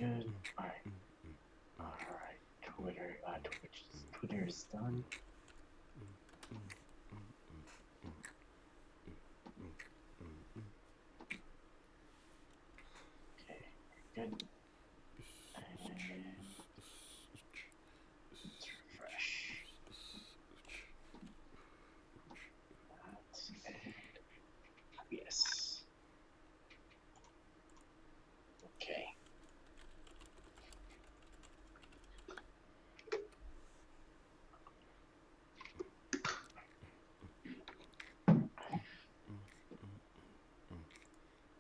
good. Alright. Alright. Twitter's done. Okay, good. And let's refresh. Yes. Okay.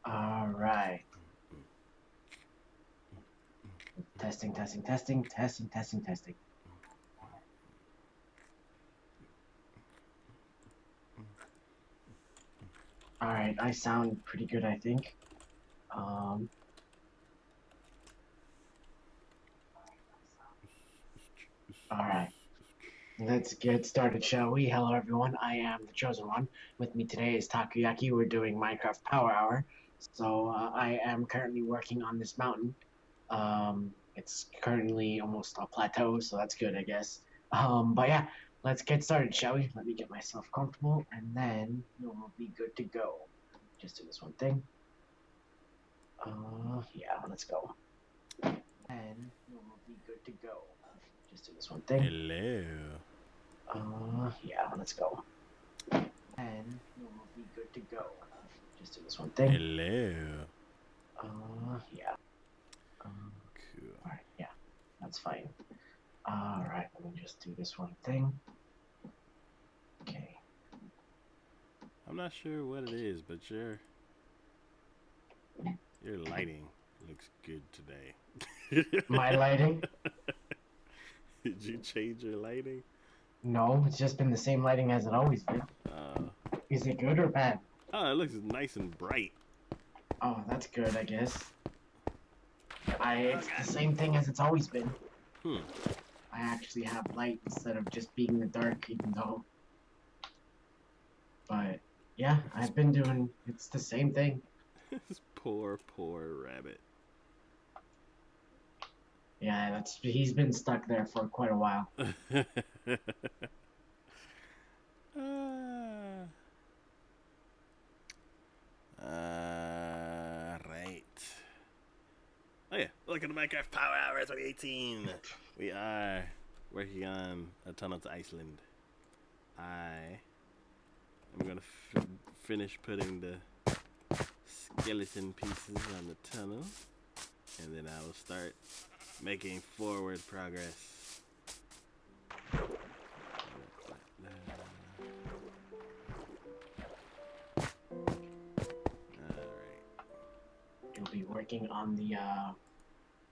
All right. Testing. All right, I sound pretty good, I think. All right. Let's get started, shall we? Hello, everyone. I am the Chosen One. With me today is TacoYaki. We're doing Minecraft Power Hour. So I am currently working on this mountain. It's currently almost a plateau, so that's good, I guess. But yeah, let's get started, shall we? Let me get myself comfortable, and then we'll be good to go. Just do this one thing. Yeah, let's go. And we'll be good to go. Just do this one thing. Hello. Yeah, let's go. And we'll be good to go. Just do this one thing. Hello. Yeah. Cool. All right, yeah, that's fine. All right, let me just do this one thing. Okay. I'm not sure what it is, but your lighting looks good today. My lighting? Did you change your lighting? No, it's just been the same lighting as it always been. Is it good or bad? Oh, it looks nice and bright. Oh, that's good, I guess. It's the same thing as it's always been. I actually have light instead of just being in the dark, even though. But yeah, I've been doing. It's the same thing. This poor rabbit. Yeah, he's been stuck there for quite a while. Right. Oh yeah, welcome to Minecraft Power Hour 2018. We are working on a tunnel to Iceland. I am gonna finish putting the skeleton pieces on the tunnel, and then I will start making forward progress. You'll be working on the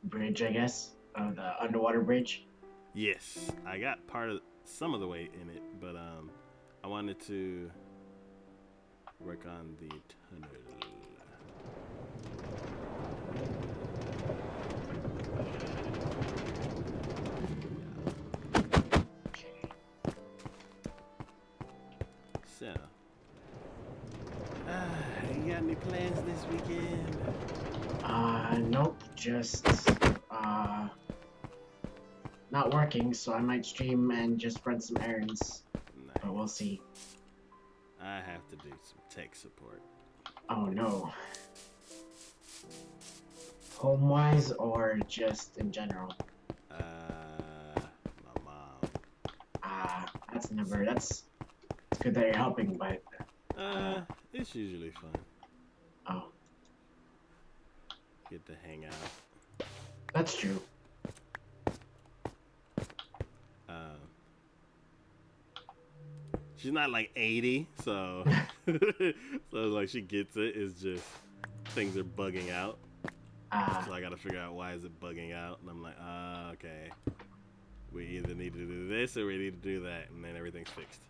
bridge, I guess, the underwater bridge. Yes, I got some of the way in it, but I wanted to work on the tunnel. So, you got any plans this weekend? Nope, just not working, so I might stream and just run some errands. Nice. But we'll see. I have to do some tech support. Oh no. Home-wise or just in general? My mom. That's good that you're helping, but it's usually fun. Oh. Get to hang out. That's true. She's not like 80, so so like she gets it. It's just things are bugging out. So I gotta figure out why is it bugging out, and I'm like, okay. We either need to do this or we need to do that, and then everything's fixed.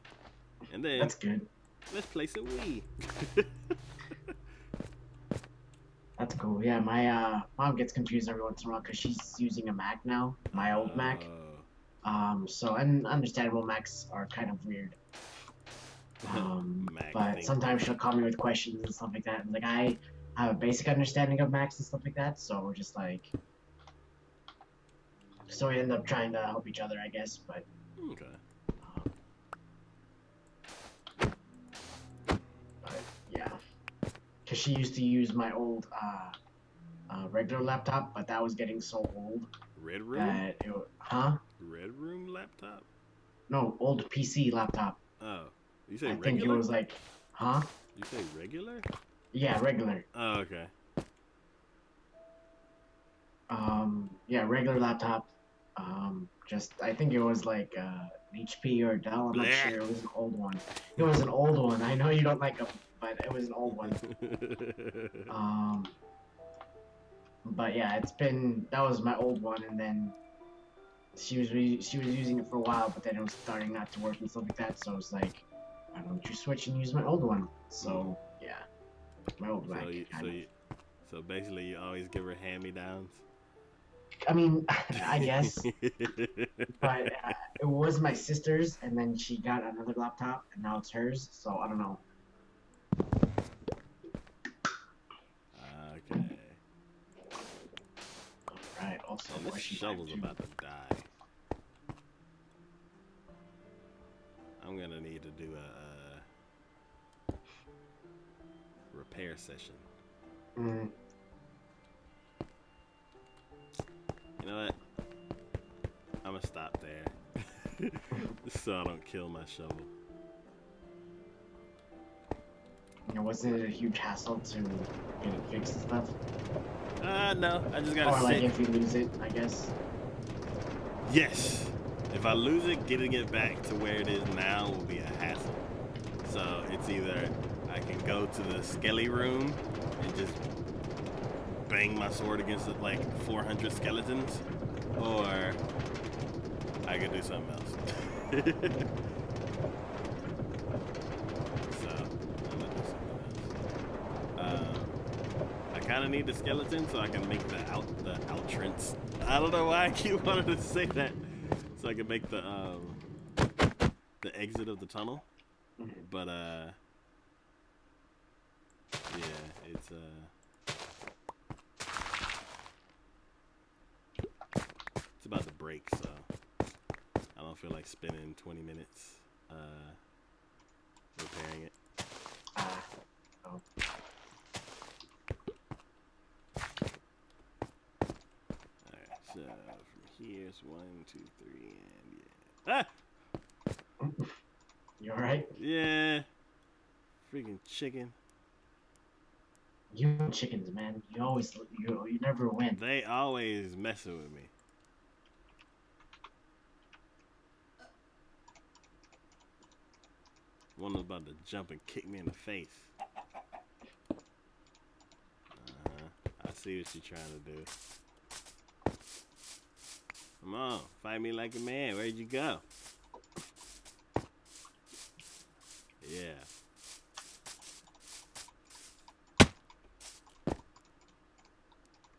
And then that's good. Let's play some Wii. That's cool. Yeah, my mom gets confused every once in a while because she's using a Mac now, my old Mac. So and understandable, Macs are kind of weird. But sometimes she'll call me with questions and stuff like that. And like I have a basic understanding of Macs and stuff like that, so we're just like, So we end up trying to help each other, I guess. But Okay. um, but yeah, because she used to use my old regular laptop, but that was getting so old Red Room? that huh? Red Room laptop? No, old PC laptop. Oh. You say I think it regular? was like, huh? You say regular? Yeah, regular. Oh, okay. Yeah, regular laptop. Just I think it was like an HP or Dell. I'm not Blah. sure. It was an old one. It was an old one. I know you don't like them, but it was an old one. Um, but yeah, that was my old one, and then she was using it for a while, but then it was starting not to work and stuff like that. So it's like, why don't you switch and use my old one? Hmm. So yeah, my old So Mac you, so kind of. you, so basically, you always give her hand-me-downs. I mean, I guess, but it was my sister's, and then she got another laptop, and now it's hers. So I don't know. Okay. All right. Also, And this question time shovel's too. about to die. I'm gonna need to do a repair session. Mm, You know what? I'm gonna stop there, so I don't kill my shovel. wasn't it a huge hassle to get it fixed and stuff? No, I just gotta Or like sit. if you lose it, I guess. Yes. If I lose it, getting it back to where it is now will be a hassle. So it's either I can go to the skelly room and just bang my sword against like 400 skeletons, or I could do something else. So I'm gonna do something else. I kind of need the skeleton so I can make the outrance. I don't know why I keep wanting to say that. So I can make the exit of the tunnel. But yeah, it's about to break, so I don't feel like spending 20 minutes repairing it. Oh. Alright, so from here's 1, 2, 3, and yeah. Ah! You alright? Yeah. Freaking chicken. You and chickens, man. You never win. They always messing with me. One was about to jump and kick me in the face. I see what you're trying to do. Come on, fight me like a man. Where'd you go? Yeah.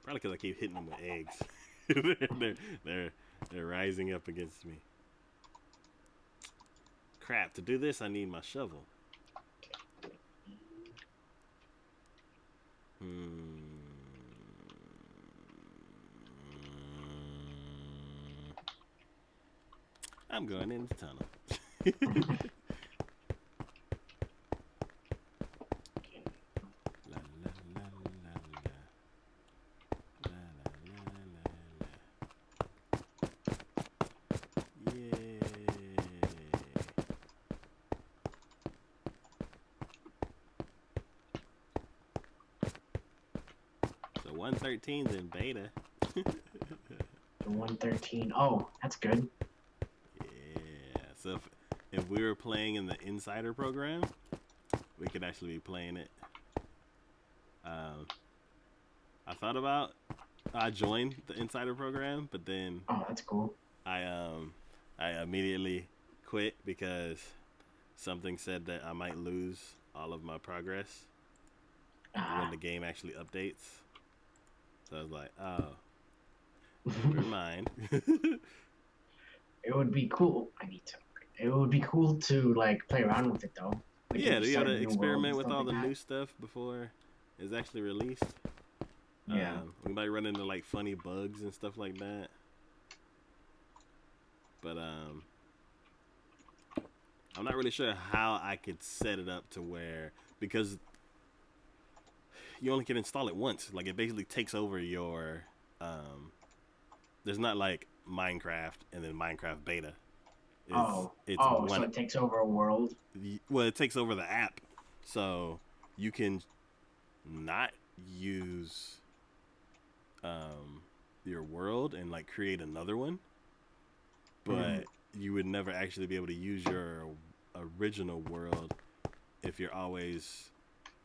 Probably because I keep hitting them with eggs. they're rising up against me. Crap, to do this I need my shovel. I'm going in the tunnel. So 113's in beta. The 113. Oh, that's good. Yeah. So if we were playing in the Insider program, we could actually be playing it. I joined the Insider program, but then Oh, that's cool. I immediately quit because something said that I might lose all of my progress when the game actually updates. So I was like, oh, never mind. It would be cool. It would be cool to like play around with it though. Like if Yeah, you to be able start a to new world experiment and with stuff all like the that. new stuff before it's actually released. Yeah. We might run into like funny bugs and stuff like that. But I'm not really sure how I could set it up to where, because you only can install it once. Like, it basically takes over your there's not like Minecraft and then Minecraft beta. It's So one. it takes over a world. Well, it takes over the app, so you can not use your world and like create another one, but you would never actually be able to use your original world if you're always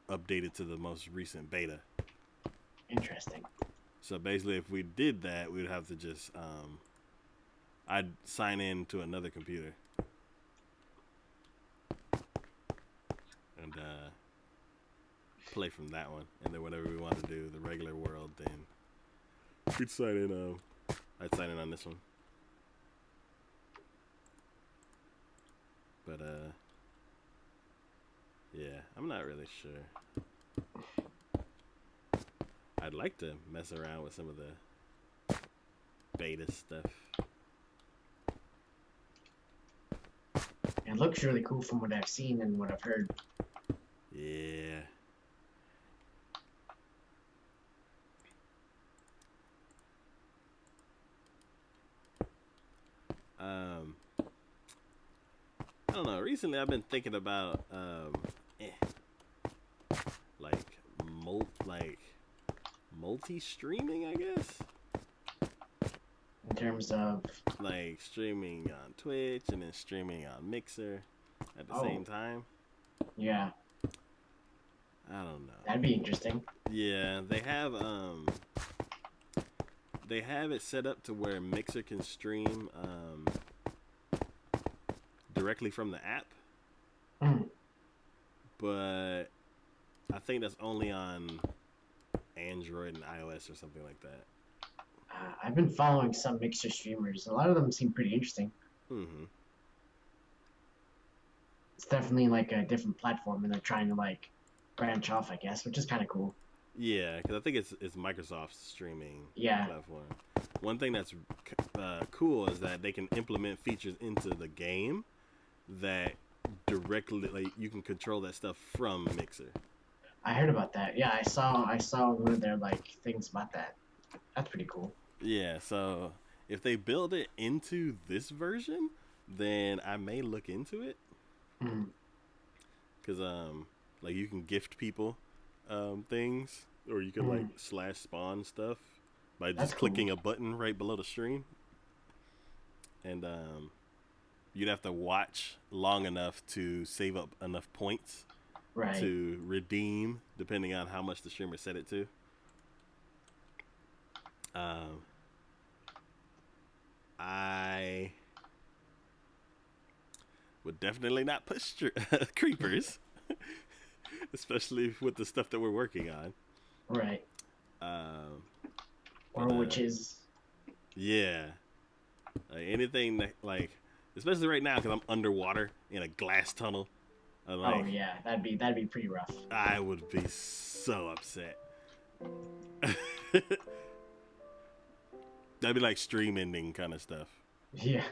updated to the most recent beta. Interesting. So basically, if we did that, we'd have to just I'd sign in to another computer and play from that one, and then whatever we want to do, the regular world, then we'd sign in. I'd sign in on this one, but yeah, I'm not really sure. I'd like to mess around with some of the beta stuff. It looks really cool from what I've seen and what I've heard. Yeah. I don't know. Recently, I've been thinking about like multi-streaming, I guess. In terms of Like streaming on Twitch and then streaming on Mixer at the same time. Yeah. I don't know. That'd be interesting. Yeah, they have it set up to where Mixer can stream directly from the app. But I think that's only on Android and iOS or something like that. I've been following some Mixer streamers. A lot of them seem pretty interesting. It's definitely like a different platform, and they're trying to like branch off, I guess, which is kind of cool. Yeah, because I think it's Microsoft's streaming platform. One thing that's cool is that they can implement features into the game that directly, like, you can control that stuff from Mixer. I heard about that. Yeah, I saw one of their like things about that. That's pretty cool. Yeah, so if they build it into this version, then I may look into it. Because like, you can gift people things, or you can like /spawn stuff by just clicking a button right below the stream. And you'd have to watch long enough to save up enough points to redeem, depending on how much the streamer set it to. I would definitely not push creepers, especially with the stuff that we're working on. Or witches. Yeah. Anything that, like, especially right now because I'm underwater in a glass tunnel. Like, yeah, that'd be pretty rough. I would be so upset. That'd be like stream ending kind of stuff. Yeah.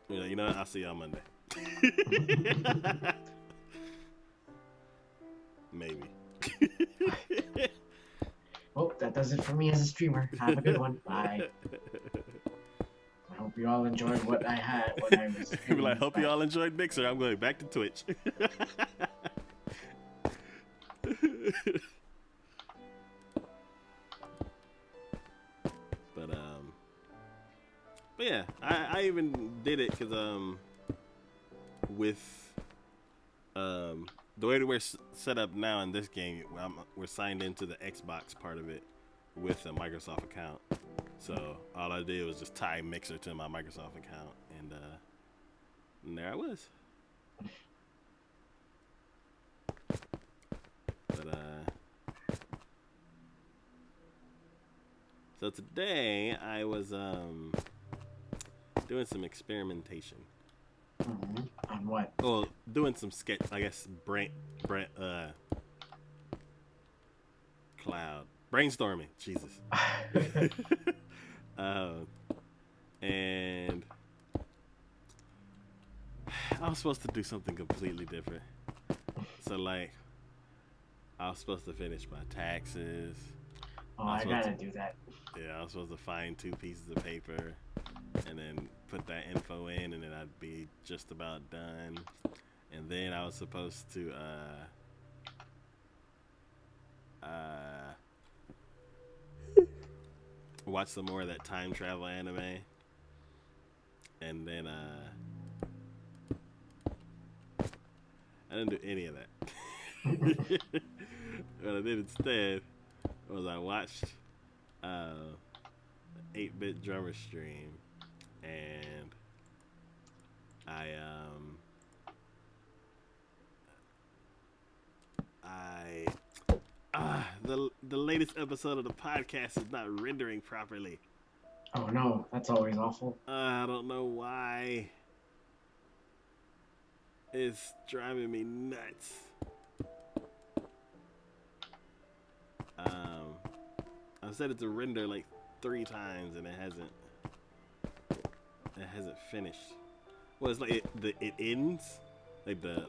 You know what? I'll see you on Monday. Maybe. Well, that does it for me as a streamer. Have a good one. Bye. I hope you all enjoyed what I had. What I was. I hope you all enjoyed Mixer. I'm going back to Twitch. But yeah, I even did it because with the way that we're set up now in this game, we're signed into the Xbox part of it with a Microsoft account. So all I did was just tie Mixer to my Microsoft account, and there I was. But so today I was doing some experimentation. On what? Well, doing some sketch, I guess. Brainstorming. Jesus. And I was supposed to do something completely different. So like, I was supposed to finish my taxes. Oh, I was I supposed to, gotta do that. yeah, I was supposed to find 2 pieces of paper, and then put that info in, and then I'd be just about done. And then I was supposed to watch some more of that time travel anime, and then I didn't do any of that. What I did instead was I watched uh, 8-bit drummer stream, and I the latest episode of the podcast is not rendering properly. Oh no, that's always awful. I don't know why. It's driving me nuts. I've set it to render like 3 times and it hasn't finished. Well, it's like it ends like the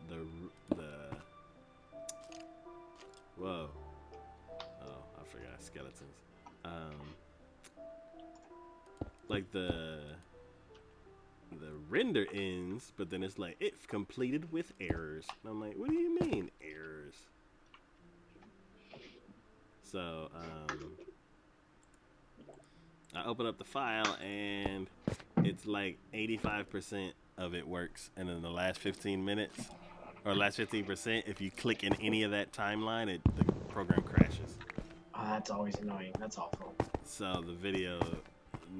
whoa. Oh, I forgot skeletons. Like the render ends, but then it's like it's completed with errors. And I'm like, what do you mean errors? So I open up the file and it's like 85% of it works, and then the last 15 minutes or last 15%, if you click in any of that timeline, the program crashes. Oh, that's always annoying. That's awful. So the video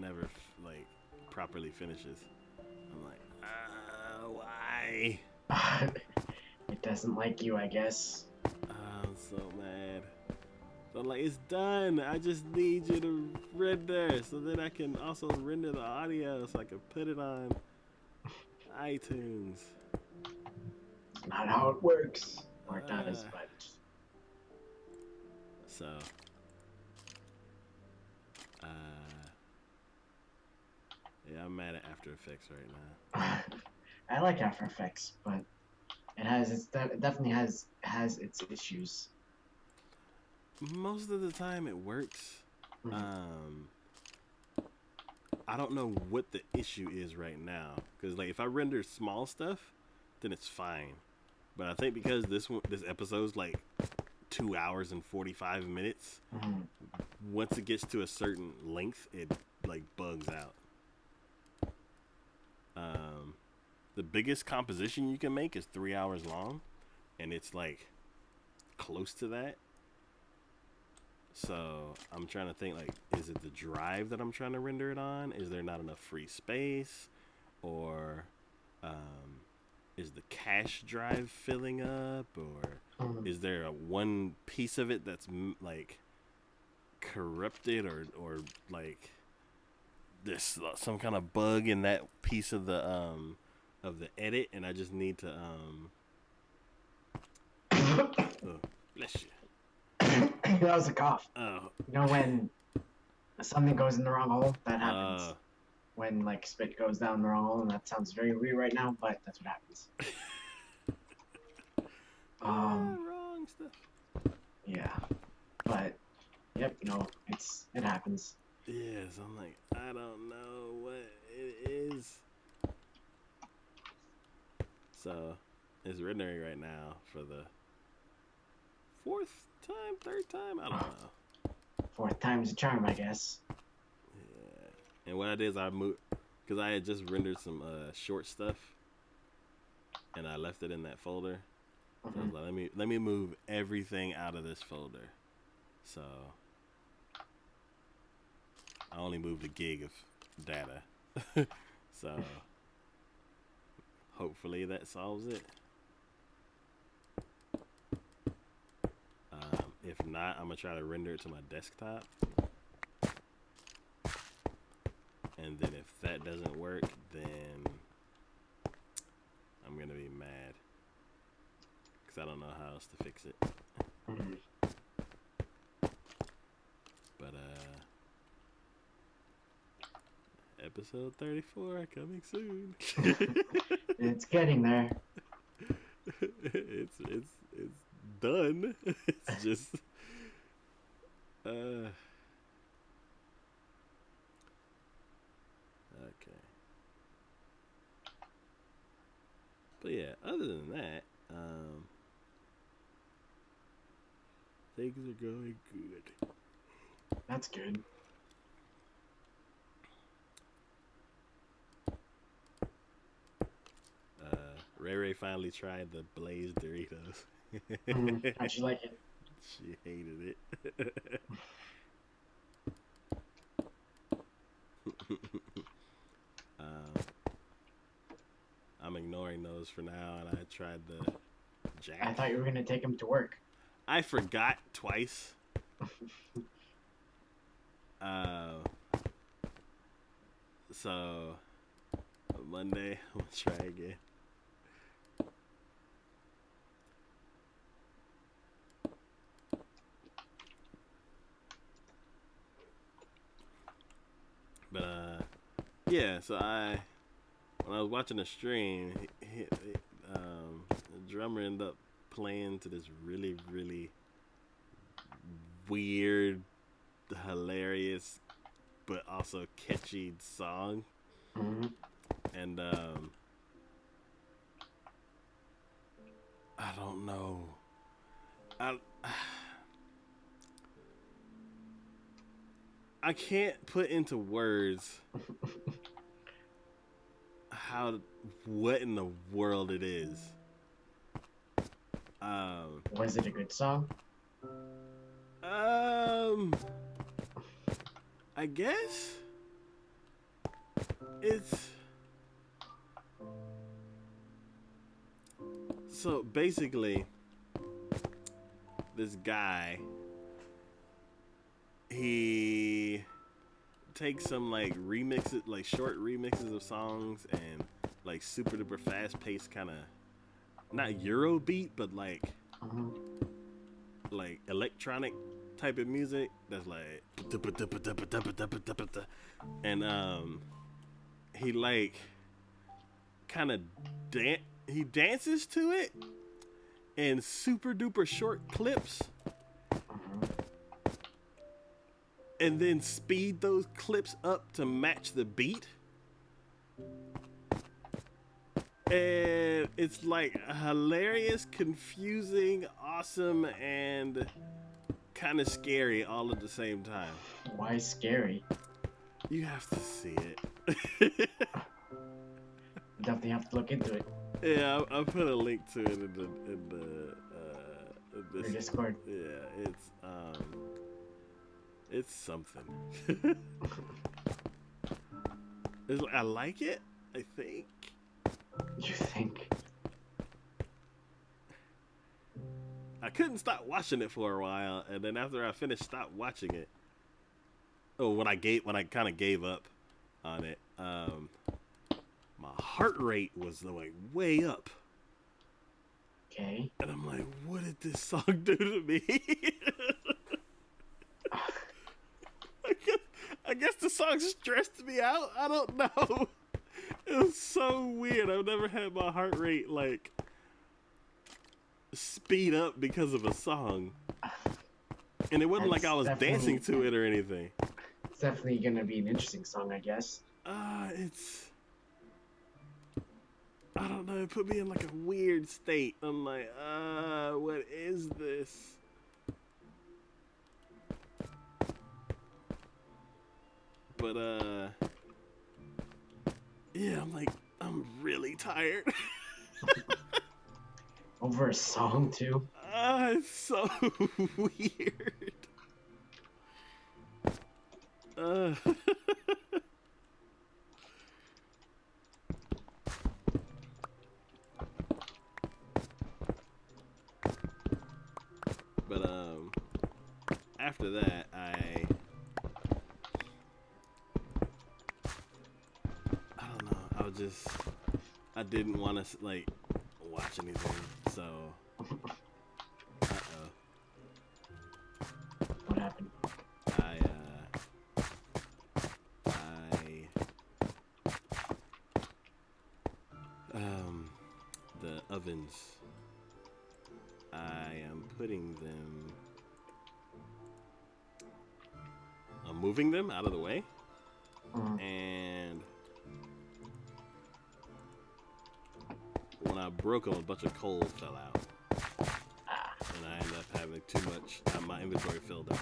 never like properly finishes. I'm like, why? It doesn't like you, I guess. I'm so mad. So I'm like, it's done. I just need you to render so then I can also render the audio so I can put it on iTunes. It's not how it works. Or it does, but... So, yeah, I'm mad at After Effects right now. I like After Effects, but it definitely has its issues. Most of the time it works. Mm-hmm. I don't know what the issue is right now, because like if I render small stuff, then it's fine. But I think because this episode's like 2 hours and 45 minutes, Mm-hmm. once it gets to a certain length, it like bugs out. The biggest composition you can make is 3 hours long, and it's like close to that. So I'm trying to think, like, is it the drive that I'm trying to render it on? Is there not enough free space? Or is the cache drive filling up? Or is there one piece of it that's like corrupted, or like there's some kind of bug in that piece of the edit, and I just need to oh, bless you. That was a cough. Oh. You know when something goes in the wrong hole? That happens. When like spit goes down the wrong hole, and that sounds very weird right now, but that's what happens. Wrong stuff. Yeah. But yep, it happens. Yes, I'm like, I don't know what it is. So it's rendering right now for the 3rd time? I don't know. 4th time's a charm, I guess. Yeah. And what I did is I moved, because I had just rendered some short stuff, and I left it in that folder. So I was like, let me move everything out of this folder. So I only moved a gig of data. So hopefully that solves it. If not, I'm gonna try to render it to my desktop, and then if that doesn't work, then I'm gonna be mad, because I don't know how else to fix it. But episode 34 coming soon. It's getting there. It's done. It's just okay. But yeah, other than that, things are going good. That's good. Ray Ray finally tried the Blaze Doritos. How'd you like it? She hated it. um, I'm ignoring those for now, and I tried the Jack. I thought you were gonna take him to work. I forgot twice. Uh, so Monday I'm gonna try again. But yeah. So when I was watching the stream, the drummer ended up playing to this really, really weird, hilarious, but also catchy song. Mm-hmm. And I don't know. I can't put into words what in the world it is. Was it a good song? I guess it's so basically this guy, he takes some like remixes, like short remixes of songs, and like super duper fast paced kind of not Eurobeat, but like like electronic type of music that's like, and he like kind of he dances to it in super duper short clips, and then speed those clips up to match the beat. And it's like hilarious, confusing, awesome, and kind of scary all at the same time. Why scary? You have to see it. Definitely have to look into it. Yeah, I'll put a link to it in the Your Discord. Yeah, it's something. I like it, I think. You think? I couldn't stop watching it for a while, and then after I finished, stopped watching it. Oh, when I kind of gave up on it, my heart rate was like way up. Okay. And I'm like, what did this song do to me? I guess the song stressed me out. I don't know. It was so weird. I've never had my heart rate like speed up because of a song. And it wasn't like I was dancing to it or anything. It's definitely gonna be an interesting song, I guess. I don't know, it put me in like a weird state. I'm like, what is this? But yeah, I'm really tired. Over a song too? It's so weird. But after that, I don't know. I didn't want to like watch anything. So, What happened? ovens. I am putting them. I'm moving them out of the way. And when I broke them, a bunch of coal fell out. And I ended up having too much. My inventory filled up.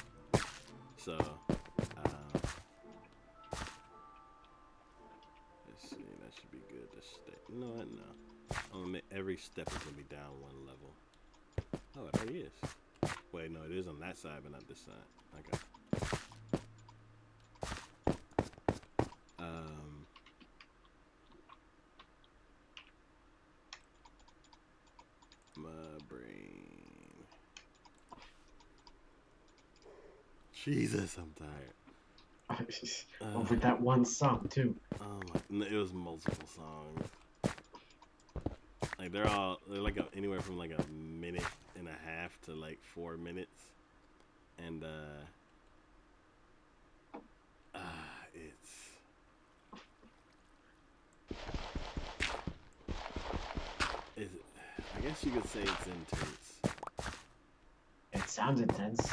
So, let's see. That should be good to stay. You know what? No. I'm gonna make every step is gonna be down one level. Oh, it already is. Wait, no, it is on that side, but not this side. Okay. My brain. Jesus, I'm tired. Over that one song too. Oh my! It was multiple songs. Like they're like anywhere from like a minute and a half to like 4 minutes, and it's I guess you could say it's intense. It sounds intense.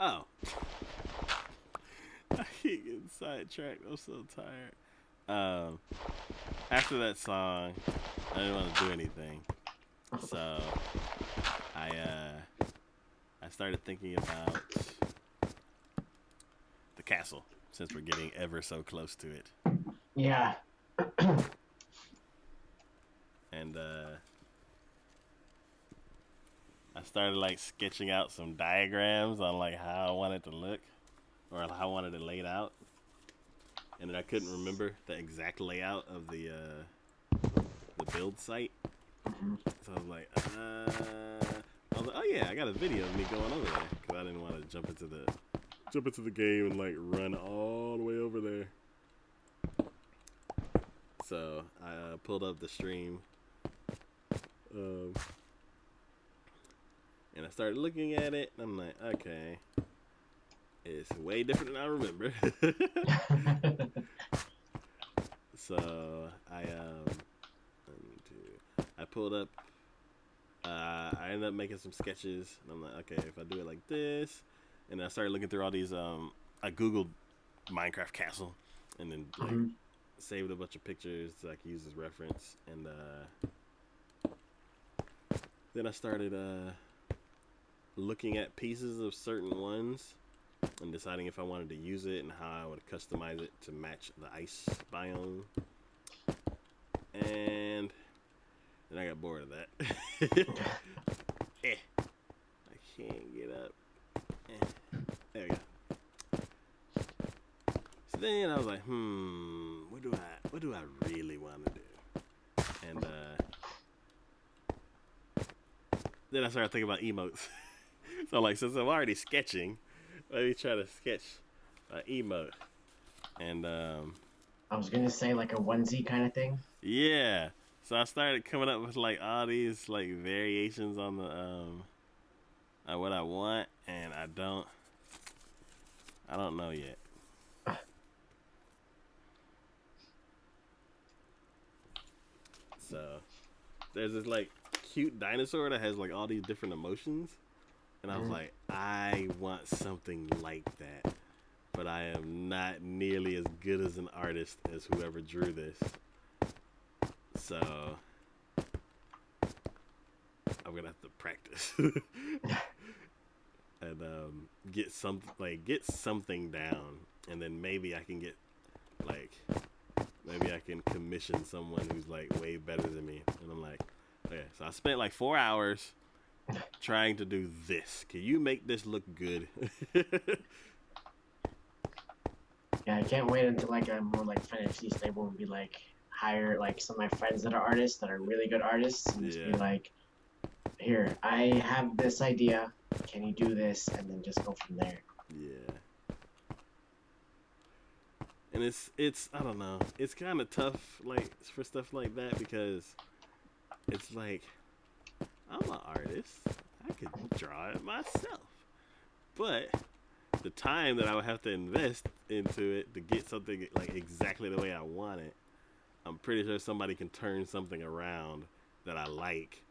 Oh. I keep getting sidetracked. I'm so tired. After that song, I didn't want to do anything. So I started thinking about the castle, since we're getting ever so close to it. Yeah. And I started like sketching out some diagrams on like how I wanted it to look, or how I wanted it laid out. And then I couldn't remember the exact layout of the build site. So I was like, oh yeah, I got a video of me going over there, because I didn't want to jump into the game and like run all the way over there. So I pulled up the stream, and I started looking at it, and I'm like, okay, it's way different than I remember. So I pulled up. I ended up making some sketches, and I'm like, okay, if I do it like this, and I started looking through all these. I googled Minecraft castle, and then like saved a bunch of pictures so I could use as reference, and then I started looking at pieces of certain ones and deciding if I wanted to use it and how I would customize it to match the ice biome. And then I got bored of that. I can't get up. There we go. So then I was like, what do I really want to do? And then I started thinking about emotes. So like, since I'm already sketching, let me try to sketch an emote. And I was gonna say like a onesie kind of thing. yeah. So I started coming up with like all these like variations on the what I want, and I don't know yet. So there's this like cute dinosaur that has like all these different emotions, and I was like, I want something like that, but I am not nearly as good as an artist as whoever drew this. So I'm gonna have to practice and get something down, and then maybe I can get like maybe I can commission someone who's like way better than me. And I'm like, okay, so I spent like 4 hours trying to do this. Can you make this look good? Yeah, I can't wait until like I'm more like financially stable and be like hire like some of my friends that are artists that are really good artists and just be Yeah, like, here, I have this idea. Can you do this? And then just go from there. yeah. And it's I don't know. It's kind of tough like for stuff like that because it's like I'm an artist. I could draw it myself. But the time that I would have to invest into it to get something like exactly the way I want it, I'm pretty sure somebody can turn something around that I like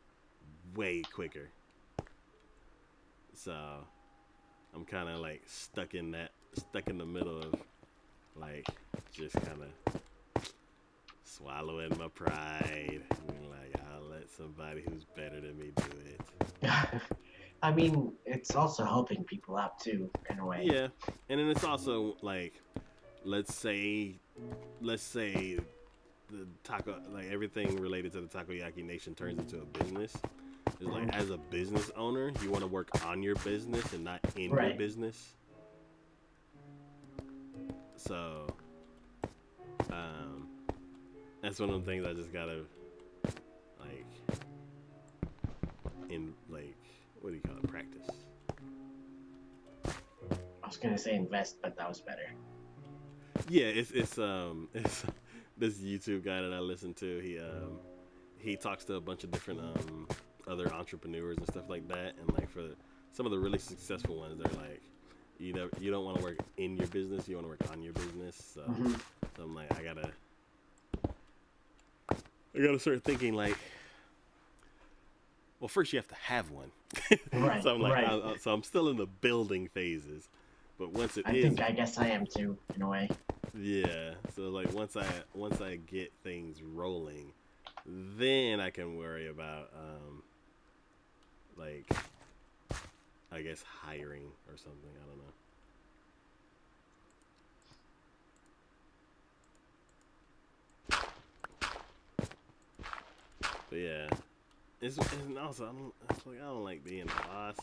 way quicker. So I'm kind of like stuck in the middle of like just kind of swallowing my pride. And like I'll let somebody who's better than me do it. I mean, it's also helping people out too, in a way. Yeah, and then it's also like, let's say, let's say the taco, like everything related to the takoyaki nation turns into a business. It's like as a business owner, you want to work on your business and not in your Right. business. So, um, that's one of the things I just gotta like in like what do you call it? Practice. I was gonna say invest, but that was better. Yeah, it's this YouTube guy that I listen to. He talks to a bunch of different other entrepreneurs and stuff like that, and like for some of the really successful ones, they're like, you don't want to work in your business, you want to work on your business. So, Mm-hmm. so I'm like, I gotta start thinking like, well, first you have to have one. Right, So I'm like, right. so I'm still in the building phases, but once it I is, think I guess I am too, in a way. yeah. So like once I get things rolling, then I can worry about like I guess hiring or something. I don't know. But yeah, and also I don't like being a boss,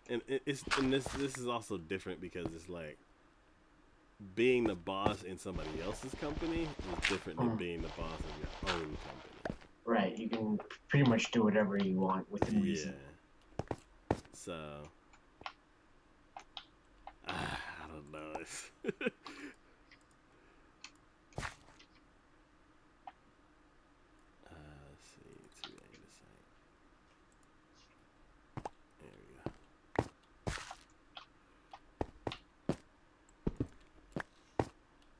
and this is also different because it's like being the boss in somebody else's company is different than Mm. being the boss of your own company. Right, you can pretty much do whatever you want within Yeah. reason. So I don't know. Let's see. 2A to site. There we go.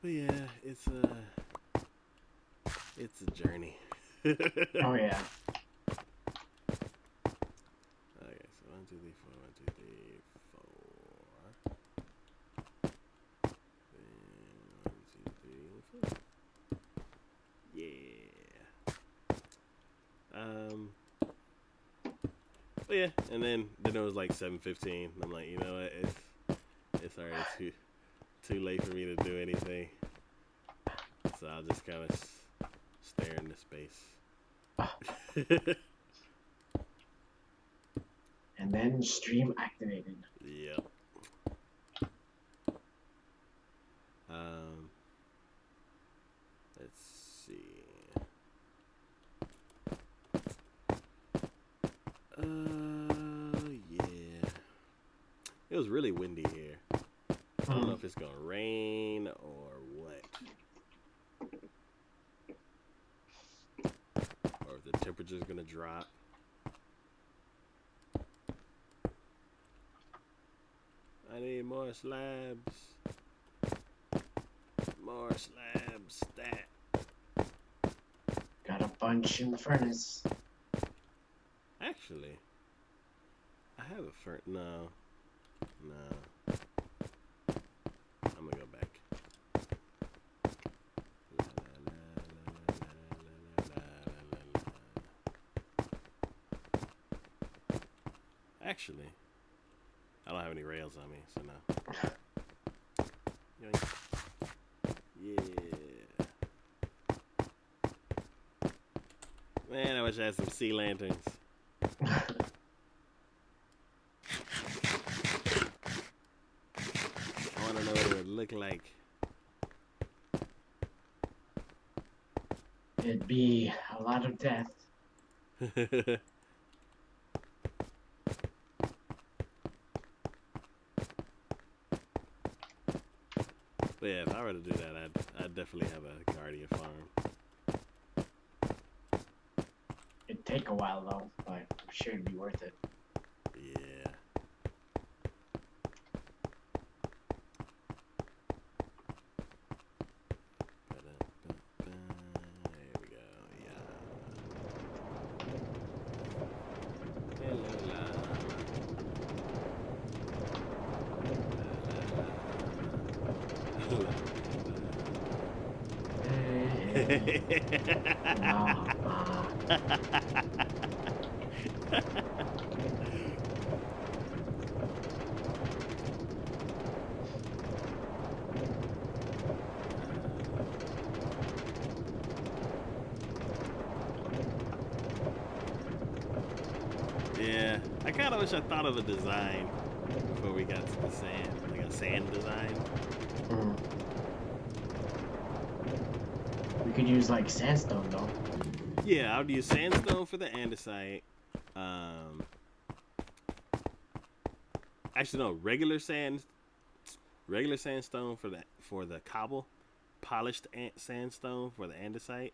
But yeah, it's a journey. Okay, Oh yeah. so 1, 2, 3, 4, 1, 2, 3, 4. Then 1, 2, 3, 4. Yeah. But yeah, and then it was like 7:15. I'm like, you know what? It's already too late for me to do anything. So I'll just kind of stare into space. And then stream activated. Yep. Let's see. Yeah. It was really windy here. I don't know if it's gonna rain or what. Or if the temperature's gonna drop. I need more slabs. More slabs. Stat. Got a bunch in the furnace. Actually, I have a furnace. No. I'm gonna go back. Actually, I don't have any rails on me, so no. Yoink. Yeah. Man, I wish I had some sea lanterns. I want to know what it would look like. It'd be a lot of death. But yeah, if I were to do that, I'd definitely have a guardian farm. It'd take a while though, but I'm sure it'd be worth it. Yeah. There we go. Yeah. Yeah, I kind of wish I thought of a design before we got to the sand, like a sand design. Mm. We could use like sandstone though. Yeah, I would use sandstone for the andesite. Actually, no, regular sandstone for the cobble, polished sandstone for the andesite.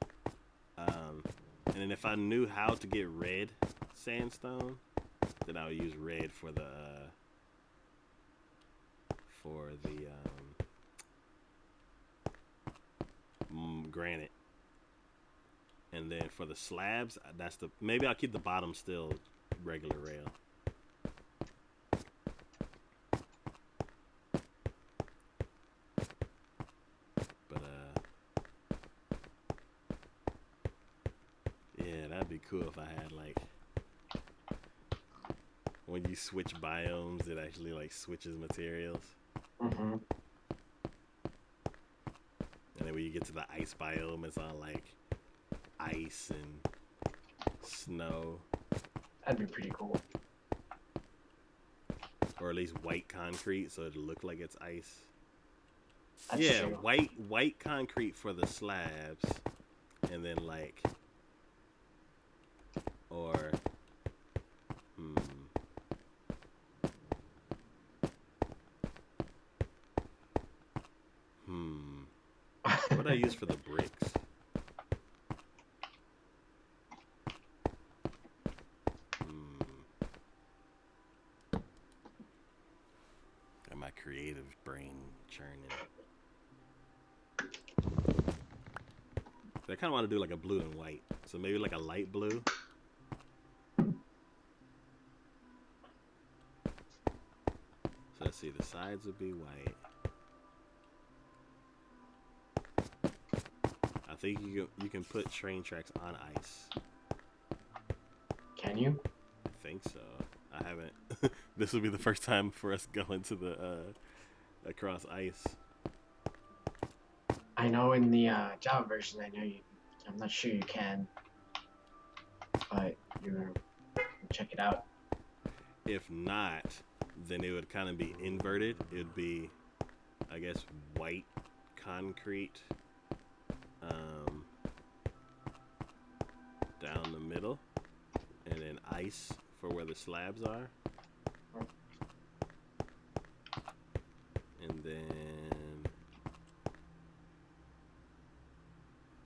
And then if I knew how to get red sandstone, then I would use red for the granite. And then for the slabs, maybe I'll keep the bottom still regular rail. But yeah, that'd be cool if I had like when you switch biomes, it actually like switches materials. Mm-hmm. And then when you get to the ice biome, it's all like ice and snow. That'd be pretty cool. Or at least white concrete, so it'll look like it's ice. That's yeah, true. white concrete for the slabs, and then like, or, what would I use for the bricks? Got my creative brain churning. I kind of want to do like a blue and white, so maybe like a light blue. So let's see, the sides would be white. I think you can put train tracks on ice. Can you? I think so. I haven't. This will be the first time for us going to the across ice. I know in the Java version, I know you. I'm not sure you can, but you check it out. If not, then it would kind of be inverted. It would be, I guess, white concrete down the middle, and then ice for where the slabs are. And then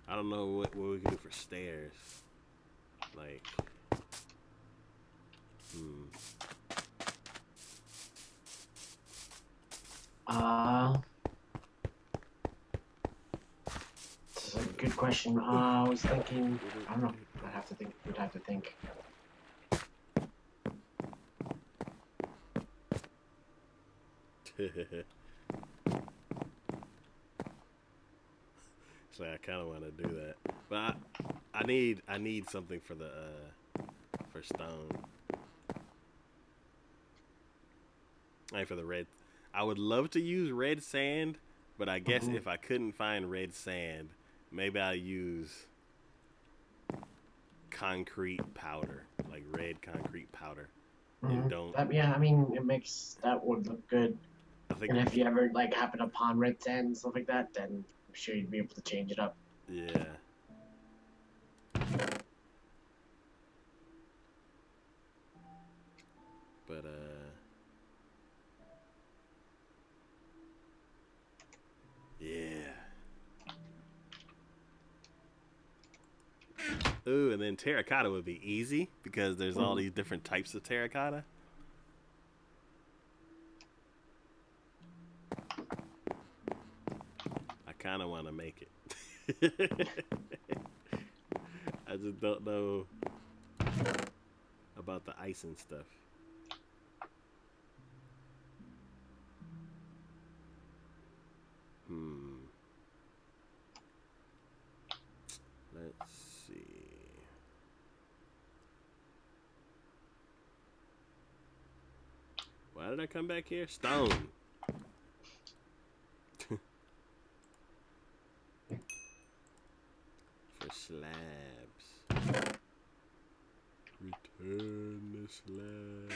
I don't know what we can do for stairs. Like, This is a good question. I was thinking. I don't know. I'd have to think. We'd have to think. So I kind of want to do that, but I need something for the for stone. Like for the red, I would love to use red sand, but I guess if I couldn't find red sand, maybe I'll use concrete powder, like red concrete powder, and Mm-hmm. don't. Yeah, I mean, that would look good. I think, And if you ever like happen upon red sand and stuff like that, then I'm sure you'd be able to change it up. yeah. But yeah. Ooh, and then terracotta would be easy because there's all these different types of terracotta. I kind of want to make it. I just don't know about the ice and stuff. Let's see. Why did I come back here? Stone. For slabs. Return the slab.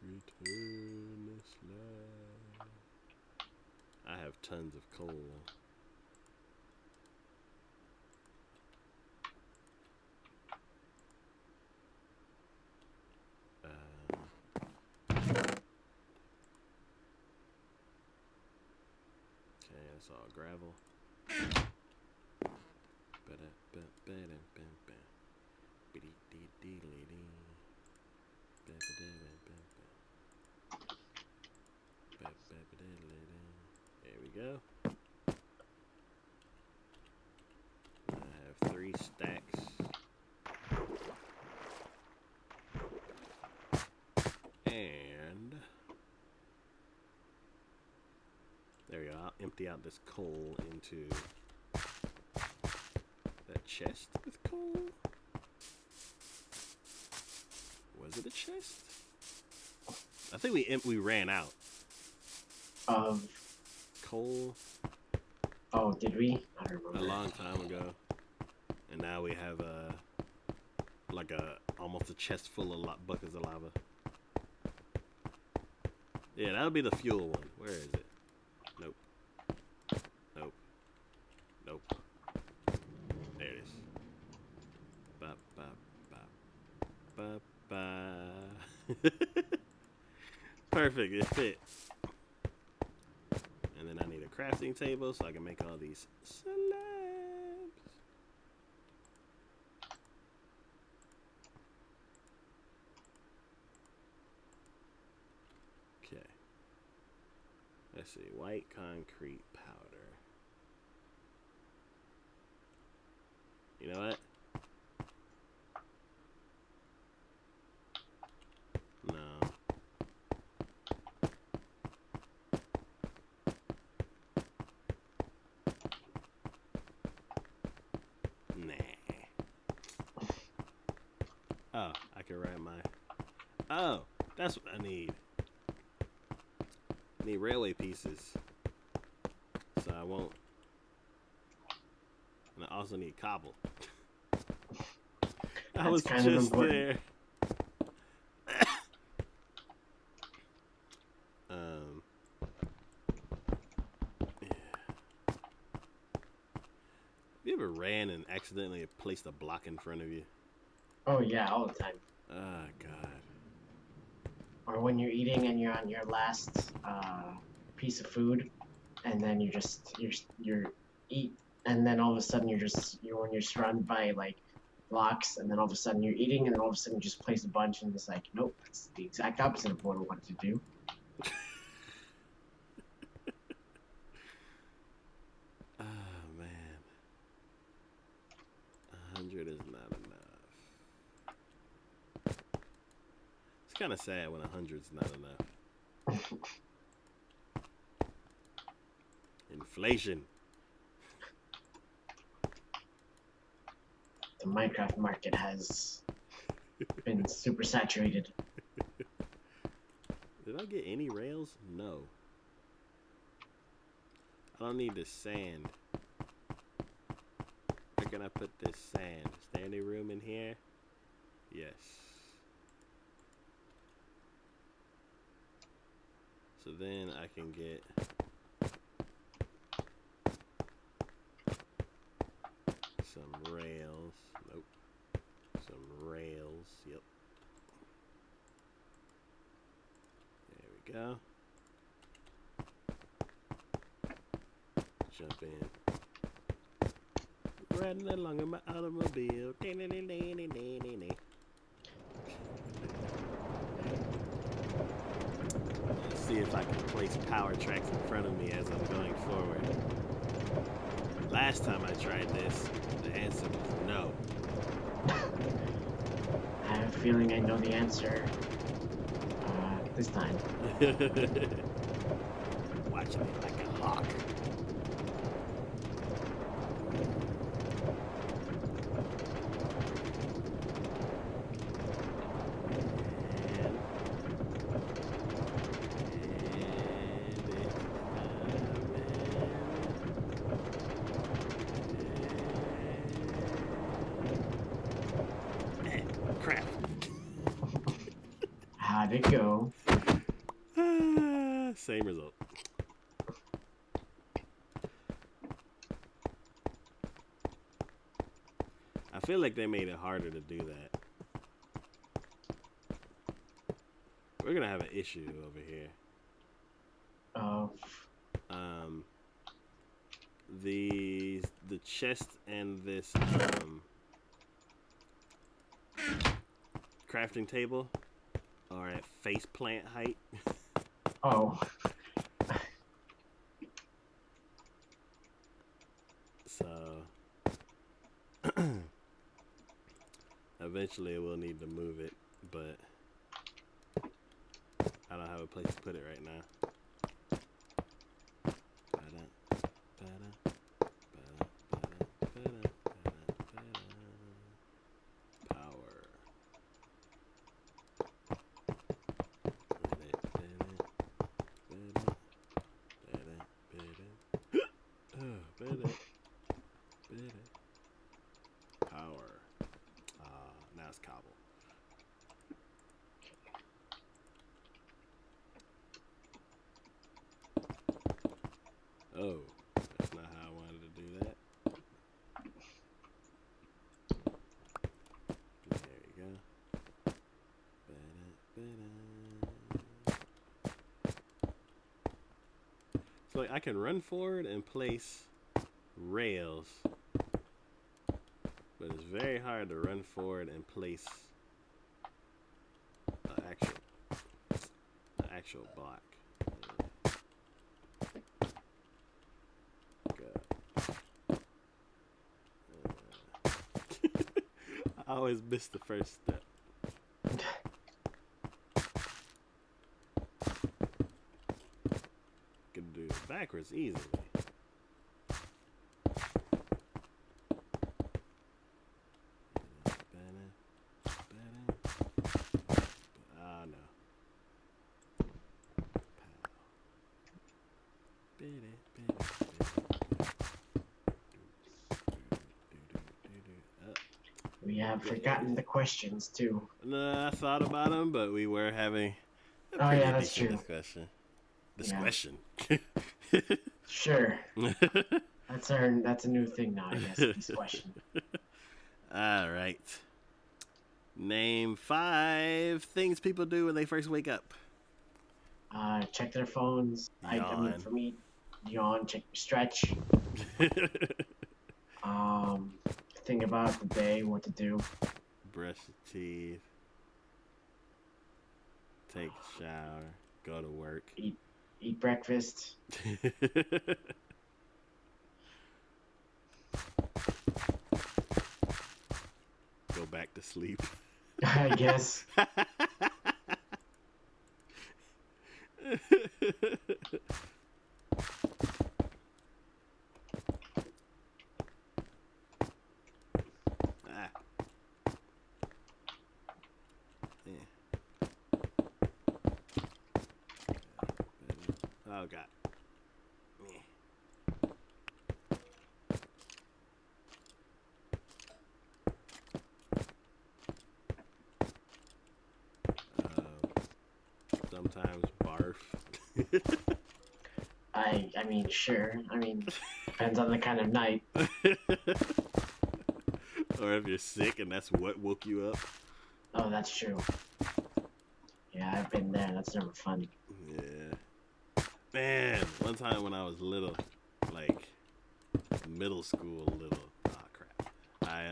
Return the slab. I have tons of coal. Okay, that's all gravel. There we go. I have 3 stacks. And there we go. I'll empty out this coal into that chest with coal. Was it a chest? I think we ran out Of coal. Oh, did we? I don't remember. A long time ago, and now we have like almost a chest full of buckets of lava. Yeah, that'll be the fuel one. Where is it? Nope. Nope. Nope. There it is. Ba ba ba ba ba. Perfect. It fit. And then I need a crafting table so I can make all these slabs. Okay. Let's see. White concrete powder. You know what? No. Nah. Oh, I can write my... Oh, that's what I need. I need railway pieces. So I won't... And I also need cobble. I was kind of just important. there. Yeah. You ever ran and accidentally placed a block in front of you? Oh yeah, all the time. Oh, God. Or when you're eating and you're on your last piece of food, and then you eat, and then all of a sudden when you're surrounded by like blocks, and then all of a sudden you're eating, and then all of a sudden you just place a bunch, and it's like, nope, it's the exact opposite of what I wanted to do. Oh, man. 100 is not enough. It's kind of sad when 100's not enough. Inflation. The Minecraft market has been super saturated. Did I get any rails? No. I don't need the sand. can I put this sand? Is there any room in here? Yes. So then I can get some rails. Nope. Some rails. Yep. There we go. Jump in. Riding along in my automobile. Let's see if I can place power tracks in front of me as I'm going forward. Last time I tried this, the answer was no. I have a feeling I know the answer this time. Watching me like a hawk. Crap. How'd it go? Same result. I feel like they made it harder to do that. We're gonna have an issue over here. The chest and this crafting table are at face plant height. Oh. So eventually we'll need to move it, but I don't have a place to put it right now. Power. Now it's cobble. Oh, that's not how I wanted to do that. There you go. So like, I can run forward and place rails, but it's very hard to run forward and place an actual block. I always miss the first step. Can do it backwards easily. No. We have forgotten the questions too. No, I thought about them, but we were having a Oh pretty yeah, that's decent true. discussion. Yeah. Sure. That's a new thing now, I guess. Discussion. All right. Name 5 things people do when they first wake up. Check their phones. I mean, for me, yawn, stretch. Think about the day, what to do. Brush your teeth. Take a shower. Go to work. Eat breakfast. Go back to sleep. I guess. Oh God. sometimes barf. I mean, sure. I mean, depends on the kind of night. Or if you're sick and that's what woke you up. Oh, that's true. Yeah, I've been there. That's never fun. Yeah. Man, one time when I was little, like middle school little, oh crap. I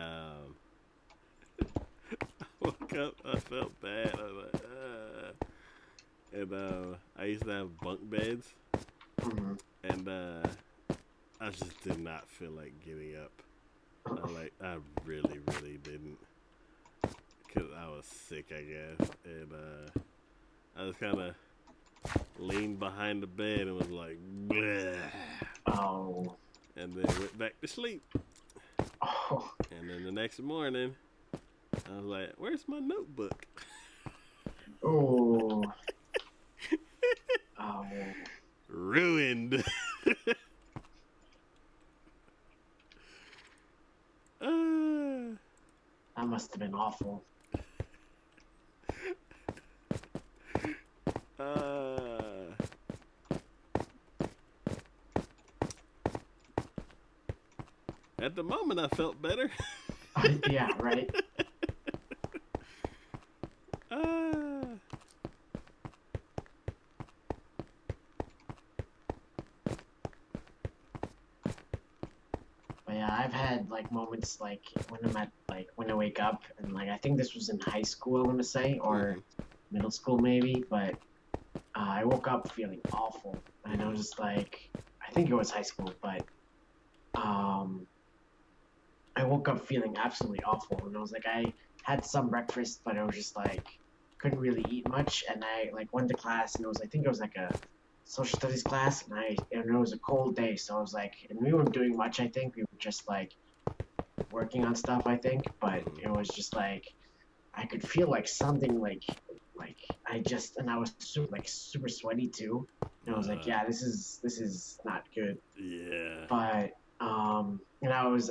woke up, I felt bad. I was like, and I used to have bunk beds, Hmm. and I just did not feel like getting up. I really, really didn't, cause I was sick, I guess, and I was kind of leaned behind the bed and was like, bleh, Oh. and then went back to sleep. Oh. And then the next morning, I was like, "Where's my notebook?" Oh. Oh. Ruined. uh, That must have been awful. uh, at the moment, I felt better. Yeah, right. uh, But yeah, I've had like moments like when I'm at like when I wake up and like I think this was in high school, I'm gonna say, or mhm, middle school maybe, but I woke up feeling awful, and I was mhm, just like, I think it was high school, but um, I woke up feeling absolutely awful, and I was like, I had some breakfast, but I was just like, couldn't really eat much, and I like went to class, and it was I think it was like a social studies class, and it was a cold day, so I was like, and we weren't doing much, I think we were just like working on stuff, I think, but mhm. it was just like I could feel like something like I just and I was super sweaty too. And I was like, Uh, yeah, this is not good. yeah. But and I was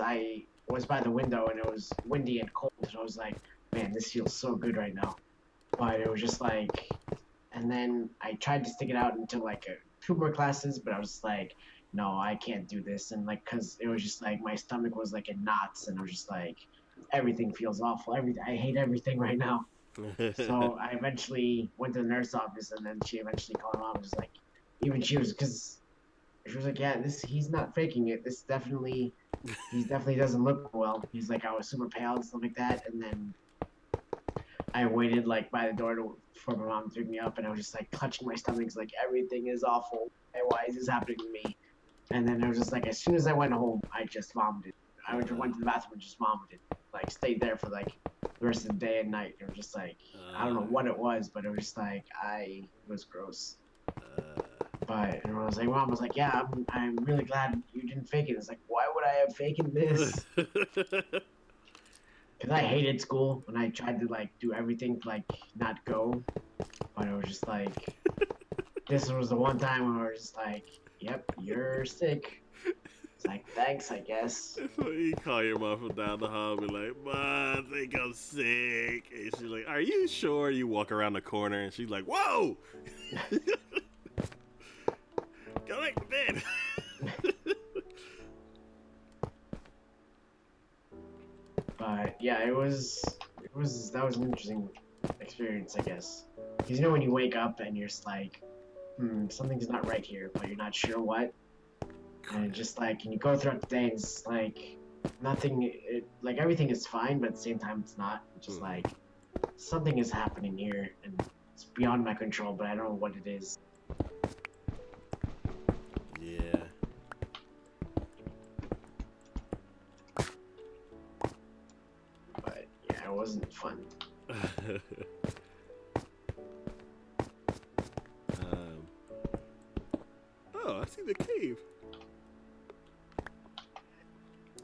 by the window and it was windy and cold, so I was like, man, this feels so good right now. But it was just like, and then I tried to stick it out until like two more classes, but I was just like, no, I can't do this. And like, cause it was just like my stomach was like in knots, and I was just like, everything feels awful. Everything, I hate everything right now. So I eventually went to the nurse office, and then she eventually called mom. And was like, even she was because she was like, yeah, this he's not faking it. This definitely he definitely doesn't look well. He's like, I was super pale and stuff like that, and then I waited like by the door for my mom to pick me up, and I was just like clutching my stomach, like everything is awful. And why is this happening to me? And then it was just like as soon as I went home, I just vomited. I went to the bathroom and just vomited. Like stayed there for like the rest of the day and night. It was just like I don't know what it was, but it was just like it was gross. But and I was like, mom was like, yeah, I'm really glad you didn't fake it. It's like, why would I have faken this? Because I hated school when I tried to like do everything to like not go, but it was just like this was the one time where I was just like, yep, you're sick. It's like thanks, I guess. So you call your mom from down the hall and be like, "Ma, I think I'm sick." And she's like, "Are you sure?" You walk around the corner and she's like, "Whoa! Go back to bed." But yeah, it was that was an interesting experience, I guess. Because you know when you wake up and you're just like, something's not right here, but you're not sure what, and just like, and you go throughout the day, and it's like like everything is fine, but at the same time, it's not. It's just Mhm. like something is happening here, and it's beyond my control, but I don't know what it is. Yeah. But yeah, it wasn't fun. um, oh, I see the cave.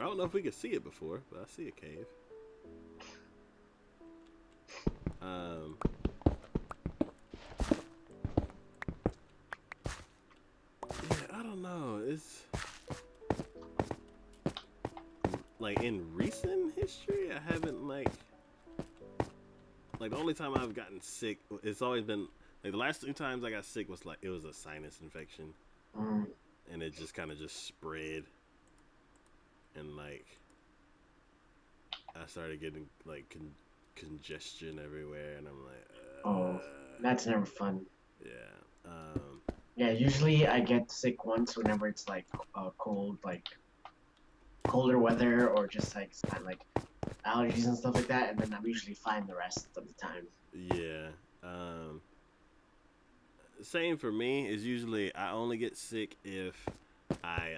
I don't know if we could see it before, but I see a cave. Um, yeah, I don't know. It's like in recent history, I haven't like the only time I've gotten sick, it's always been Like the last 2 times I got sick was like it was a sinus infection, Mm. and it just kind of just spread, and like I started getting like congestion everywhere, and I'm like, Oh, that's never fun. yeah, Yeah, usually I get sick once whenever it's like cold, like colder weather, or just like allergies and stuff like that, and then I'm usually fine the rest of the time. yeah. Um, Same for me. Is usually I only get sick if I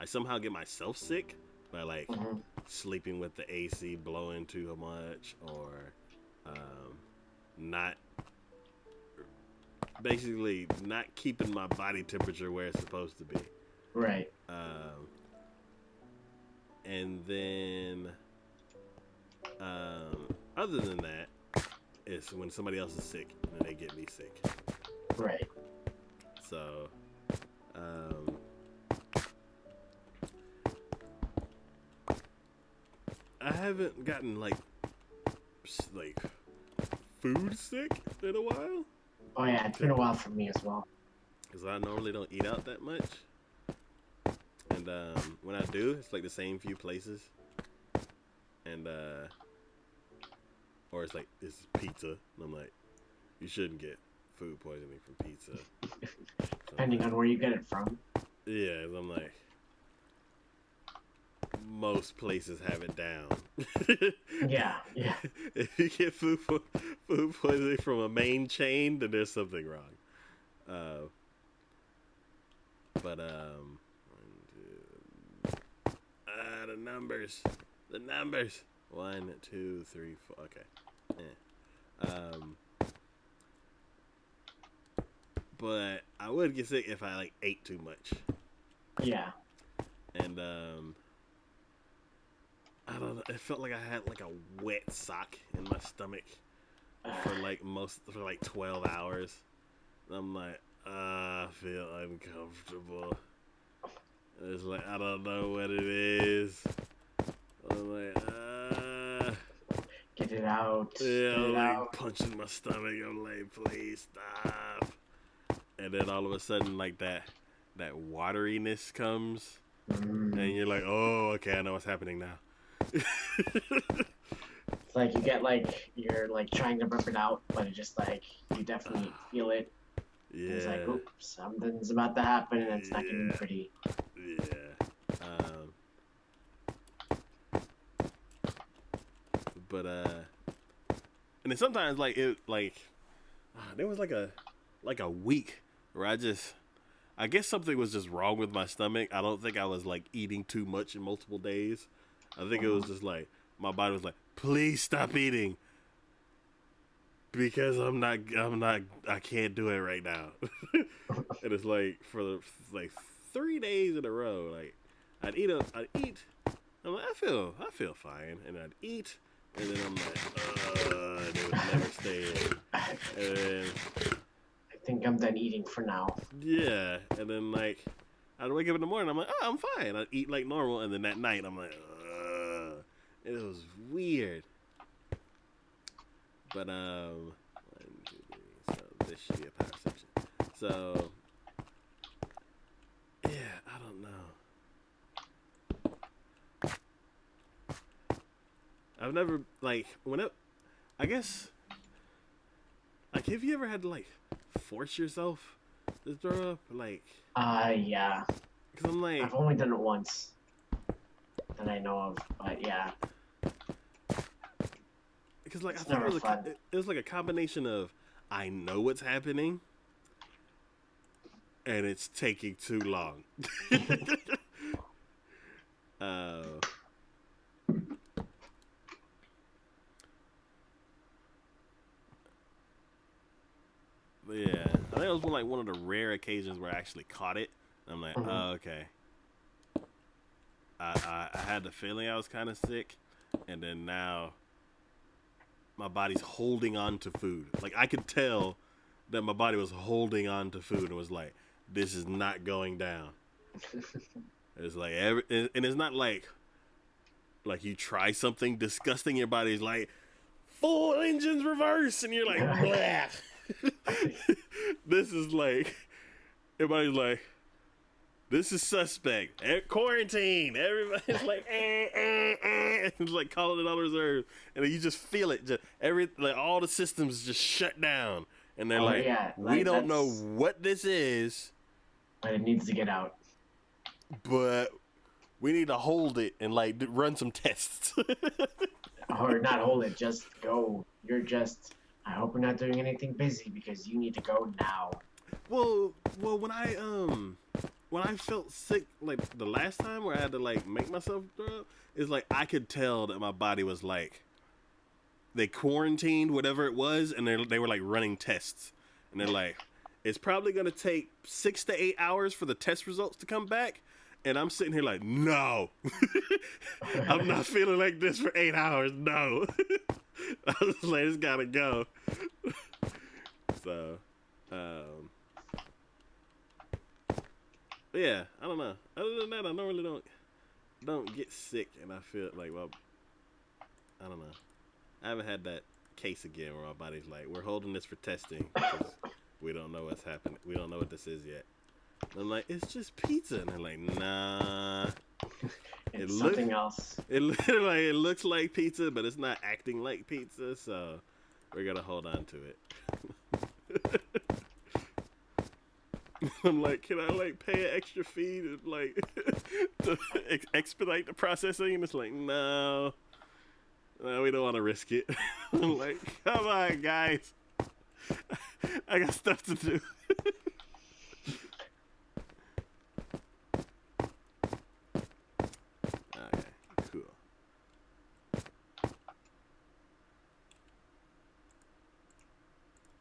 I somehow get myself sick by like Hmm. sleeping with the AC blowing too much, or not basically not keeping my body temperature where it's supposed to be. Right. Um, and then other than that, it's when somebody else is sick and then they get me sick. Right. So um, I haven't gotten like food sick in a while Oh yeah, it's been a while for me as well. because I normally don't eat out that much, and when I do, it's like the same few places, and or it's like it's pizza, and I'm like, you shouldn't get food poisoning from pizza. So I'm Depending like, on where you get it from. yeah, I'm like, most places have it down. Yeah, yeah. If you get food poisoning from a main chain, then there's something wrong. But the numbers, the numbers. 1, 2, 3, 4. Okay. Um, but I would get sick if I like ate too much, Yeah. and I don't know. It felt like I had like a wet sock in my stomach for like 12 hours. And I'm like, I feel uncomfortable. It's like I don't know what it is. I'm like, Get it out. yeah, Get I'm it like out. punching my stomach. I'm like, please stop. And then all of a sudden, like that wateriness comes, and Mm. you're like, oh, okay, I know what's happening now. It's like you get like you're like trying to burp it out, but it just like you definitely feel it. And it's like, Yeah, oops, something's about to happen, and it's not gonna be yeah, pretty. yeah. But and then sometimes like it like there was like a week where I guess something was just wrong with my stomach. I don't think I was like eating too much in multiple days. I think it was just like my body was like, please stop eating because I can't do it right now. And it's like like 3 days in a row, like I'd eat. I'm like, I feel fine, and I'd eat, and then I'm like, and it would never stay in. And then I think I'm done eating for now. yeah, and then like I'd wake up in the morning, I'm like, oh, I'm fine. I'd eat like normal, and then that night I'm like, it was weird. But 1, 2, 3. So this should be a power section. So yeah, I don't know. I've never like I guess like have you ever had to like force yourself to throw up like? Yeah. Because I'm like I've only done it once that I know of, but yeah, because like I it's think never fun. it was like a combination of I know what's happening and it's taking too long. uh, yeah, I think it was one of the rare occasions where I actually caught it. I'm like, Mhm. oh, okay. I had the feeling I was kind of sick, and then now my body's holding on to food. Like I could tell that my body was holding on to food and was like, this is not going down. It's like and it's not like you try something disgusting, your body's like full engines reverse, and you're like, blah. This is like everybody's like, this is suspect. Quarantine. Everybody's like, It's like calling it on reserve, and then you just feel it. Just all the systems just shut down, and they're Oh like, yeah, we like don't know that's. what this is, But it needs to get out. but we need to hold it and like run some tests. Or not hold it, just go. You're just. I hope we're not doing anything busy because you need to go now. well, when I felt sick like the last time where I had to like make myself throw up, it's like I could tell that my body was like they quarantined whatever it was, and they were like running tests, and they're like, it's probably gonna take 6 to 8 hours for the test results to come back. And I'm sitting here like, no, I'm not feeling like this for 8 hours. No, I was like, it's gotta go. So, yeah, I don't know. Other than that, I normally don't get sick, and I feel like, well, I don't know. I haven't had that case again where my body's like, we're holding this for testing because we don't know what's happening. We don't know what this is yet. And I'm like, it's just pizza, and they're like, nah. It's something else. It looks like pizza, but it's not acting like pizza, so we're gonna hold on to it. I'm like, can I like pay an extra fee to like to expedite the processing? And it's like, no, we don't want to risk it. I'm like, come on, guys, I got stuff to do. Okay, cool.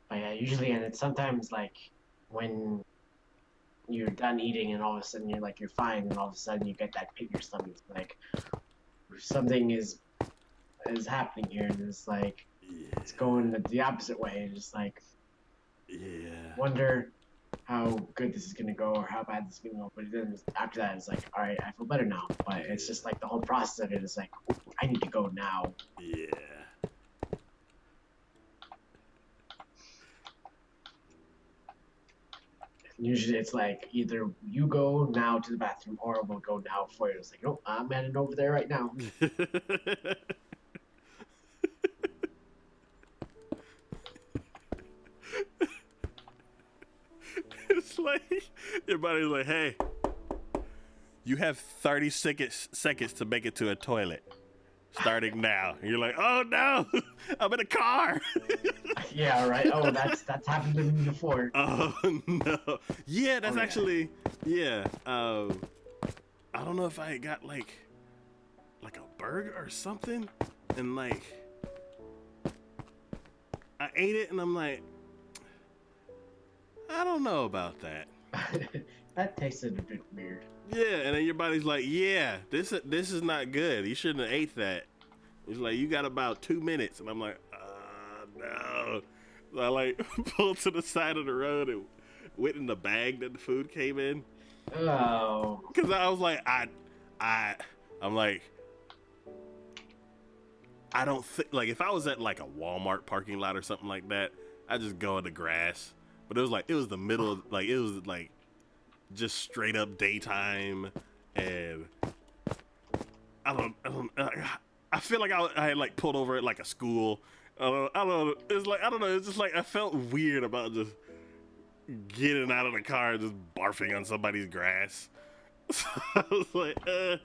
But yeah, usually, and it's sometimes like when you're done eating and all of a sudden you're like you're fine, and all of a sudden you get that pit in your stomach. It's like something is happening here, and it's like it's going the opposite way. And just like wonder how good this is gonna go or how bad this is gonna go. But then after that, it's like, all right, I feel better now. But it's just like the whole process of it is like, I need to go now. Yeah. Usually it's like either you go now to the bathroom or we'll go now for you. It's like, oh, I'm heading over there right now. It's like your body's like, hey, you have 30 seconds to make it to a toilet. Starting now. And you're like, oh no, I'm in a car. Yeah, right. Oh, that's happened to me before. Oh no. Yeah, that's actually yeah. I don't know if I got like a burger or something, and like I ate it, and I'm like, I don't know about that. That tasted a bit weird. Yeah, and then your body's like, yeah, this is not good. You shouldn't have ate that. It's like, you got about 2 minutes, and I'm like, no. So I like pulled to the side of the road and went in the bag that the food came in. Oh. Because I was like, I'm like, I don't think, like, if I was at like a Walmart parking lot or something like that, I'd just go in the grass. But it was the middle of, like, it was like just straight up daytime, and I feel like I had like pulled over at like a school. I don't know. It's like, I don't know. It's just like I felt weird about just getting out of the car and just barfing on somebody's grass. So I was like, the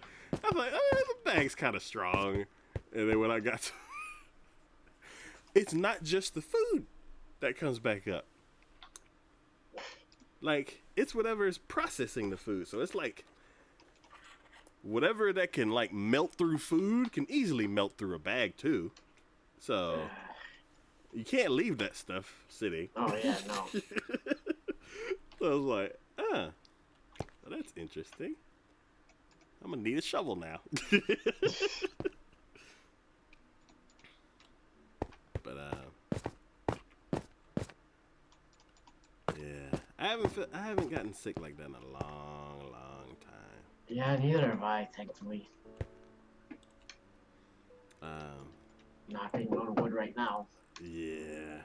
bag's kind of strong. And then when I got to, it's not just the food that comes back up. Like, it's whatever is processing the food. So it's like whatever that can like melt through food can easily melt through a bag too. So you can't leave that stuff sitting. Oh yeah, no. So I was like, well, that's interesting. I'm gonna need a shovel now. But yeah, I haven't gotten sick like that in a long time. Yeah, neither have I, thankfully. Knocking on wood right now. Yeah.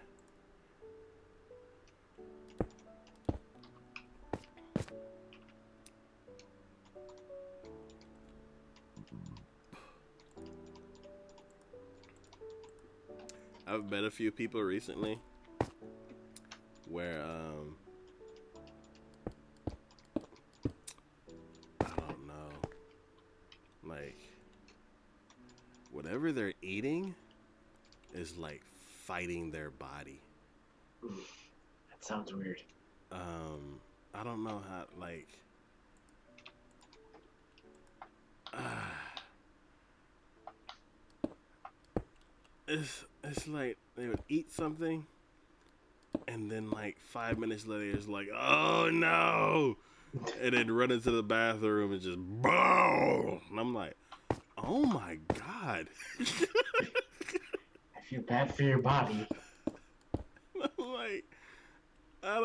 I've met a few people recently where I don't know, like whatever they're eating is like fighting their body. That sounds weird. I don't know how, like, it's like they would eat something, and then like 5 minutes later, it's like, oh no, and then run into the bathroom and just boom, and I'm like, oh my god. I feel bad for your body. I'm like, I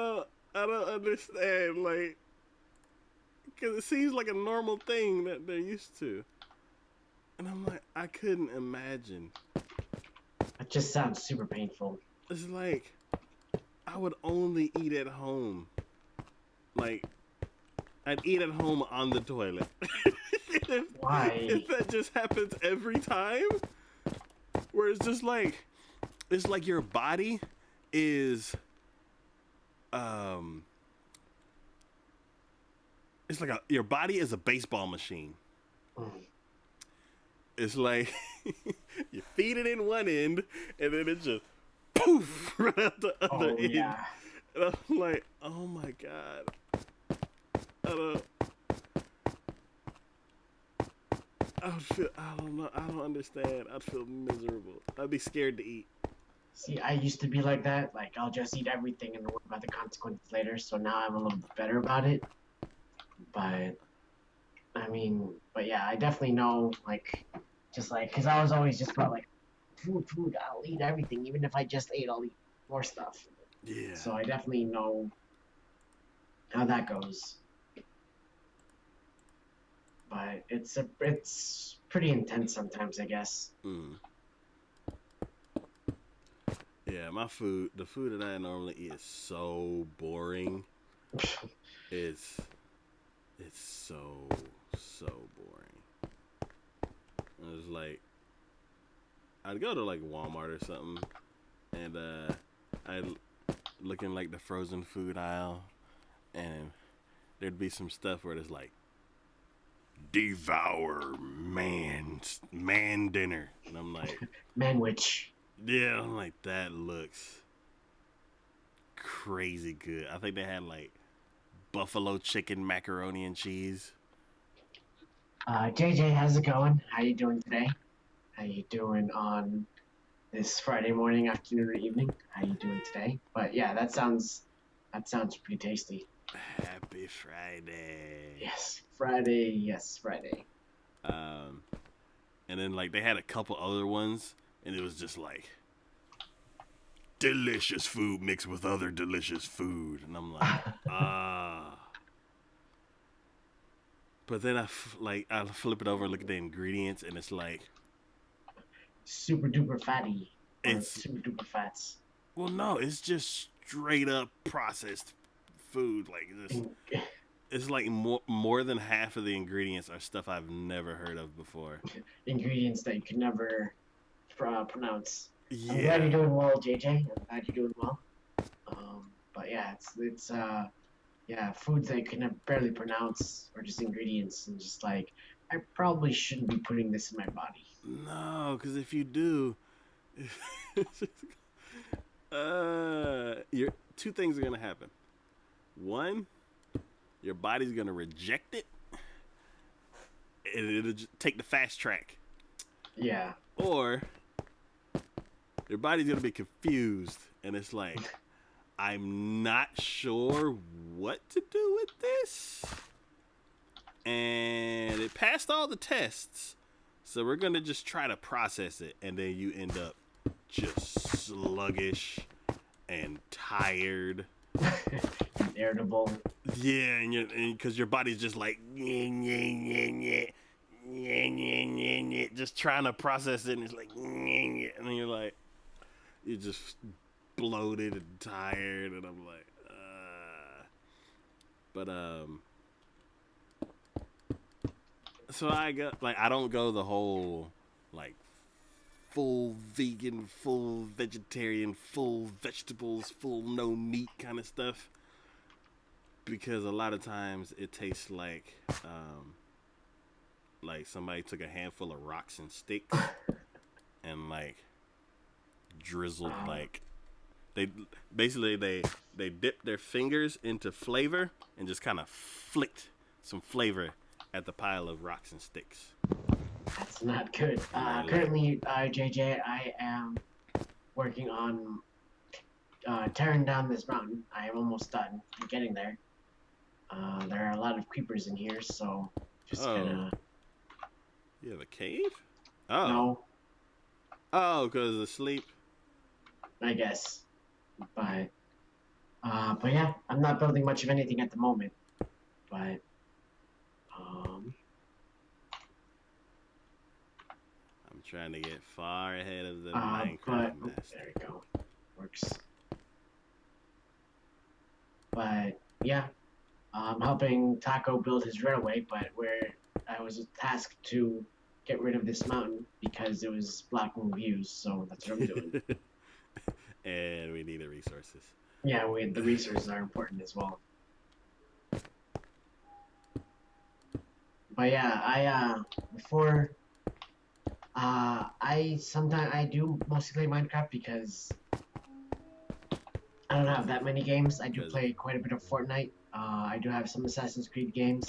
don't understand, like, because it seems like a normal thing that they're used to. And I'm like, I couldn't imagine. It just sounds super painful. It's like, I would only eat at home. Like, I'd eat at home on the toilet. Why? If that just happens every time, where it's like your body is, it's like your body is a baseball machine. Mm. It's like you feed it in one end, and then it just poof right out the other end. Yeah. And I'm like, oh my god, I don't know, I don't understand. I'd feel miserable. I'd be scared to eat. See, I used to be like that. Like, I'll just eat everything and worry about the consequences later. So now I'm a little bit better about it. But, I mean, but yeah, I definitely know, like, just like, because I was always just about, like, food, I'll eat everything. Even if I just ate, I'll eat more stuff. Yeah. So I definitely know how that goes. But it's pretty intense sometimes, I guess. Mm. Yeah, the food that I normally eat is so boring. It's so boring. It's like I'd go to like Walmart or something, and I'd look in like the frozen food aisle, and there'd be some stuff where it's like devour man dinner, and I'm like, Manwich. yeah, I'm like, that looks crazy good. I think they had like buffalo chicken macaroni and cheese. JJ, how's it going? How you doing today? How you doing on this Friday morning, afternoon, or evening? How you doing today? But yeah, that sounds pretty tasty. Happy Friday. Yes, Friday. Yes, Friday. Um, and then like they had a couple other ones, and it was just like delicious food mixed with other delicious food, and I'm like, ah. But then I flip it over and look at the ingredients, and it's like Super duper fatty. Or it's super duper fats. well, no, it's just straight up processed food. Like this, it's like more than half of the ingredients are stuff I've never heard of before. Ingredients that you can never pronounce. Yeah. I'm glad you're doing well, JJ. I'm glad you're doing well. But yeah, it's yeah, foods that you can barely pronounce or just ingredients and just like I probably shouldn't be putting this in my body. No, because if you do, your two things are gonna happen. One, your body's gonna reject it, and it'll just take the fast track. Yeah. Or your body's gonna be confused, and it's like, I'm not sure what to do with this, and it passed all the tests, so we're gonna just try to process it, and then you end up just sluggish and tired, Irritable. yeah, and because your body's just like just trying to process it, and it's like, and then you're just bloated and tired, and I'm like, but So I got like I don't go the whole like full vegan, full vegetarian, full vegetables, full no meat kind of stuff because a lot of times it tastes like somebody took a handful of rocks and sticks and like drizzled like they basically they dipped their fingers into flavor and just kind of flicked some flavor at the pile of rocks and sticks. That's not good. And they're like, Currently, JJ, I am working on tearing down this mountain. I am almost done. I'm getting there. There are a lot of creepers in here, so just "Oh, gonna you have a cave? Oh, no, oh, because of sleep." I guess. But yeah, I'm not building much of anything at the moment. But um, I'm trying to get far ahead of the but Minecraft oh, master. there we go, works. But yeah, I'm helping Taco build his runaway, but where I was tasked to get rid of this mountain because it was blocking views, so that's what I'm doing. And we need the resources. Yeah, the resources are important as well. But yeah, before I sometimes I do mostly play Minecraft because I don't have that many games. I do play quite a bit of Fortnite. I do have some Assassin's Creed games.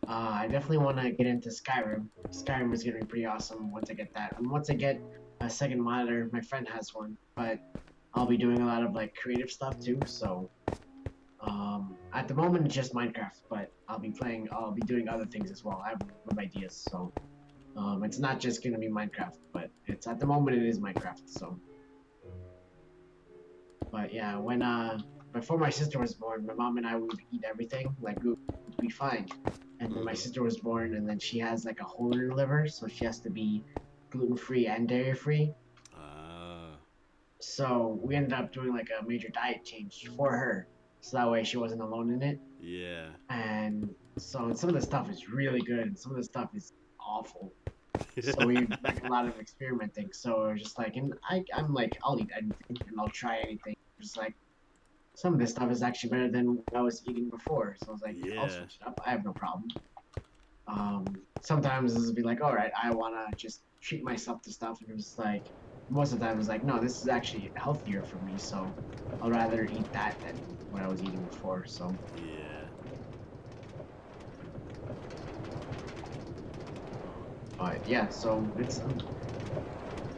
I definitely want to get into Skyrim. Skyrim is gonna be pretty awesome once I get that. And once I get a second monitor, my friend has one, but I'll be doing a lot of like creative stuff too. So at the moment it's just Minecraft, but I'll be doing other things as well. I have ideas, so it's not just gonna be Minecraft, but it's at the moment it is Minecraft. So, but yeah, when before my sister was born, my mom and I would eat everything like we would be fine. And then my sister was born, and then she has like a hole in her liver, so she has to be gluten free and dairy free. So we ended up doing like a major diet change for her, so that way she wasn't alone in it. Yeah. And so some of the stuff is really good, and some of the stuff is awful. So we like a lot of experimenting. So we're just like, and I'm like, I'll eat anything and I'll try anything. Just like some of this stuff is actually better than what I was eating before. So I was like, I'll Yeah. switch it up. I have no problem. Sometimes this will be like, all right, I want to just treat myself to stuff, and it was like, most of the time it's like, no, this is actually healthier for me. So I'll rather eat that than what I was eating before. So Yeah. but yeah, so it's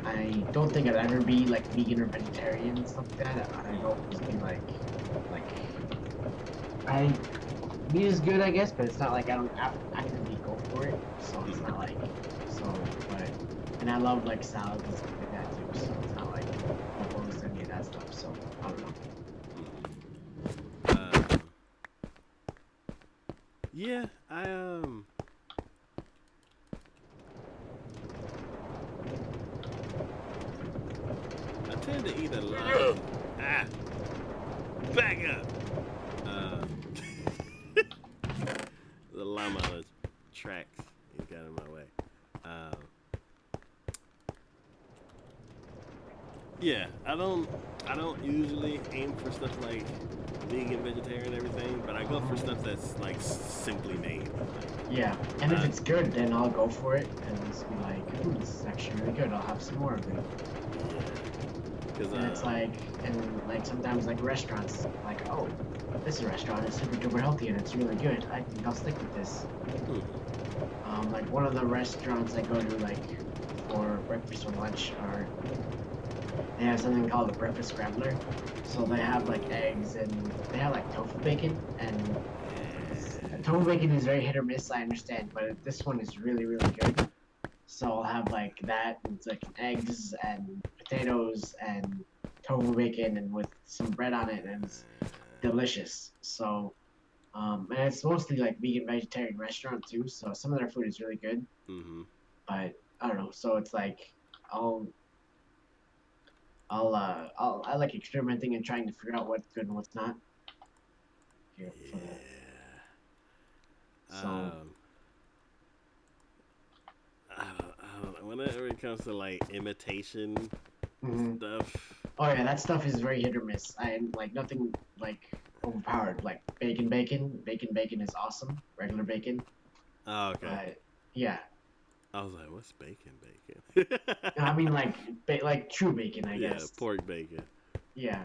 I don't think I'd ever be like vegan or vegetarian and stuff like that. I'd always be like I meat is good, I guess, but it's not like I don't actively go for it. So it's not like so. But and I love like salads and stuff like that too. So it's not like I'm opposed to any of that stuff. So I don't know. Yeah, I tend to eat a lot. Ah, back up. The llama on the tracks. He got in my way. Um, yeah, I don't usually aim for stuff like vegan, vegetarian, everything, but I go for stuff that's like simply made. Yeah, and if it's good, then I'll go for it and just be like, "Ooh, this is actually really good. I'll have some more of it." Yeah, because And it's like, and like sometimes like restaurants, like, oh, this restaurant is super duper healthy and it's really good. I think I'll stick with this. Like one of the restaurants I go to like for breakfast or lunch are they have something called a breakfast scrambler. So they have like eggs and they have like tofu bacon and tofu bacon is very hit or miss, I understand, but this one is really really good. So I'll have like that. It's like eggs and potatoes and tofu bacon and with some bread on it, and it's delicious. So, and it's mostly like vegan vegetarian restaurant too. So some of their food is really good. But I don't know. So it's like I'll I like experimenting and trying to figure out what's good and what's not. Here for that. yeah. So whenever it comes to like imitation Hmm. stuff. Oh yeah, that stuff is very hit or miss. I like nothing like overpowered. Like bacon is awesome. Regular bacon, Oh, okay. but yeah, I was like, what's bacon? no, I mean like like true bacon, I Yeah, guess. pork bacon. Yeah,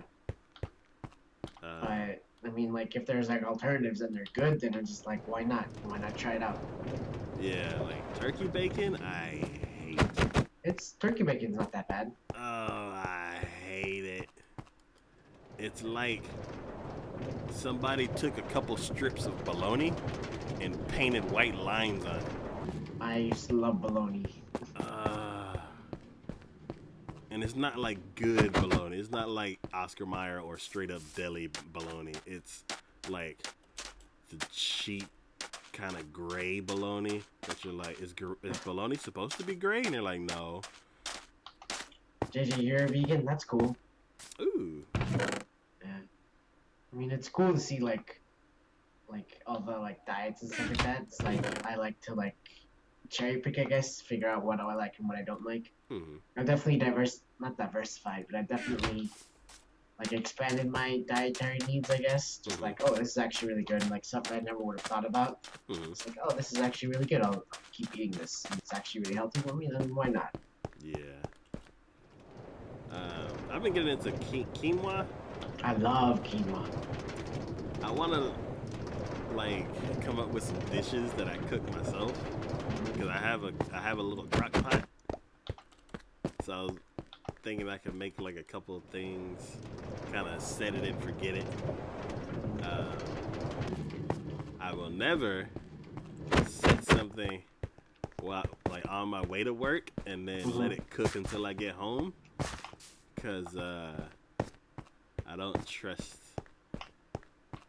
Um, but I mean like if there's like alternatives and they're good, then I'm just like, why not? Why not try it out? yeah, like turkey bacon, I hate. It's turkey bacon's not that bad. Oh, I hate it. It's like somebody took a couple strips of bologna and painted white lines on it. I used to love bologna. Uh, and it's not like good bologna. It's not like Oscar Mayer or straight up deli bologna. It's like the cheap kind of gray bologna that you're like, is bologna supposed to be gray? And they're like, no. JJ, you're a vegan. That's cool. Ooh. Yeah. I mean, it's cool to see like all the like diets and stuff like that. It's like I like to like cherry pick, I guess, figure out what I like and what I don't like. Hmm. I've definitely not diversified, but I've definitely like expanded my dietary needs, I guess. Just Hmm. like, oh, this is actually really good, and like something I never would have thought about. Hmm. It's like, oh, this is actually really good. I'll keep eating this. And it's actually really healthy for me. Then why not? Yeah. I've been getting into quinoa. I love quinoa. I want to like come up with some dishes that I cook myself because I have a little crock pot. So I was thinking I could make like a couple of things, kind of set it and forget it. Uh, I will never set something while like on my way to work and then let it cook until I get home, cause I don't trust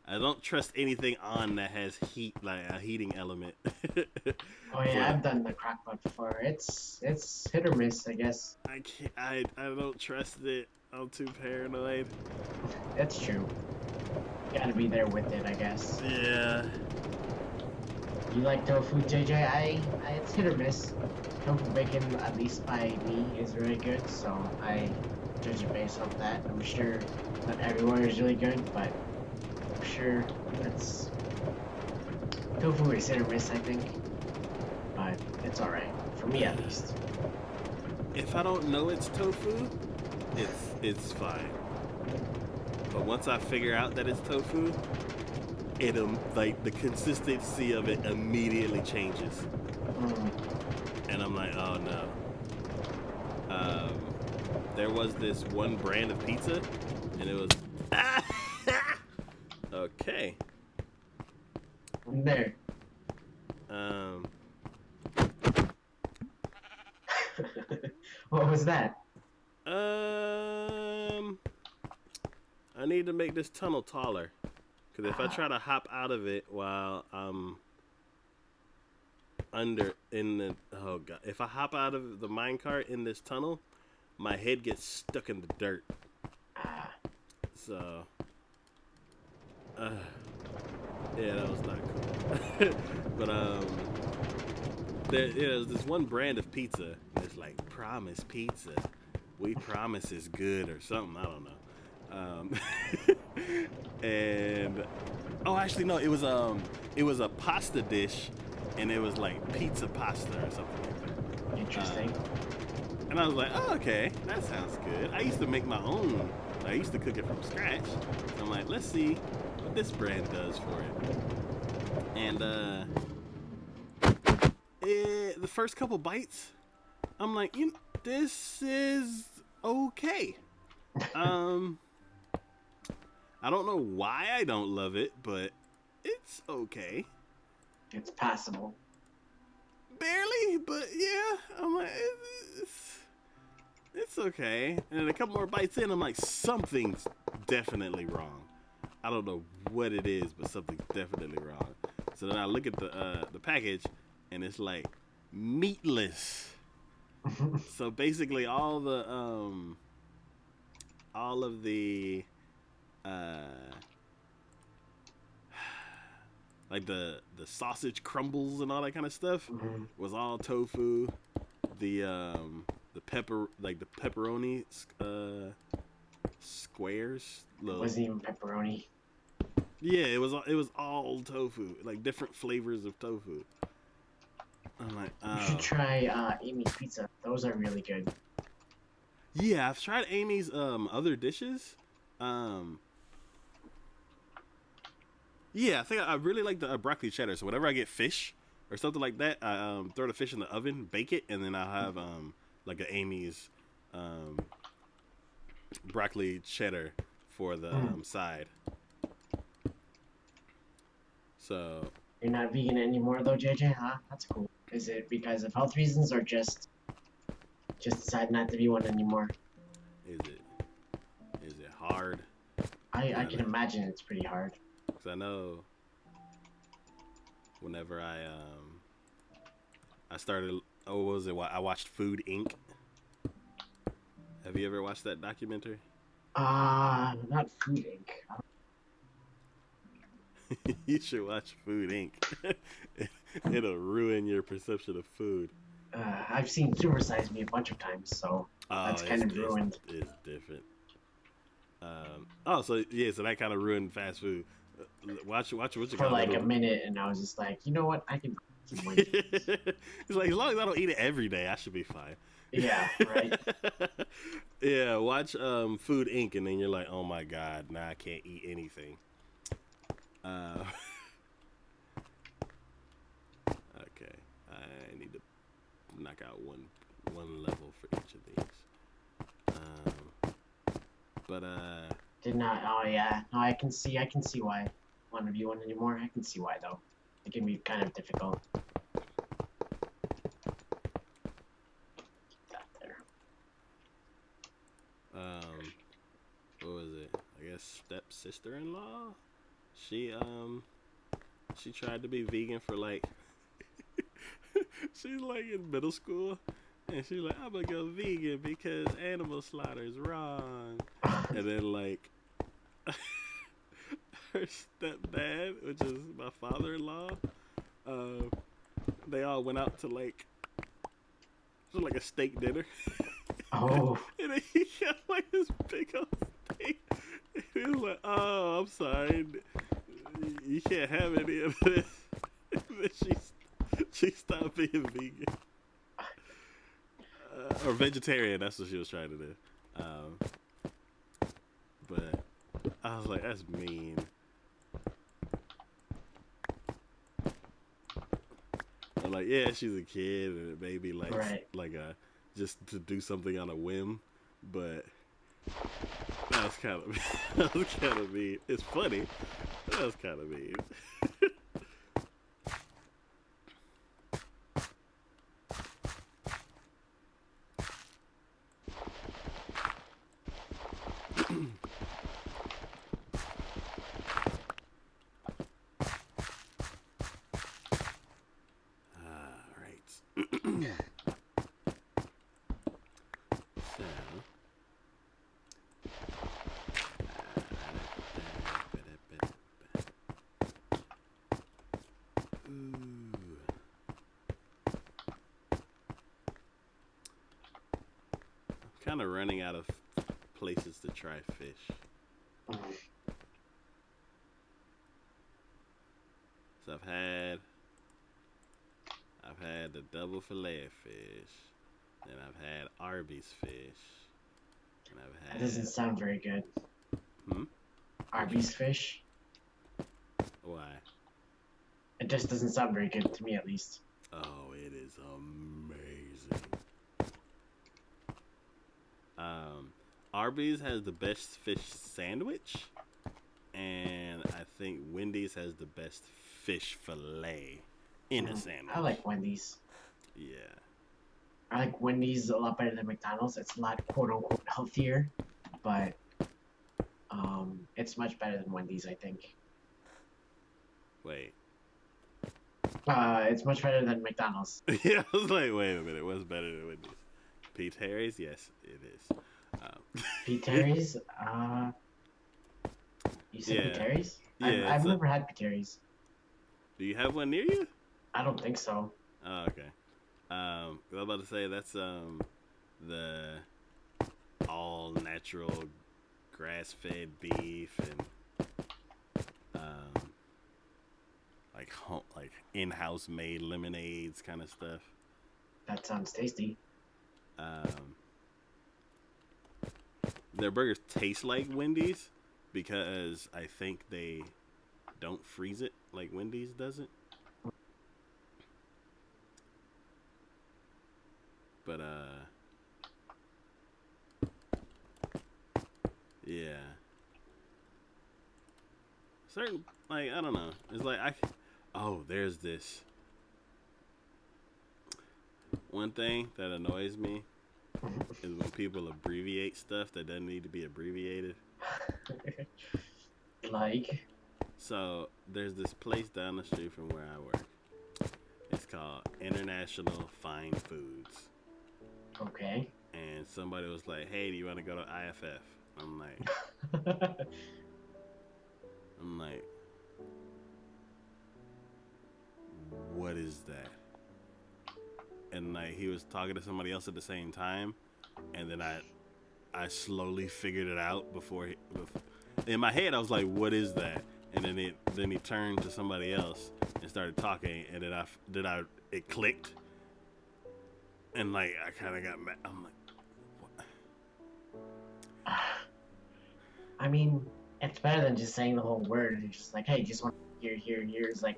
I don't trust anything on that has heat, like a heating element. Oh yeah, I've done the crock pot before. It's hit or miss, I guess. I can't. I don't trust it. I'm too paranoid. That's true. You gotta be there with it, I guess. Yeah. You like tofu, JJ? It's hit or miss. Tofu bacon, at least by me, is really good, so I judge it based off that. I'm sure not everywhere is really good, but I'm sure that's tofu is hit or miss, I think. But it's alright. For me at least. If I don't know it's tofu, it's fine. But once I figure out that it's tofu, it like the consistency of it immediately changes, Mm. and I'm like, oh no. Um, there was this one brand of pizza, and it was okay. There. Um, What was that? um, I need to make this tunnel taller, because if I try to hop out of it while I'm under in the oh god, if I hop out of the minecart in this tunnel, my head gets stuck in the dirt. Ah. So, uh, yeah, that was not cool. But there's this one brand of pizza. It's like Promise Pizza. We promise it's good or something. I don't know. And oh, actually no, it was a pasta dish, and it was like pizza pasta or something like that. Interesting. And I was like, oh, okay, that sounds good. I used to make my own. I used to cook it from scratch. So I'm like, let's see what this brand does for it. And the first couple bites, I'm like, this is okay. Um, I don't know why I don't love it, but it's okay. It's passable. Barely, but yeah, I'm like, it's okay. And then a couple more bites in, I'm like, something's definitely wrong. I don't know what it is, but something's definitely wrong. So then I look at the package, and it's like meatless. So basically, all of the like the sausage crumbles and all that kind of stuff Mhm. was all tofu. the pepperoni squares. It wasn't even pepperoni. Yeah, it was all tofu, like different flavors of tofu. I'm like, You should oh. try Amy's Pizza. Those are really good. Yeah, I've tried Amy's other dishes. Um, yeah, I think I really like the broccoli cheddar. So whenever I get fish or something like that, I throw the fish in the oven, bake it, and then I'll have like an Amy's um, broccoli cheddar for the side. So You're not vegan anymore though, JJ, huh? That's cool. Is it because of health reasons or just decide not to be one anymore? is it hard? I can imagine it's pretty hard. Because I know whenever I started, oh, what was it? I watched Food Inc. Have you ever watched that documentary? Not Food Inc. You should watch Food Inc. It'll ruin your perception of food. I've seen Super Size Me a bunch of times, so that's kind of ruined. It's different. So that kind of ruined fast food. Watch what you for like a minute, and I was just like, you know what, I can keep waiting. It's like, as long as I don't eat it every day, I should be fine. Yeah, right. Yeah, watch Food Inc. and then you're like, oh my god, now I can't eat anything. Okay, I need to knock out one level for each of these. But Did not. Oh yeah. No, I can see why. Want to be one anymore? I can see why though. It can be kind of difficult. Keep that there. What was it? I guess stepsister-in-law. She tried to be vegan for like she's like in middle school, and she's like, I'm gonna go vegan because animal slaughter is wrong. And then like her stepdad, which is my father-in-law, they all went out to like a steak dinner. Oh. And then he got like this big old steak. And he was like, oh, I'm sorry, you can't have any of this. And then she stopped being vegan. Or vegetarian, that's what she was trying to do. But I was like, that's mean. I'm like, yeah, she's a kid and maybe like right. just to do something on a whim, but that was kind of mean. It's funny, but that was kind of mean. Kind of running out of places to try fish. So I've had the double fillet fish, and I've had Arby's fish, and I've had. That doesn't sound very good. Arby's fish. Why? It just doesn't sound very good to me, at least. Oh, it is amazing. Arby's has the best fish sandwich, and I think Wendy's has the best fish fillet in a sandwich. I like Wendy's. Yeah. I like Wendy's a lot better than McDonald's. It's a lot quote unquote healthier, but it's much better than Wendy's, I think. Wait. It's much better than McDonald's. Yeah, I was like, wait a minute, what's better than Wendy's? Pete Harry's? Yes, it is. Pete Harry's? You said Pete Harry's? Yeah, I've never had Pete Harry's. Do you have one near you? I don't think so. Oh, okay. I was about to say that's the all natural grass fed beef and like in house made lemonades kind of stuff. That sounds tasty. Um, their burgers taste like Wendy's because I think they don't freeze it like Wendy's does it. But yeah. Certain like I don't know. It's like there's this one thing that annoys me is when people abbreviate stuff that doesn't need to be abbreviated. Like, So there's this place down the street from where I work. It's called International Fine Foods. okay. And somebody was like, "Hey, do you want to go to IFF?" I'm like, I'm like, what is that? And like he was talking to somebody else at the same time, and then I slowly figured it out before in my head I was like, what is that? And then he turned to somebody else and started talking, and then it clicked, and like I kind of got mad. I'm like, what? I mean, it's better than just saying the whole word. It's just like, hey, just want here, here, here. It's like,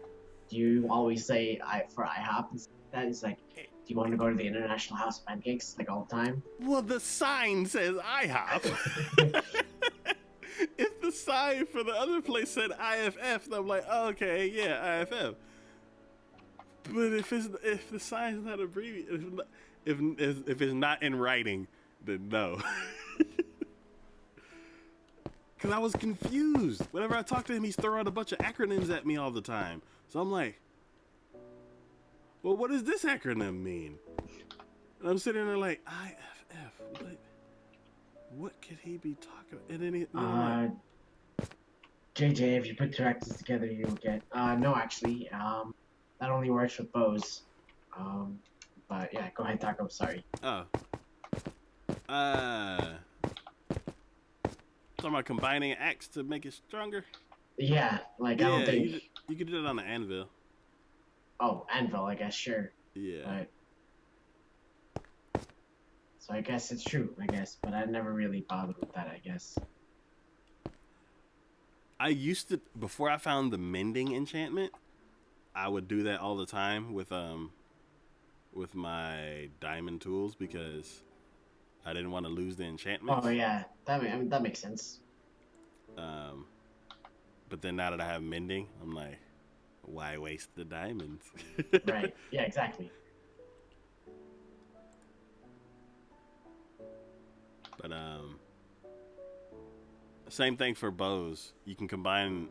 do you always say I for IHOP and stuff like that? It's like, do you want to go to the International House of Pancakes like all the time? Well, the sign says IHOP. If the sign for the other place said IFF, then I'm like, oh, okay, yeah, IFF. But if the sign's not abbreviated, if it's not in writing, then no. Because I was confused. Whenever I talk to him, he's throwing a bunch of acronyms at me all the time. So I'm like, well, what does this acronym mean? And I'm sitting there like, IFF. What could he be talking about? And then JJ, if you put two X's together, you'll get. No, actually, that only works with bows. But yeah, go ahead, Taco. Sorry. Oh. Talking about combining an axe to make it stronger? Yeah, like, I don't think. You could do that on the anvil. Oh, anvil, I guess, sure. Yeah. But... So I guess it's true, I guess. But I never really bothered with that, I guess. I used to, before I found the mending enchantment, I would do that all the time with my diamond tools because I didn't want to lose the enchantments. Oh yeah, that makes sense. But then now that I have mending, I'm like, why waste the diamonds? Right. Yeah, exactly. But same thing for bows. You can combine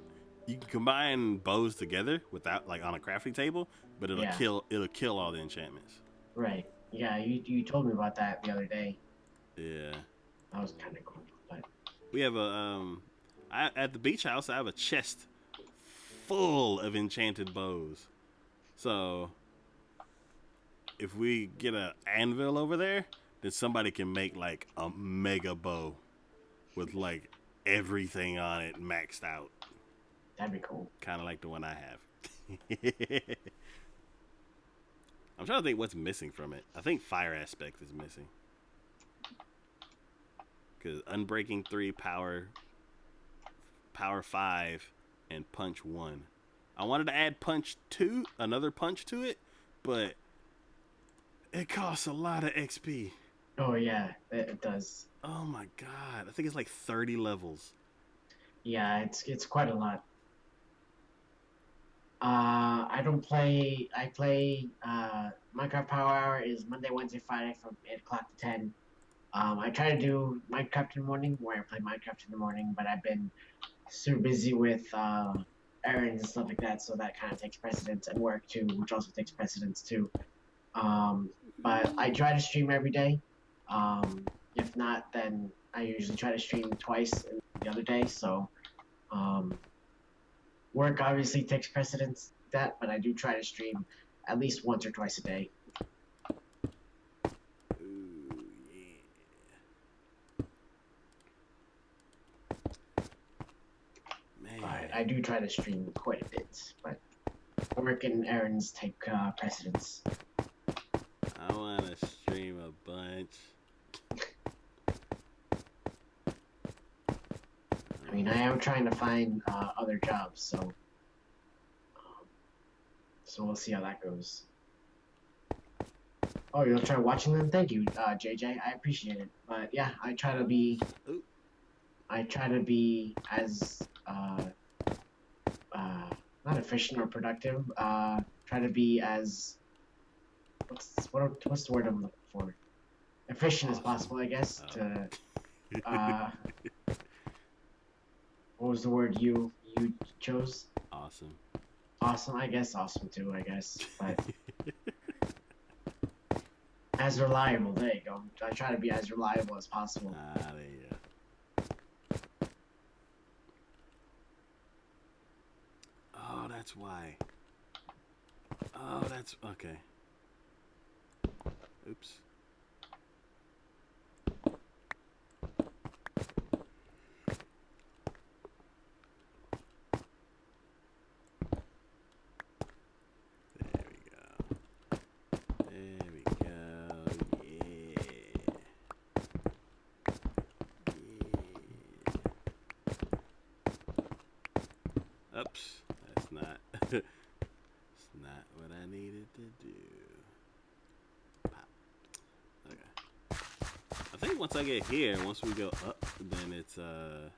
bows together without like on a crafting table, but it'll kill all the enchantments. Right. Yeah, you told me about that the other day. Yeah. That was kind of cool. But we have at the beach house I have a chest full of enchanted bows. So if we get an anvil over there, then somebody can make like a mega bow with like everything on it maxed out. That'd be cool. Kind of like the one I have. I'm trying to think what's missing from it. I think fire aspect is missing. Because Unbreaking 3, Power 5, and Punch 1. I wanted to add Punch 2, another Punch to it, but it costs a lot of XP. Oh yeah, it does. Oh my god, I think it's like 30 levels. Yeah, it's quite a lot. I don't play. I play. Minecraft Power Hour is Monday, Wednesday, Friday from 8 o'clock to 10. I try to do Minecraft in the morning, where I play Minecraft in the morning, but I've been super busy with errands and stuff like that, so that kind of takes precedence, and work too, which also takes precedence too. But I try to stream every day. If not, then I usually try to stream twice the other day. So work obviously takes precedence that, but I do try to stream at least once or twice a day. I do try to stream quite a bit, but work and errands take precedence. I want to stream a bunch. I mean, I am trying to find other jobs, so we'll see how that goes. Oh, you'll try watching them? Thank you, JJ. I appreciate it. But yeah, I try to be as not efficient or productive. Try to be as what's the word I'm looking for? Efficient as possible, I guess. To what was the word you chose? Awesome. Awesome, I guess. Awesome too, I guess. But as reliable. There you go. I try to be as reliable as possible. There you go. Oh, that's why. Oh, that's okay. Oops. Oops, that's not it's not what I needed to do. Pop. Okay. I think once I get here, once we go up, then it's the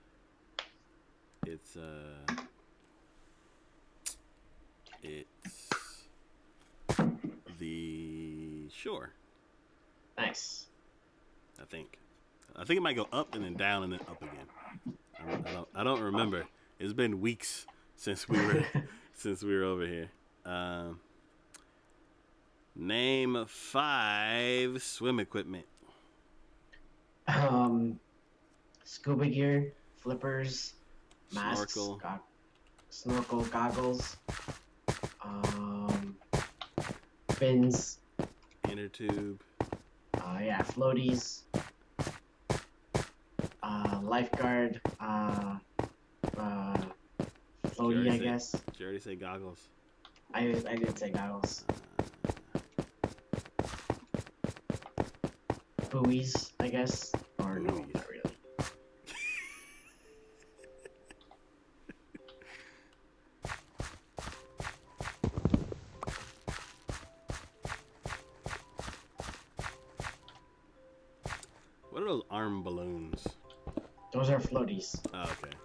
shore. Nice. I think it might go up and then down and then up again. I don't remember. It's been weeks since we were over here. Name 5 swim equipment. Scuba gear, flippers, masks, Snorkel, snorkel, goggles, fins, inner tube, yeah, floaties, lifeguard, floaty, I guess. Did you already say goggles? I did say goggles. Buoys, I guess. Or buoys. No, not really. What are those arm balloons? Those are floaties. Oh, okay.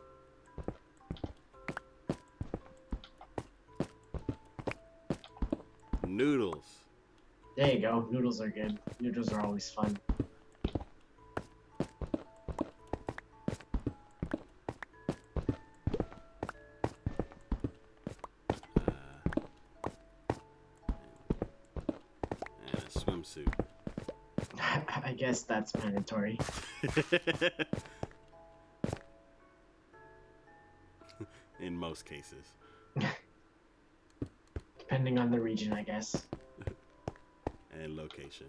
Noodles. There you go. Noodles are good. Noodles are always fun. And a swimsuit. I guess that's mandatory. In most cases. Depending on the region, I guess. And location.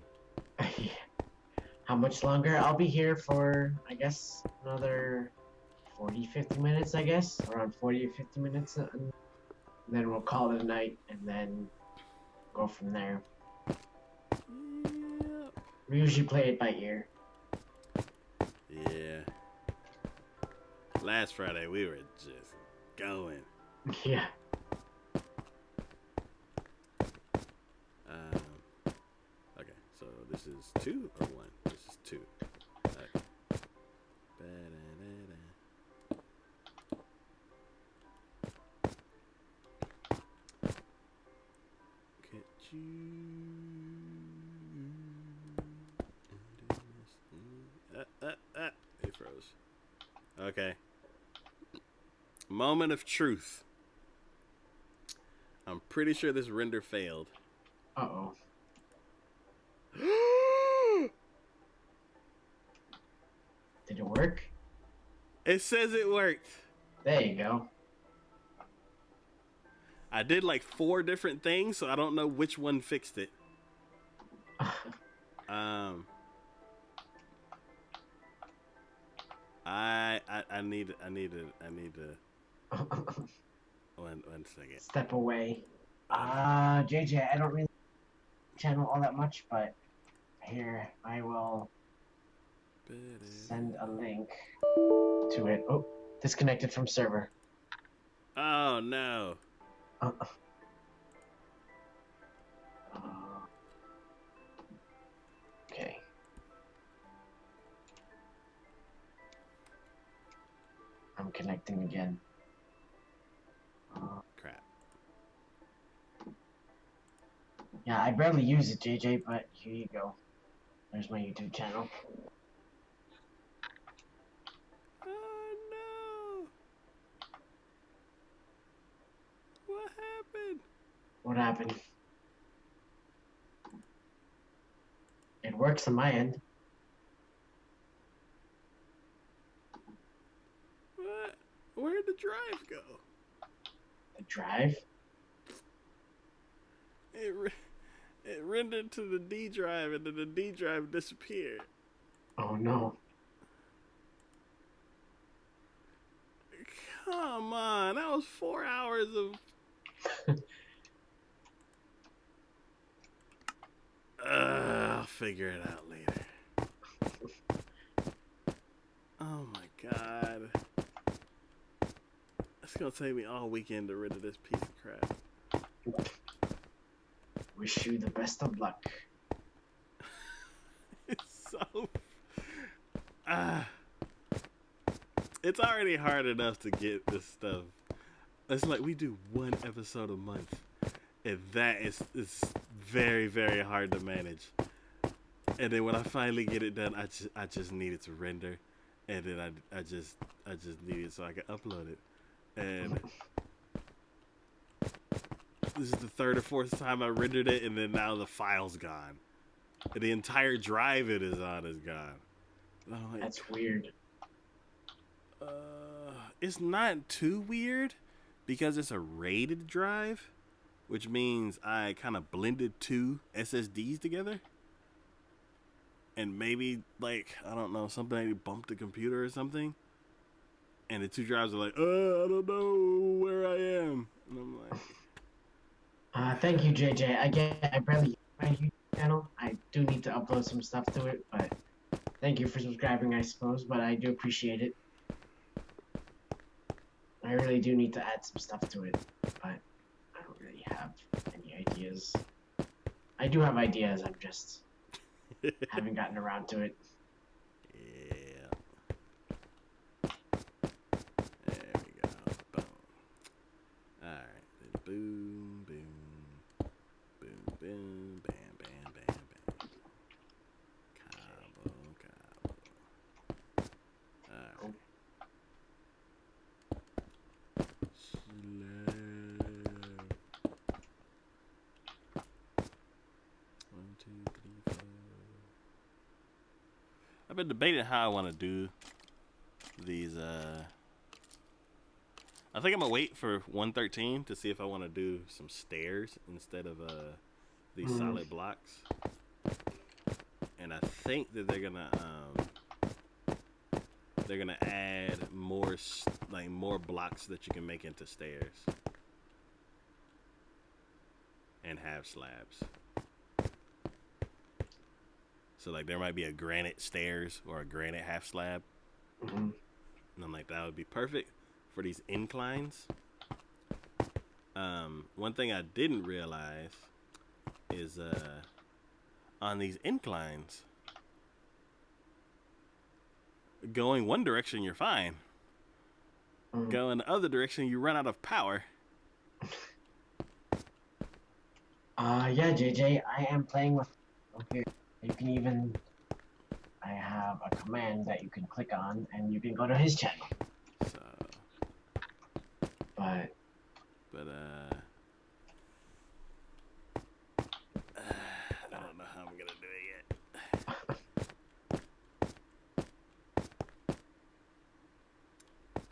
How much longer? I'll be here for, I guess, another 40-50 minutes, I guess. Around 40 or 50 minutes. And then we'll call it a night and then go from there. Yep. We usually play it by ear. Yeah. Last Friday we were just going. Yeah. Okay, so this is 2 or 1? This is 2. Okay. Get you. It froze. Okay. Moment of truth. I'm pretty sure this render failed. Uh-oh. Did it work? It says it worked. There you go. I did like 4 different things, so I don't know which one fixed it. I need to One second. Step away. One JJ, I don't really channel all that much, but here I will send a link to it. Oh, disconnected from server. Oh no. Uh, okay. I'm connecting again. Crap. Yeah, I barely use it, JJ, but here you go. There's my YouTube channel. Oh no. What happened? What happened? It works on my end. What? Where'd the drive go? The drive? It rendered to the D drive and then the D drive disappeared. Oh no. Come on, that was 4 hours of. I'll figure it out later. Oh my god. It's gonna take me all weekend to rid of this piece of crap. Wish you the best of luck. It's so. It's already hard enough to get this stuff. It's like we do one episode a month, and that is very, very hard to manage. And then when I finally get it done, I just need it to render, and then I just need it so I can upload it. And this is the third or fourth time I rendered it, and then now the file's gone. And the entire drive it is on is gone. Like, that's weird. It's not too weird because it's a RAID drive, which means I kind of blended two SSDs together. And maybe, like, I don't know, something bumped the computer or something. And the two drives are like, I don't know where I am. And I'm like... Thank you, JJ. Again, I barely use my YouTube channel. I do need to upload some stuff to it, but thank you for subscribing, I suppose, but I do appreciate it. I really do need to add some stuff to it, but I don't really have any ideas. I do have ideas, I'm just haven't gotten around to it. Yeah. There we go. Boom. Alright. Boom, boom. Boom, boom. Bam, bam, bam, bam. Cabo, cabo. Alright. I've been debating how I want to do these. I think I'm gonna wait for 113 to see if I want to do some stairs instead of these solid blocks. And I think that they're gonna add more more blocks that you can make into stairs and have slabs. So, like, there might be a granite stairs or a granite half slab. And I'm like, that would be perfect for these inclines. One thing I didn't realize is on these inclines, going one direction, you're fine. Going the other direction, you run out of power. Yeah, JJ, I am playing with... Okay. You can even, I have a command that you can click on and you can go to his channel. So, but I don't know how I'm gonna do it yet.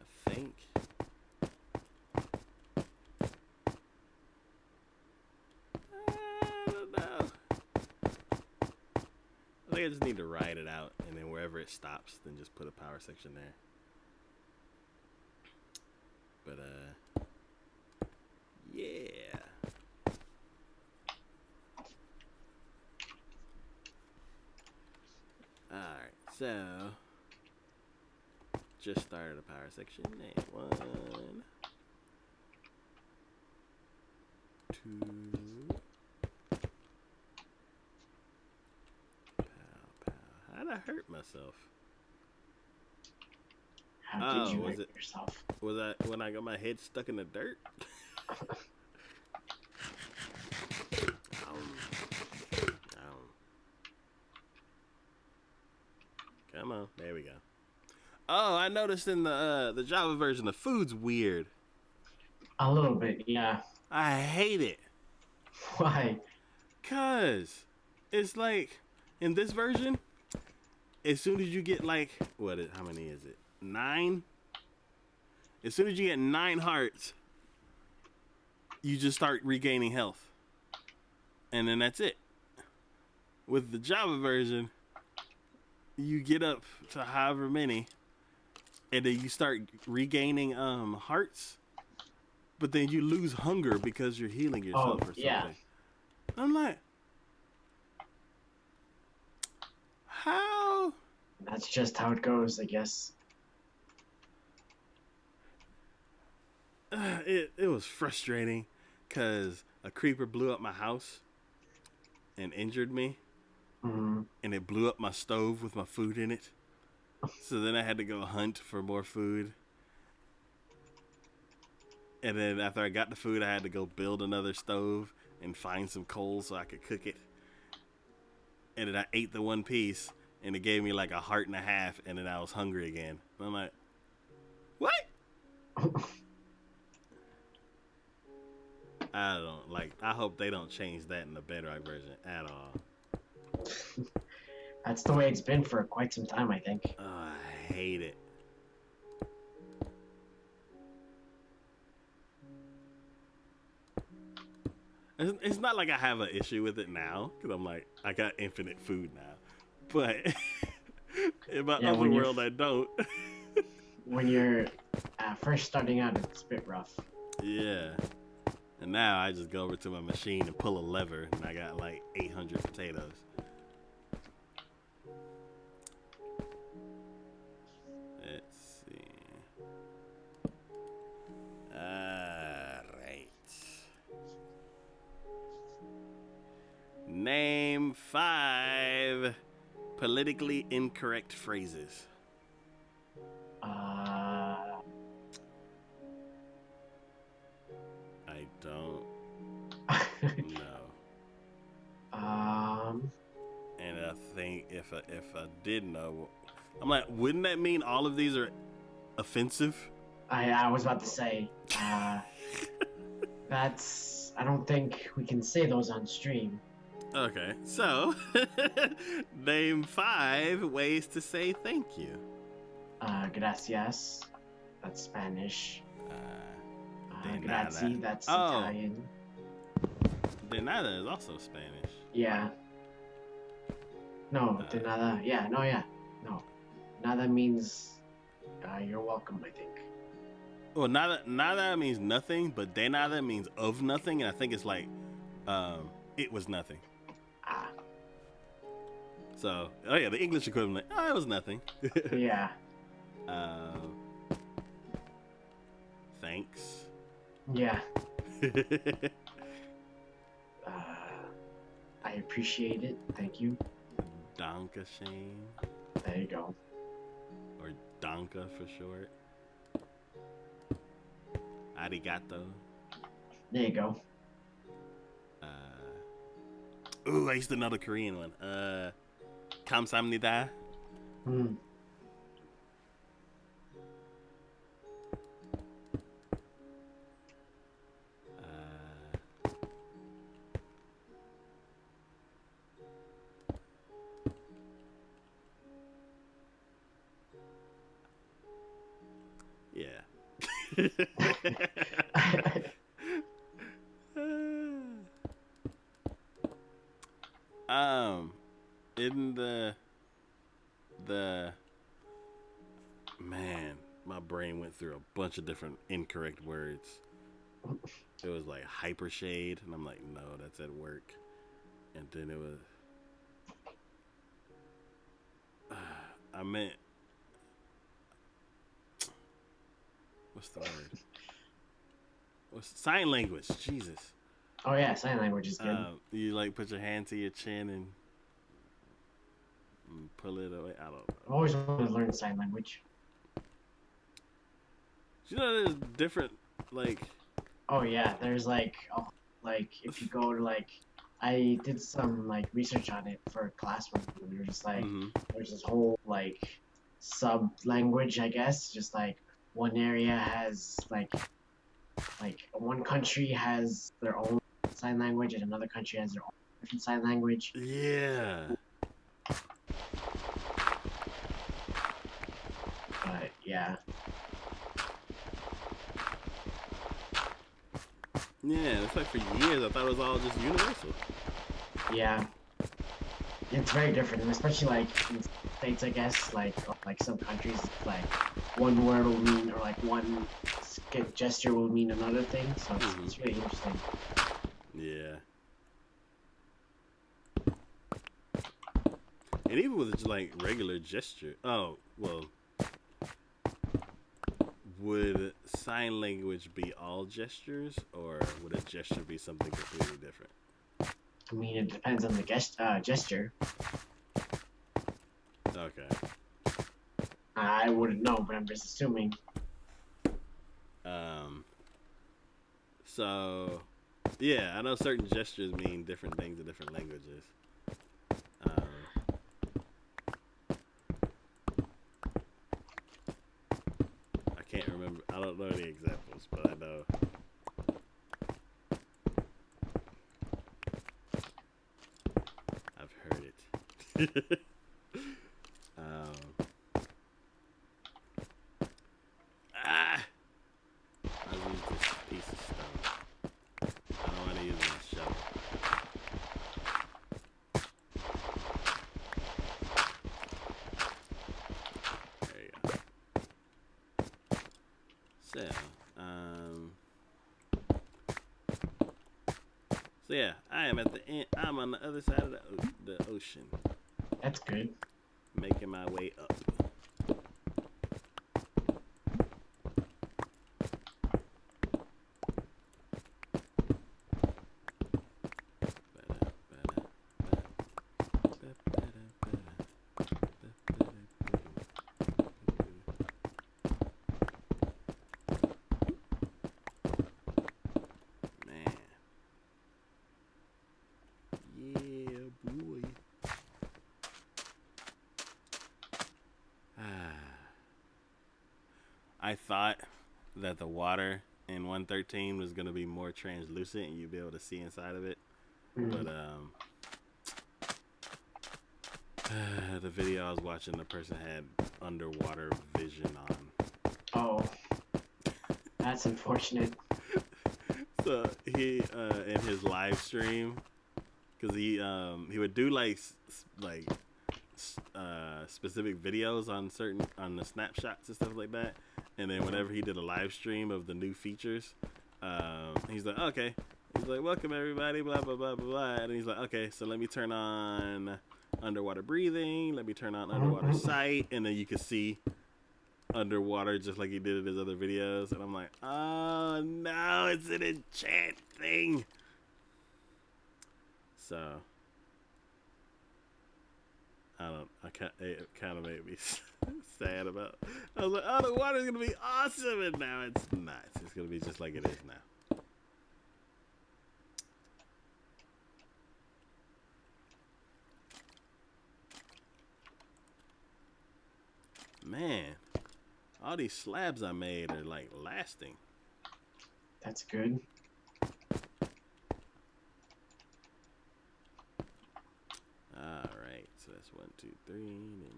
I think I don't know. I think I just need to ride it out, and then wherever it stops, then just put a power section there. But yeah. All right, so just started a power section. Name 1, 2. Pow, pow. How'd I hurt myself? How did you hurt yourself? Was that when I got my head stuck in the dirt? Come on, there we go. Oh, I noticed in the Java version, the food's weird. A little bit, yeah. I hate it. Why? Cause it's like in this version, as soon as you get like how many is it? 9. As soon as you get 9 hearts, you just start regaining health, and then that's it. With the Java version, you get up to however many, and then you start regaining hearts, but then you lose hunger because you're healing yourself or something. Yeah. I'm like, how? That's just how it goes, I guess. It was frustrating because a creeper blew up my house and injured me. Mm-hmm. And it blew up my stove with my food in it. So then I had to go hunt for more food. And then after I got the food, I had to go build another stove and find some coal so I could cook it. And then I ate the one piece, and it gave me like a heart and a half, and then I was hungry again. And I'm like, what? I hope they don't change that in the Bedrock version at all. That's the way it's been for quite some time, I think. Oh, I hate it. It's not like I have an issue with it now, because I'm like, I got infinite food now. But in my other world, I don't. When you're first starting out, it's a bit rough. Yeah. And now I just go over to my machine and pull a lever, and I got like 800 potatoes. Let's see. Alright. Name 5 politically incorrect phrases. I don't know. And I think if I did know, I'm like, wouldn't that mean all of these are offensive? I was about to say, I don't think we can say those on stream. Okay, so name 5 ways to say thank you. Gracias. That's Spanish. De grazie, nada. that's Italian. De nada is also Spanish. Yeah. No, de nada. Yeah, no. Nada means you're welcome, I think. Well, nada means nothing, but de nada means of nothing, and I think it's like, it was nothing. So, the English equivalent. Oh, it was nothing. Yeah. Thanks. Yeah. I appreciate it. Thank you. Danke Shane. There you go. Or Danka for short. Arigato. There you go. I used to know the Korean one. 감사합니다. Yeah. In the man, my brain went through a bunch of different incorrect words. It was like hyper shade, and I'm like, no, that's at work. And then it was, I meant, what's the word? What's sign language? Jesus. Oh yeah, sign language is good. You like put your hand to your chin and pull it away. I don't know. I've always wanted to learn sign language. You know, there's different like. Oh yeah, there's like if you go to I did some like research on it for a class one. We were just like there's this whole like sub language, I guess. Just like one area has like one country has their own sign language and another country has their own different sign language. Yeah. But yeah. Yeah, it's like for years I thought it was all just universal. Yeah. It's very different, and especially like in states, I guess, like some countries, like one word will mean, or like one gesture will mean another thing. So it's really interesting. Yeah. And even with just like regular gesture, oh well, would sign language be all gestures, or would a gesture be something completely different? I mean, it depends on the gesture. Okay. I wouldn't know, but I'm just assuming. So, yeah, I know certain gestures mean different things in different languages. I can't remember. I don't know any examples, but I know. I've heard it. I'll use this piece of stone. I don't want to use my shovel. There you go. So yeah, I am at the end. I'm on the other side of the ocean. That's good. Making my way up. I thought that the water in 113 was going to be more translucent and you'd be able to see inside of it. But the video I was watching, the person had underwater vision on. Oh, that's unfortunate. So he in his live stream, because he would do like specific videos on the snapshots and stuff like that. And then whenever he did a live stream of the new features, he's like, okay. He's like, welcome everybody, blah, blah, blah, blah, blah. And he's like, okay, so let me turn on underwater breathing. Let me turn on underwater sight. And then you can see underwater just like he did in his other videos. And I'm like, oh, no, it's an enchant thing. So, it kind of made me sad about it. I was like, oh, the water's going to be awesome. And now it's not. It's going to be just like it is now. Man, all these slabs I made are like lasting. That's good. Alright, so that's 1, 2, 3, and 1.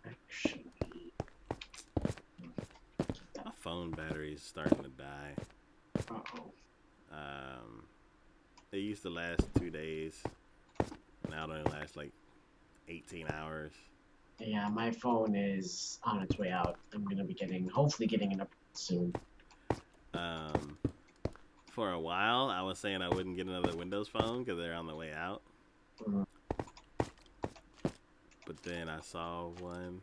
Actually, my phone battery is starting to die. uh-oh. It used to last 2 days. Now it only lasts like 18 hours. Yeah, my phone is on its way out. I'm gonna be hopefully getting it up soon. Um, for a while, I was saying I wouldn't get another Windows phone because they're on the way out. Mm. But then I saw one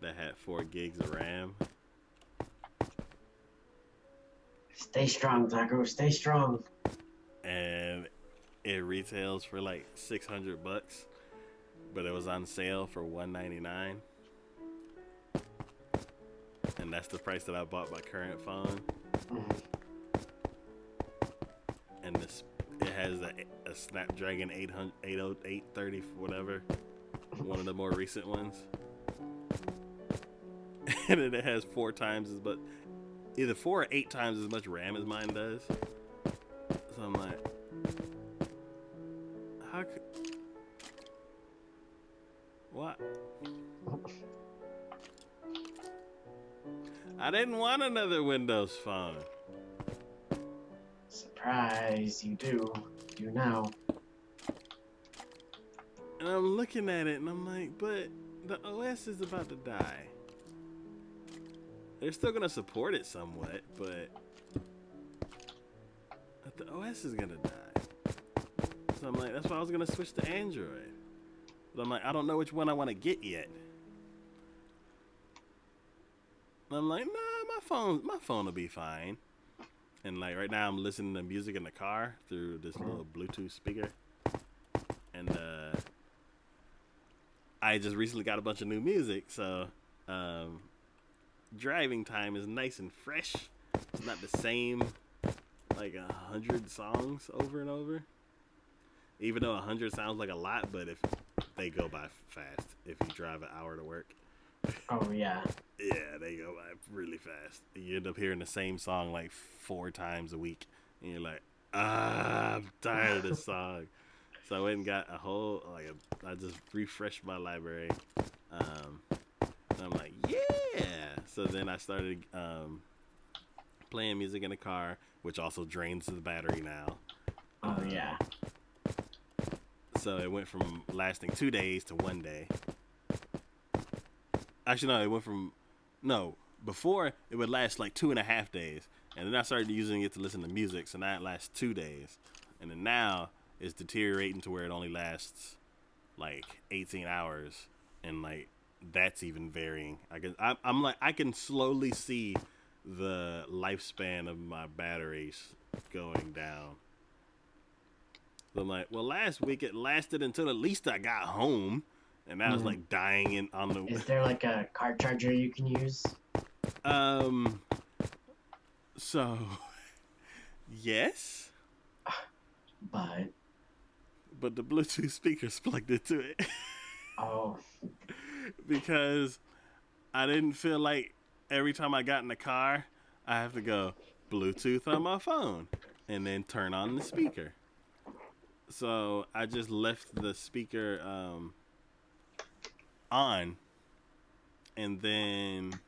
that had 4 gigs of RAM. Stay strong, Taco. Stay strong. And it retails for like $600, but it was on sale for $199. And that's the price that I bought my current phone. Mm. And it has a Snapdragon 830, whatever, one of the more recent ones. And it has 4 times as much, either 4 or 8 times as much RAM as mine does. So I'm like, how could, what? I didn't want another Windows phone. Surprise, you do. You now. And I'm looking at it and I'm like, but the OS is about to die. They're still gonna support it somewhat, but the OS is gonna die. So I'm like, that's why I was gonna switch to Android. But I'm like, I don't know which one I want to get yet. And I'm like, nah, my phone will be fine. And like right now, I'm listening to music in the car through this little Bluetooth speaker. And I just recently got a bunch of new music, so driving time is nice and fresh. It's not the same like 100 songs over and over. Even though 100 sounds like a lot, but if they go by fast, if you drive an hour to work. Oh yeah. Yeah, they go by really fast. You end up hearing the same song like 4 times a week, and you're like, I'm tired of this song. So I went and got I just refreshed my library. And I'm like, yeah. So then I started playing music in the car, which also drains the battery now. Oh yeah. So it went from lasting 2 days to 1 day. Actually, no, it went from before it would last like 2.5 days, and then I started using it to listen to music, so now it lasts 2 days, and then now it's deteriorating to where it only lasts like 18 hours, and like that's even varying. I can slowly see the lifespan of my batteries going down. So I'm like, well, last week it lasted until at least I got home, and now it's like dying on the. Is there like a car charger you can use? So, yes. But the Bluetooth speaker's plugged into it. Oh. Because I didn't feel like every time I got in the car, I have to go Bluetooth on my phone and then turn on the speaker. So I just left the speaker on, and then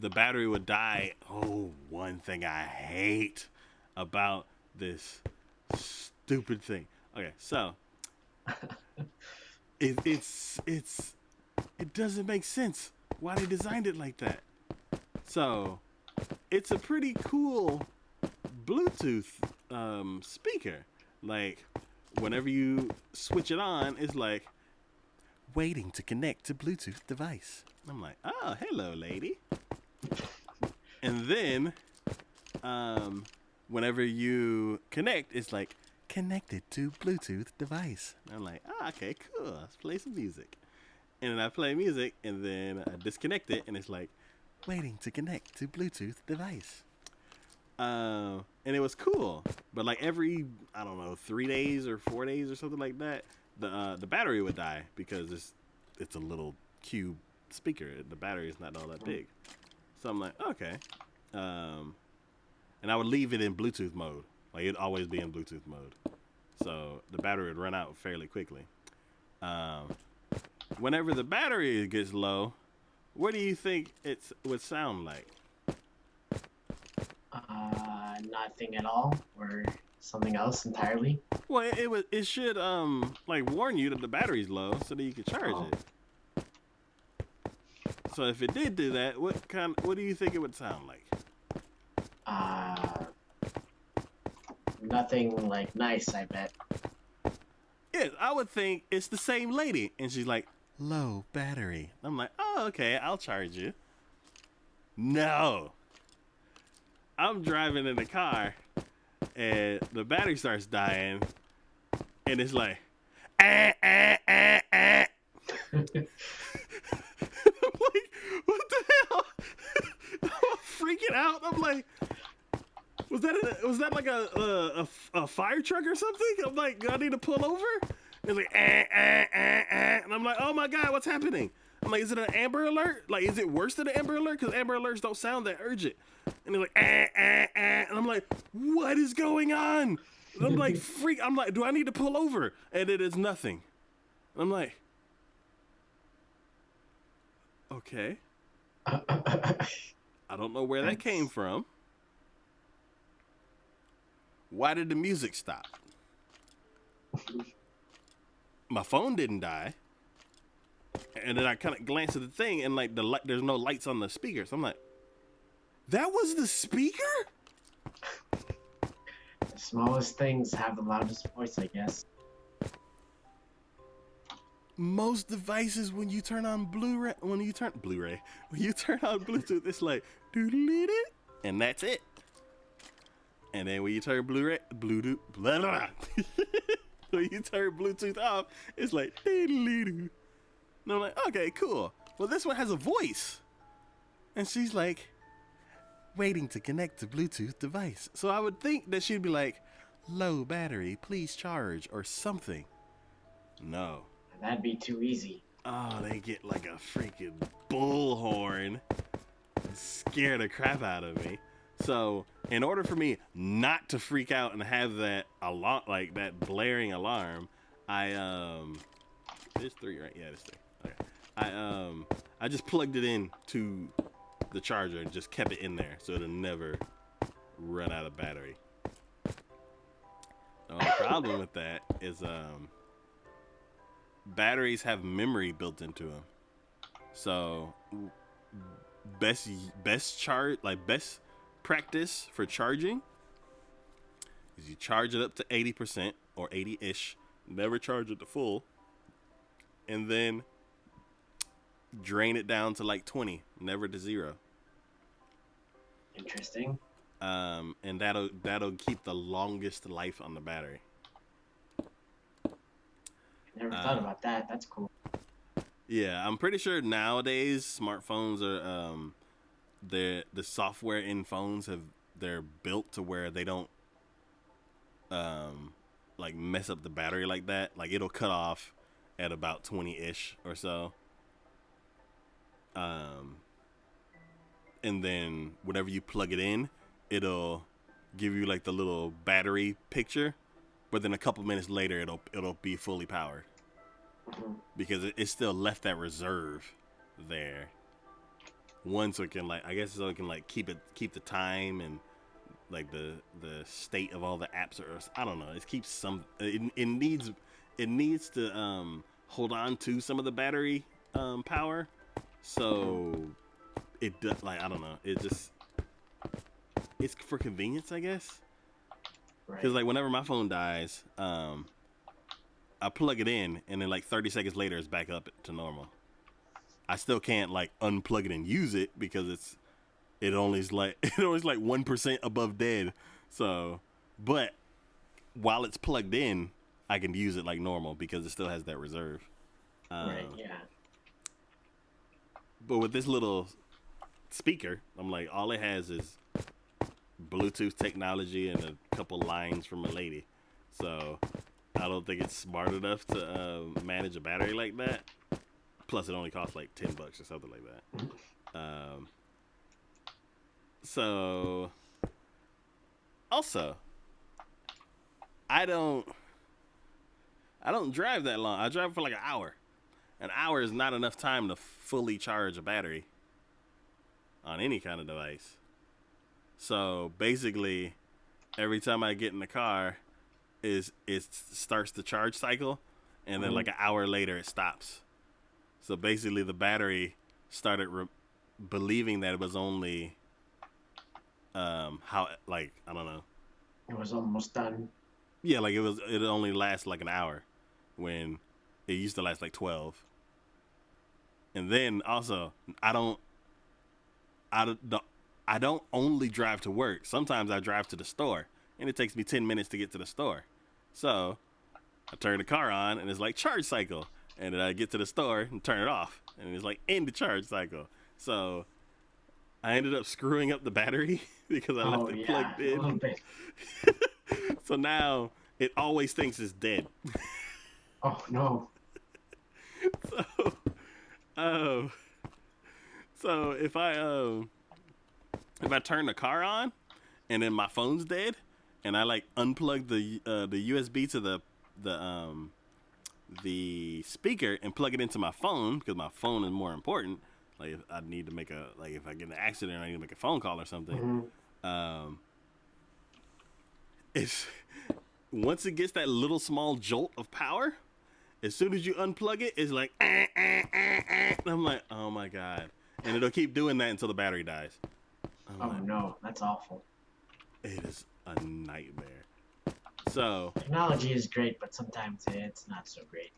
the battery would die. Oh, one thing I hate about this stupid thing. Okay, so it doesn't make sense why they designed it like that. So it's a pretty cool Bluetooth speaker. Like whenever you switch it on, it's like waiting to connect to Bluetooth device. I'm like, oh, hello, lady. And then whenever you connect, it's like connected to Bluetooth device. And I'm like, okay, cool. Let's play some music. And then I play music, and then I disconnect it, and it's like waiting to connect to Bluetooth device. And it was cool, but like every 3 days or 4 days or something like that, the battery would die because it's a little cube speaker. The battery is not all that big. So I'm like, okay. And I would leave it in Bluetooth mode. Like it'd always be in Bluetooth mode. So the battery would run out fairly quickly. Whenever the battery gets low, what do you think it would sound like? Nothing at all, or something else entirely. Well, it should like warn you that the battery's low so that you can charge Oh, it. So if it did do that, what do you think it would sound like? uh, nothing like nice, I bet. Yeah, I would think it's the same lady, and she's like low battery. I'm like, oh okay, I'll charge you. No, I'm driving in the car, and the battery starts dying, and it's like, ah, ah, ah, ah. I'm like, what the hell? I'm freaking out. I'm like, was that like a fire truck or something? I'm like, I need to pull over. And it's like, and I'm like, oh my god, what's happening? I'm like, is it an Amber Alert? Like, is it worse than an Amber Alert? Because Amber Alerts don't sound that urgent. And they're like, and I'm like, what is going on? And I'm like, I'm like, do I need to pull over? And it is nothing. I'm like, okay. I don't know where that came from. Why did the music stop? My phone didn't die. And then I kind of glanced at the thing, and like there's no lights on the speaker. So I'm like, that was the speaker? The smallest things have the loudest voice, I guess. Most devices, when you turn on Blu-ray, when you turn on Bluetooth, it's like doodle-doo, and that's it. And then when you turn Bluetooth, blah, blah. When you turn Bluetooth off, it's like doodle-doo. And I'm like, okay, cool. Well, this one has a voice, and she's like, waiting to connect to Bluetooth device. So I would think that she'd be like, low battery, please charge, or something. No. That'd be too easy. Oh, they get like a freaking bullhorn and scare the crap out of me. So, in order for me not to freak out and have that alarm, like that blaring alarm, there's 3, right? Yeah, there's 3. Okay. I just plugged it in to the charger and just kept it in there so it'll never run out of battery. The only problem with that is batteries have memory built into them. So best practice for charging is you charge it up to 80% or 80-ish, never charge it to full, and then drain it down to like 20, never to 0. Interesting. And that'll keep the longest life on the battery. Never thought about that. That's cool. Yeah, I'm pretty sure nowadays smartphones are the software in phones they're built to where they don't like mess up the battery like that. Like it'll cut off at about 20-ish or so. And then whenever you plug it in, it'll give you like the little battery picture, but then a couple minutes later it'll be fully powered. Because it still left that reserve there. One, so it can like, I guess so it can like keep the time and like the state of all the apps, or I don't know. It keeps some. It needs to hold on to some of the battery power. So it does, like, I don't know. It's for convenience, I guess. Because like whenever my phone dies, I plug it in, and then like 30 seconds later, it's back up to normal. I still can't like unplug it and use it because it only is like 1% above dead. So, but while it's plugged in, I can use it like normal because it still has that reserve. Right. Yeah. But with this little speaker, I'm like, all it has is Bluetooth technology and a couple lines from a lady. So I don't think it's smart enough to manage a battery like that. Plus, it only costs like $10 or something like that. So, also, I don't drive that long. I drive for like an hour. An hour is not enough time to fully charge a battery on any kind of device. So basically, every time I get in the car, it starts the charge cycle, and then like an hour later it stops. So basically, the battery started believing that it was only how like I don't know. It was almost done. Yeah, like it only lasts like an hour when it used to last like 12. And then also I don't I don't only drive to work. Sometimes I drive to the store, and it takes me 10 minutes to get to the store. So I turn the car on, and it's like charge cycle, and then I get to the store and turn it off, and it's like end the charge cycle. So I ended up screwing up the battery because I left Oh it yeah, plugged a little in. bit. So now it always thinks it's dead. Oh no. So, um, so if I turn the car on and then my phone's dead, and I like unplug the USB to the speaker and plug it into my phone because my phone is more important. Like if I need to make a like if I get in an accident, I need to make a phone call or something. Um, it's once it gets that little small jolt of power, as soon as you unplug it, it's like, and I'm like, oh my god, and it'll keep doing that until the battery dies. Oh no, that's awful. It is a nightmare. So Technology is great, but sometimes it's not so great.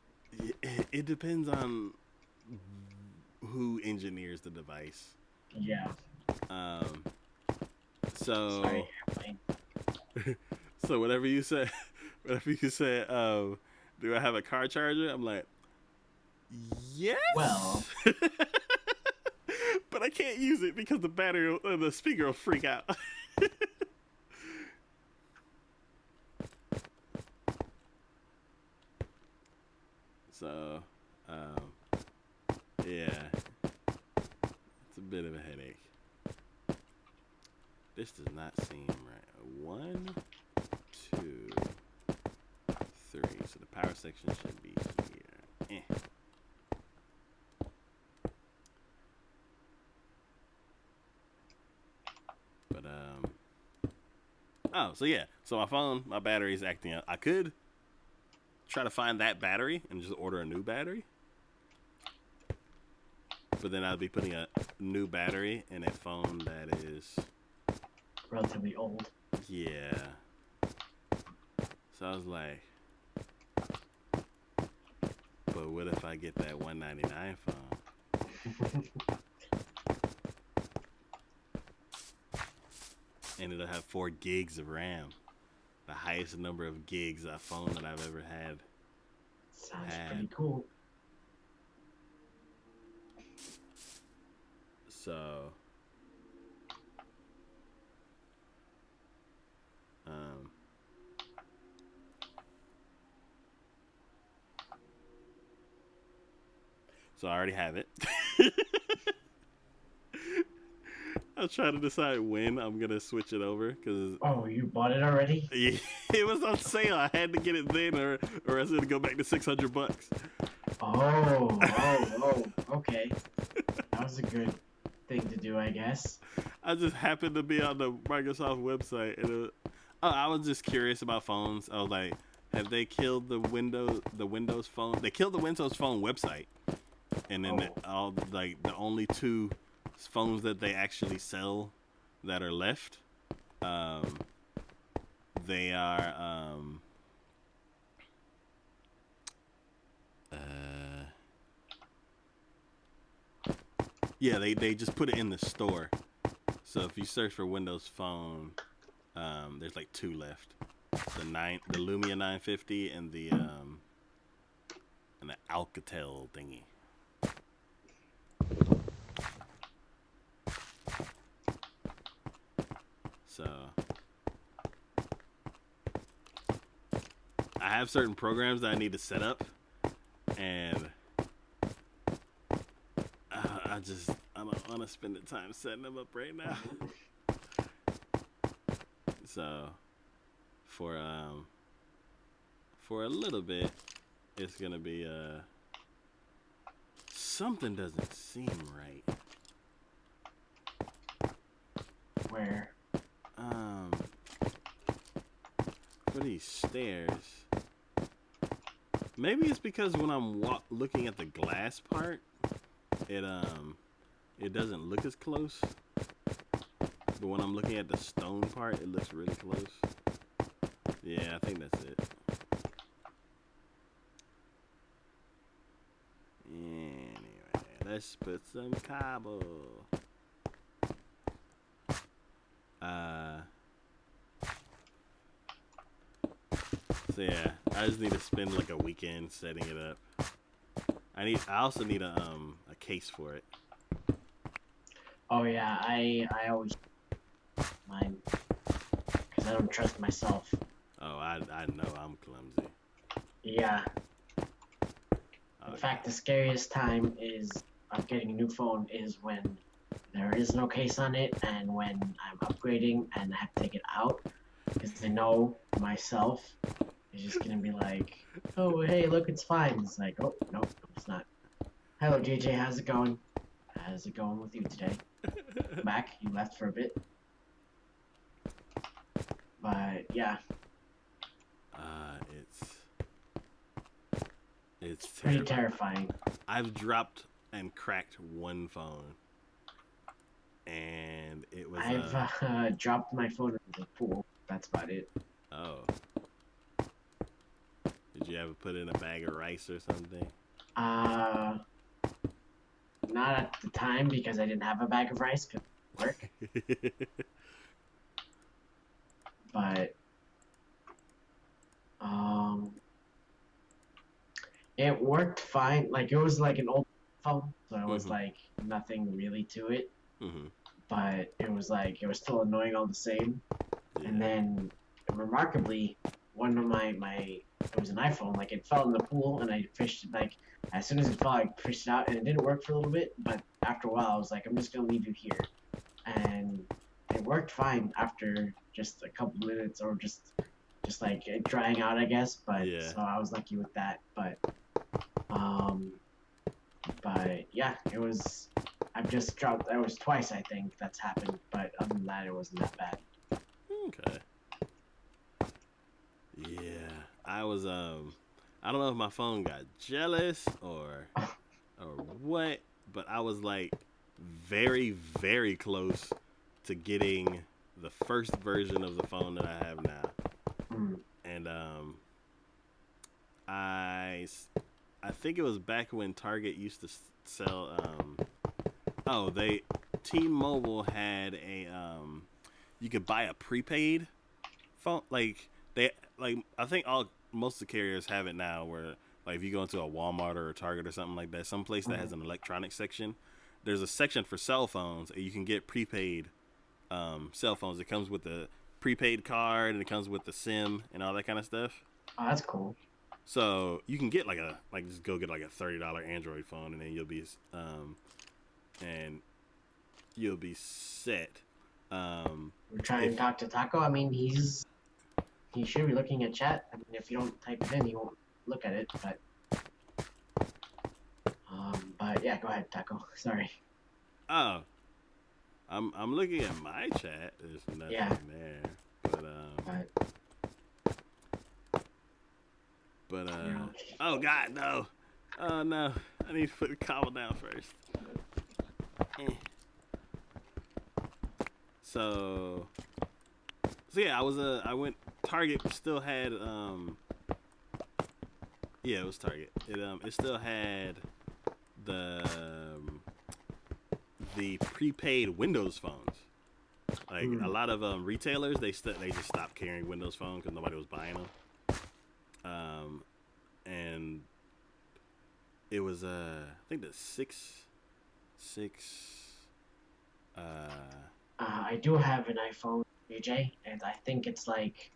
it depends on who engineers the device. Yeah. Um, so Sorry, airplane. so whatever you said, do I have a car charger? I'm like, yes. Well, but I can't use it because the speaker will freak out. So, yeah, it's a bit of a headache. This does not seem right. 1, 2, 3. So the power section should be here. But oh, so yeah. So my phone, my battery is acting up. I could try to find that battery and just order a new battery. But then I'd be putting a new battery in a phone that is relatively old. Yeah. So I was like, but what if I get that $199 phone? And it'll have 4 gigs of RAM. The highest number of gigs of phone that I've ever had. Sounds pretty cool. So, so I already have it. I was trying to decide when I'm gonna switch it over because Oh, you bought it already? it was on sale. I had to get it then, or else it'd go back to $600. Oh, okay. That was a good thing to do, I guess. I just happened to be on the Microsoft website, and I was just curious about phones. I was like, have they killed the Windows Phone? They killed the Windows Phone website, and then the only 2 phones that they actually sell that are left, they are yeah, they just put it in the store. So if you search for Windows Phone, there's like 2 left. The Lumia 950 and the Alcatel thingy. So I have certain programs that I need to set up, and I don't want to spend the time setting them up right now. So for a little bit, it's gonna be something doesn't seem right. Where? for these stairs. Maybe it's because when I'm looking at the glass part, it doesn't look as close. But when I'm looking at the stone part, it looks really close. Yeah, I think that's it. Anyway, let's put some cobble. So yeah, I just need to spend like a weekend setting it up. I also need a case for it. Oh yeah, I always mine because I don't trust myself. Oh, I know I'm clumsy. Yeah. Okay. In fact, the scariest time of getting a new phone is when there is no case on it, and when I'm upgrading and I have to take it out, because I know myself is just gonna be like, oh hey, look, it's fine. It's like, oh no, it's not. Hello JJ, how's it going? How's it going with you today? Back, you left for a bit. But yeah. It's pretty terrifying. I've dropped and cracked one phone, and it was. I've dropped my phone in the pool. That's about it. Oh. Did you ever put it in a bag of rice or something? Not at the time because I didn't have a bag of rice because it work. But it worked fine. Like it was like an old phone, so it was like nothing really to it. But it was like it was still annoying all the same. Yeah. And then remarkably, one of my it was an iPhone. Like it fell in the pool, and I fished it. Like as soon as it fell, I fished it out, and it didn't work for a little bit. But after a while, I was like, I'm just gonna leave you here, and it worked fine after just a couple minutes, or just like drying out, I guess. But yeah. So I was lucky with that. But yeah, it was. I've just dropped. It was twice, I think, that's happened. But other than that, it wasn't that bad. Okay. Yeah, I was. I don't know if my phone got jealous or what, but I was like very, very close to getting the first version of the phone that I have now. And I think it was back when Target used to sell T-Mobile had a you could buy a prepaid phone. I think most of the carriers have it now where like if you go into a Walmart or a Target or something like that, some place that has an electronics section, there's a section for cell phones and you can get prepaid cell phones. It comes with a prepaid card and it comes with the SIM and all that kind of stuff. Oh, that's cool. So you can get just go get like a $30 Android phone and then you'll be set. We're trying to talk to Taco. I mean, he should be looking at chat. I mean, if you don't type it in, he won't look at it. But yeah, go ahead, Taco. Sorry. Oh, I'm looking at my chat. There's nothing there. But oh God, no. Oh no, I need to put the cobble down first. So yeah, I went Target still had yeah, it was Target. It still had the prepaid Windows phones. Like a lot of retailers, they just stopped carrying Windows phones because nobody was buying them. And it was I think the six. I do have an iPhone, AJ, and I think it's like,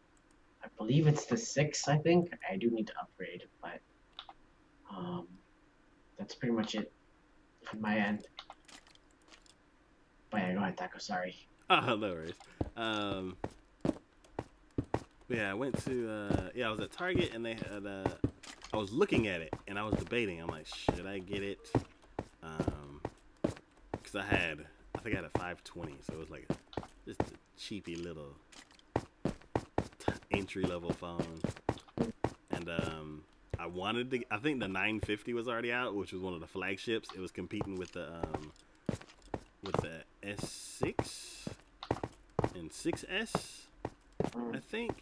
I believe it's the 6. I think I do need to upgrade, but that's pretty much it from my end. But yeah, go ahead, Taco. Sorry. Oh, no worries. Yeah, I went to I was at Target and they had I was looking at it and I was debating. I'm like, should I get it? Because I think I had a 520, so it was like just a cheapy little entry level phone, and I think the 950 was already out, which was one of the flagships. It was competing with the S6 and 6S, I think.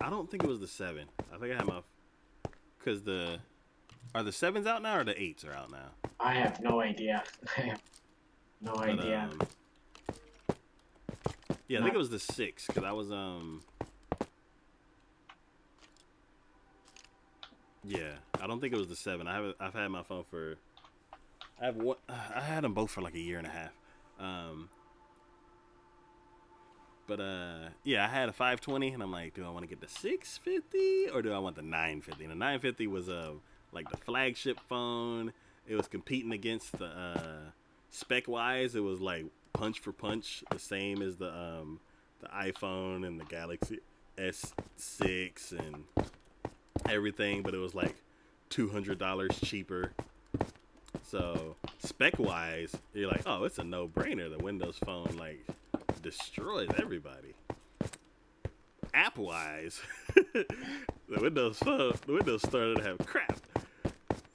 I don't think it was the 7. I think I had my, because are the 7s out now or the 8s are out now? I have no idea. I have no idea. Yeah, I think it was the 6 because I was yeah, I don't think it was the 7. I've had my phone for, I had them both for like a year and a half. But yeah, I had a 520, and I'm like, do I want to get the 650 or do I want the 950? And the 950 was like the flagship phone. It was competing against the spec wise. It was like punch for punch, the same as the iPhone and the Galaxy S6 and everything, but it was like $200 cheaper. So spec wise, you're like, oh, it's a no brainer. The Windows Phone like destroys everybody. App wise, the Windows started to have crap.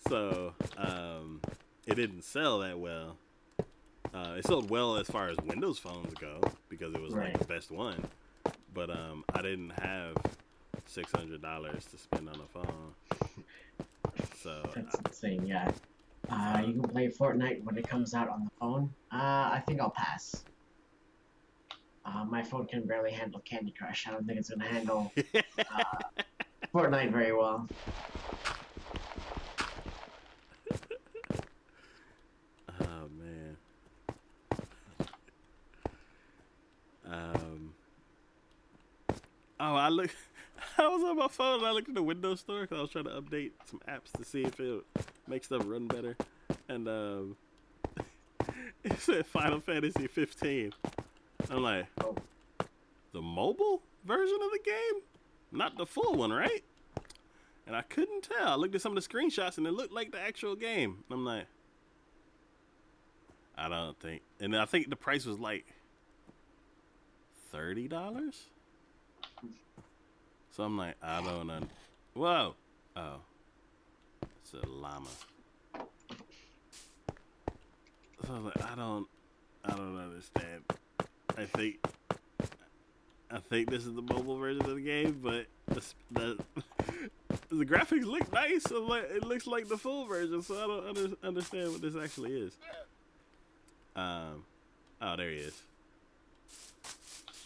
So it didn't sell that well. It sold well as far as Windows phones go because it was like the best one. But I didn't have $600 to spend on a phone. So that's insane. Yeah. You can play Fortnite when it comes out on the phone. I think I'll pass. My phone can barely handle Candy Crush. I don't think it's gonna handle Fortnite very well. Oh man. I was on my phone and I looked at the Windows Store because I was trying to update some apps to see if it makes stuff run better. And it said Final Fantasy 15. I'm like, the mobile version of the game? Not the full one, right? And I couldn't tell. I looked at some of the screenshots and it looked like the actual game. I'm like, I don't think. And I think the price was like $30. So I'm like, I don't know. Whoa. Oh. It's a llama. So I was like, I don't understand. I think this is the mobile version of the game, but the graphics look nice. So like, it looks like the full version, so I don't understand what this actually is. Oh, there he is.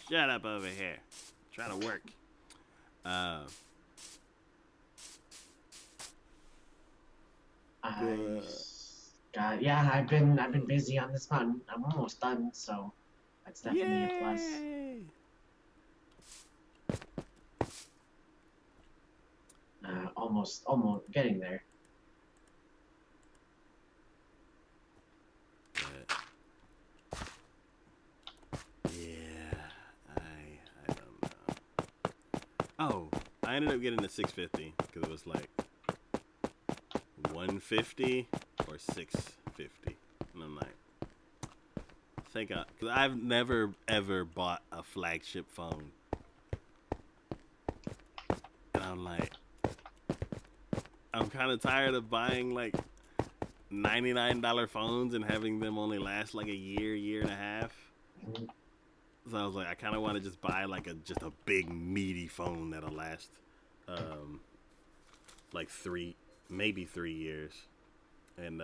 Shut up over here. Trying to work. Yeah, I've been busy on this one. I'm almost done, so that's definitely a plus. Almost getting there. I don't know. Oh, I ended up getting the 650 because it was like 150 or 650, and I'm like, because I've never ever bought a flagship phone, and I'm like, I'm kind of tired of buying like $99 phones and having them only last like a year and a half. So I was like, I kind of want to just buy like just a big meaty phone that'll last like maybe 3 years. And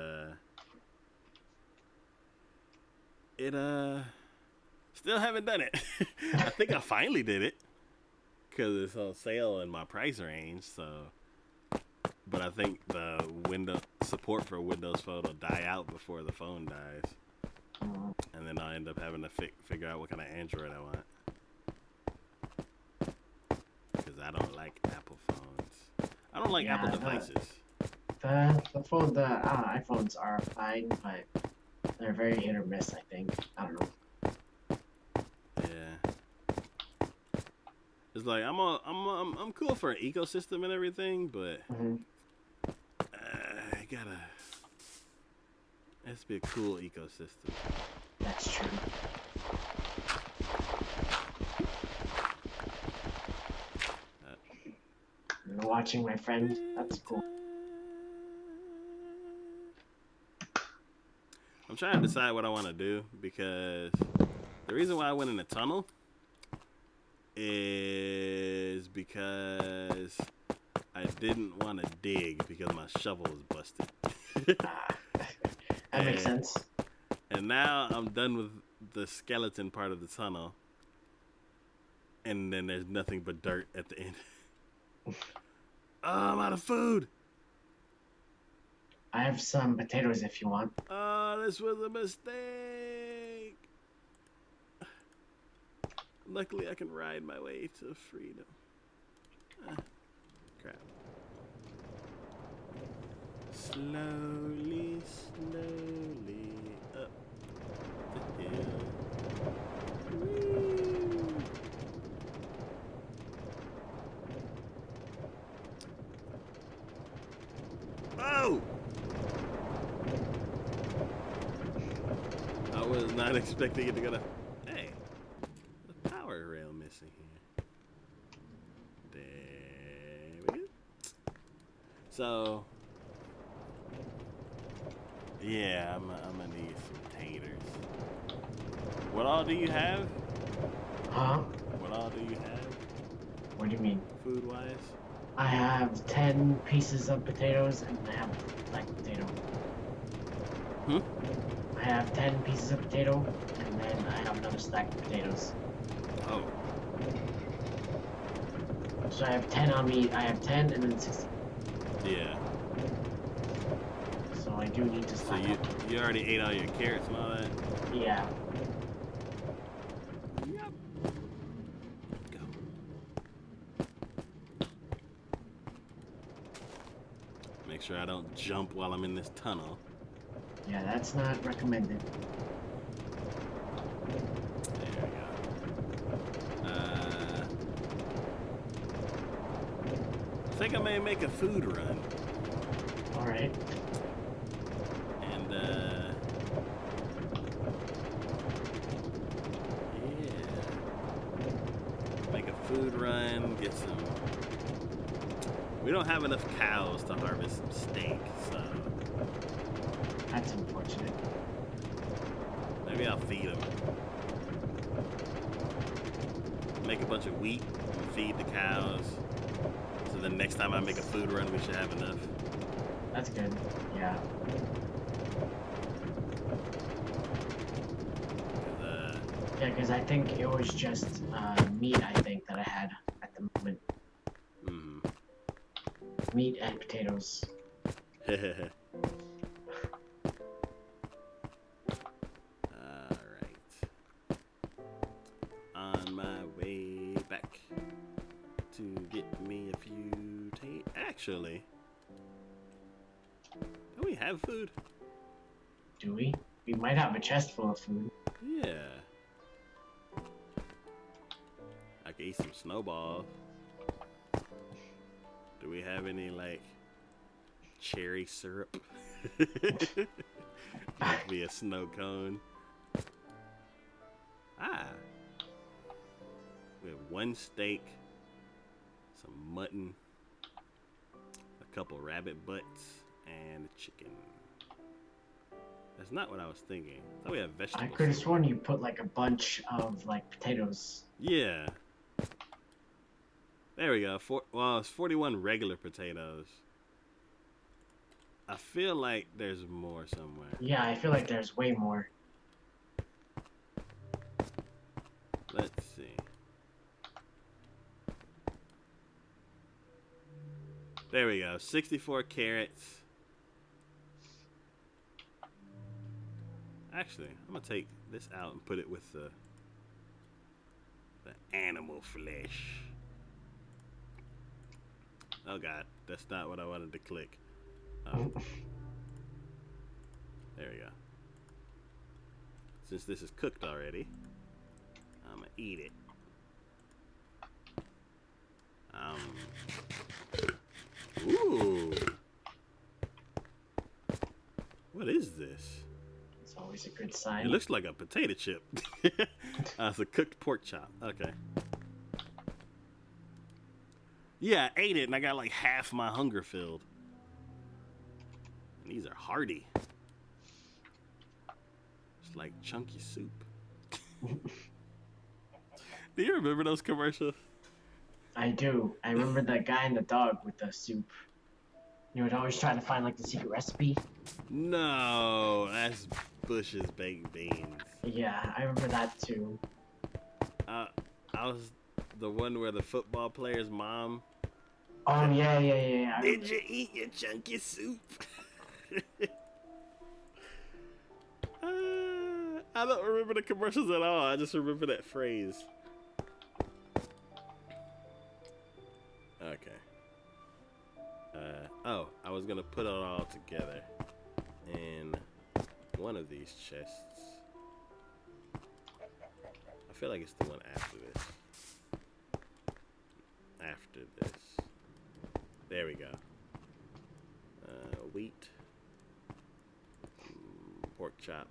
it still haven't done it. I think I finally did it because it's on sale in my price range. So, but I think the support for Windows Phone will die out before the phone dies. And then I'll end up having to figure out what kind of Android I want. Because I don't like Apple phones. I don't like Apple devices. The iPhones are fine, but they're very hit or miss, I think. I don't know. Yeah. It's like, I'm cool for an ecosystem and everything, but it has to be a cool ecosystem. That's true. watching my friend. That's cool. I'm trying to decide what I want to do because the reason why I went in the tunnel is because I didn't want to dig because my shovel was busted. That makes sense. And now I'm done with the skeleton part of the tunnel. And then there's nothing but dirt at the end. Oh, I'm out of food. I have some potatoes if you want. Oh, this was a mistake. Luckily, I can ride my way to freedom. Crap. Slowly, slowly up the hill. Whee! Oh! I was not expecting it to go to... Hey, the power rail missing here. There we go. So, yeah, I'm gonna need some taters. What all do you have? Huh? What all do you have? What do you mean? Food-wise? I have 10 pieces of potatoes and I have like potato. I have 10 pieces of potato and then I have another stack of potatoes. Oh. So I have 10 on me. I have 10 and then 60. Yeah. So I do need to So stack up. you already ate all your carrots and all that? Yeah. Yep. Go. Make sure I don't jump while I'm in this tunnel. Yeah, that's not recommended. There we go. I think I may make a food run. Alright. And, yeah. Make a food run, get some... We don't have enough cows to harvest some steak, so... That's unfortunate. Maybe I'll feed them. Make a bunch of wheat and feed the cows. So the next time I make a food run, we should have enough. That's good. Yeah. Yeah, because I think it was just meat, I think, that I had at the moment. Meat and potatoes. Alright. On my way back to get me a few Actually, don't we have food? Do we? We might have a chest full of food. Yeah. I could eat some snowballs. Do we have any, like, cherry syrup? Might be a snow cone. Ah. We have one steak, some mutton, a couple rabbit butts, and a chicken. That's not what I was thinking. I thought we had vegetables. I could have sworn you put like a bunch of like potatoes. Yeah. There we go. Well, it's 41 regular potatoes. I feel like there's more somewhere. Yeah, I feel like there's way more. Let's see. There we go. 64 carrots. Actually, I'm going to take this out and put it with the animal flesh. Oh, God. That's not what I wanted to click. Oh. There we go. Since this is cooked already, I'm going to eat it. Ooh. What is this? It's always a good sign. It looks like a potato chip. It's a cooked pork chop. Okay. Yeah, I ate it and I got like half my hunger filled. And these are hearty. It's like chunky soup. Do you remember those commercials? I do. I remember that guy and the dog with the soup. You would always try to find like the secret recipe. No, that's Bush's baked beans. Yeah, I remember that too. I was the one where the football player's mom. Oh yeah. Did you eat your chunky soup? I don't remember the commercials at all. I just remember that phrase. Okay. Oh, I was gonna put it all together in one of these chests. I feel like it's the one after this. After this. There we go. Wheat, pork chop,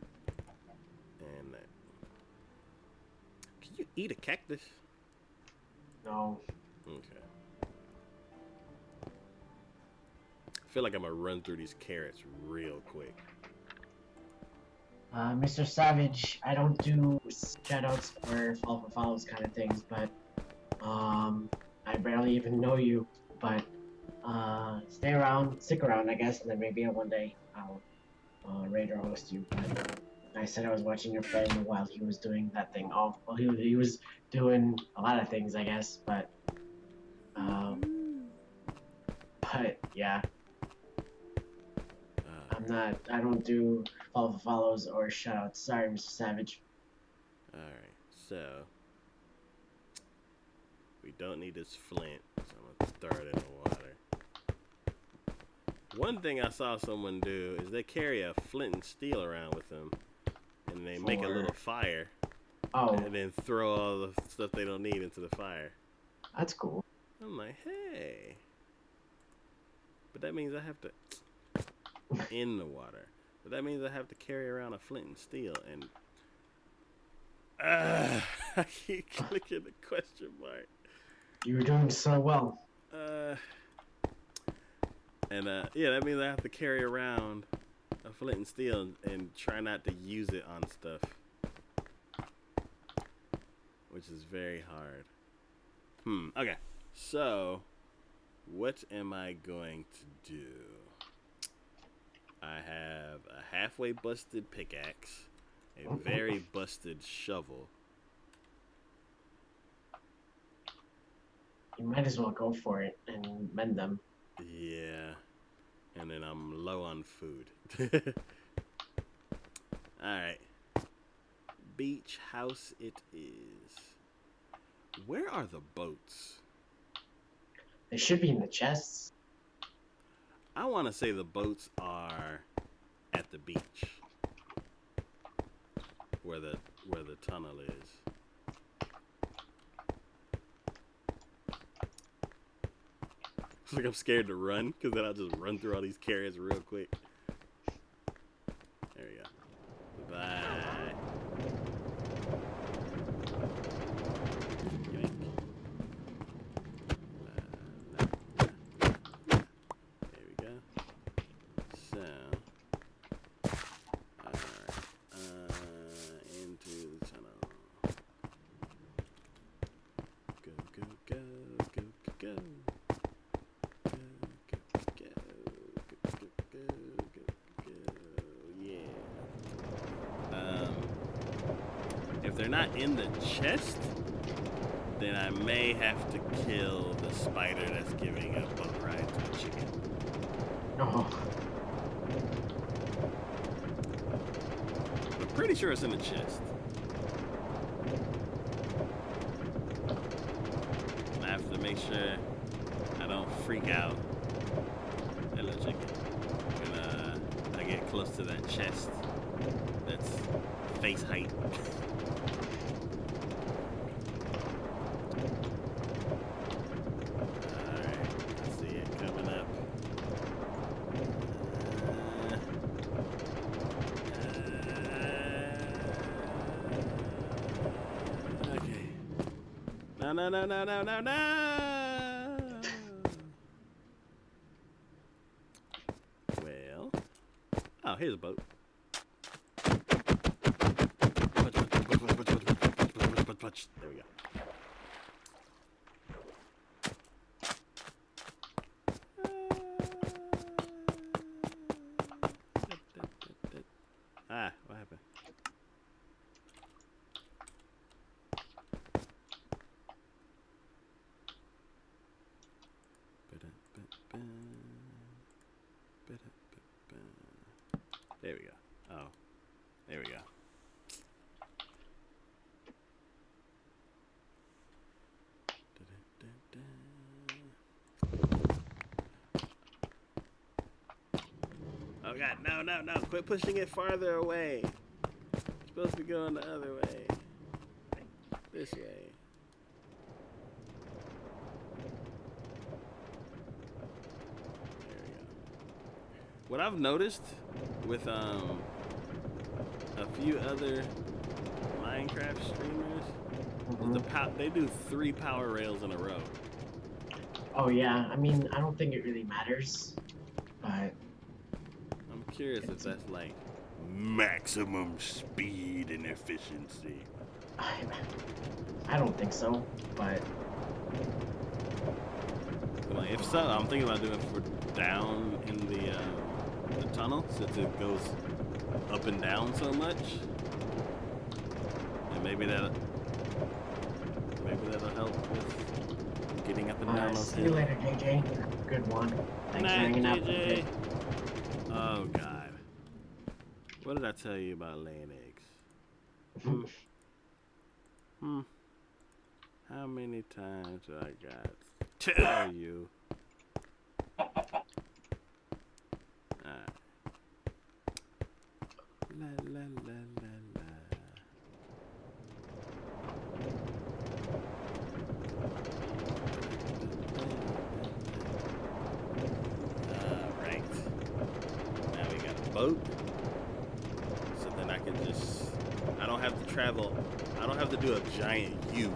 and that. Can you eat a cactus? No. Okay. I feel like I'm gonna run through these carrots real quick. Mr. Savage, I don't do shoutouts or follows kind of things, but I barely even know you. But stick around, I guess, and then maybe one day I'll raid or host you. But I said I was watching your friend while he was doing that thing. Oh, well, he was doing a lot of things, I guess, but yeah. I don't do follows or shoutouts. Sorry, Mr. Savage. Alright, so we don't need this flint, so I'm gonna throw it in the water. One thing I saw someone do is they carry a flint and steel around with them, and they make a little fire. Oh. And then throw all the stuff they don't need into the fire. That's cool. I'm like, hey. But that means I have to in the water. But that means I have to carry around a flint and steel, and I keep clicking the question mark. You were doing so well. Yeah, that means I have to carry around a flint and steel and try not to use it on stuff, which is very hard. Okay, so what am I going to do? I have a halfway busted pickaxe, a very busted shovel. You might as well go for it and mend them. Yeah, and then I'm low on food. Alright. Beach house it is. Where are the boats? They should be in the chests. I want to say the boats are at the beach, where the tunnel is. It's like I'm scared to run, because then I'll just run through all these carrots real quick. There we go. Bye. There we go. So, alright, into the tunnel. Go, go, go, go, go, go. If they're not in the chest, then I may have to kill the spider that's giving a boat ride to a chicken. Oh. I'm pretty sure it's in the chest. I have to make sure I don't freak out. Hello, chicken. When I get close to that chest that's face height. Alright, I see it coming up. Okay. No. Oh, here's a boat. There we go. Ah, what happened? There we go. Oh, there we go. Oh God, no, no, no. Quit pushing it farther away. It's supposed to be going the other way. This way. There we go. What I've noticed with a few other Minecraft streamers is they do 3 power rails in a row. Oh yeah, I mean, I don't think it really matters, but I'm curious if that's like maximum speed and efficiency. I don't think so, but Like, if so, I'm thinking about doing it for down in the tunnel since it goes up and down so much, and maybe that'll help with getting up and down those see you hills. later, JJ. Good one. Thanks for hanging out with me. Oh God, what did I tell you about laying eggs? How many times do I got to tell you? La la la la la. Alright. Now we got a boat. So then I can just... I don't have to travel. I don't have to do a giant U.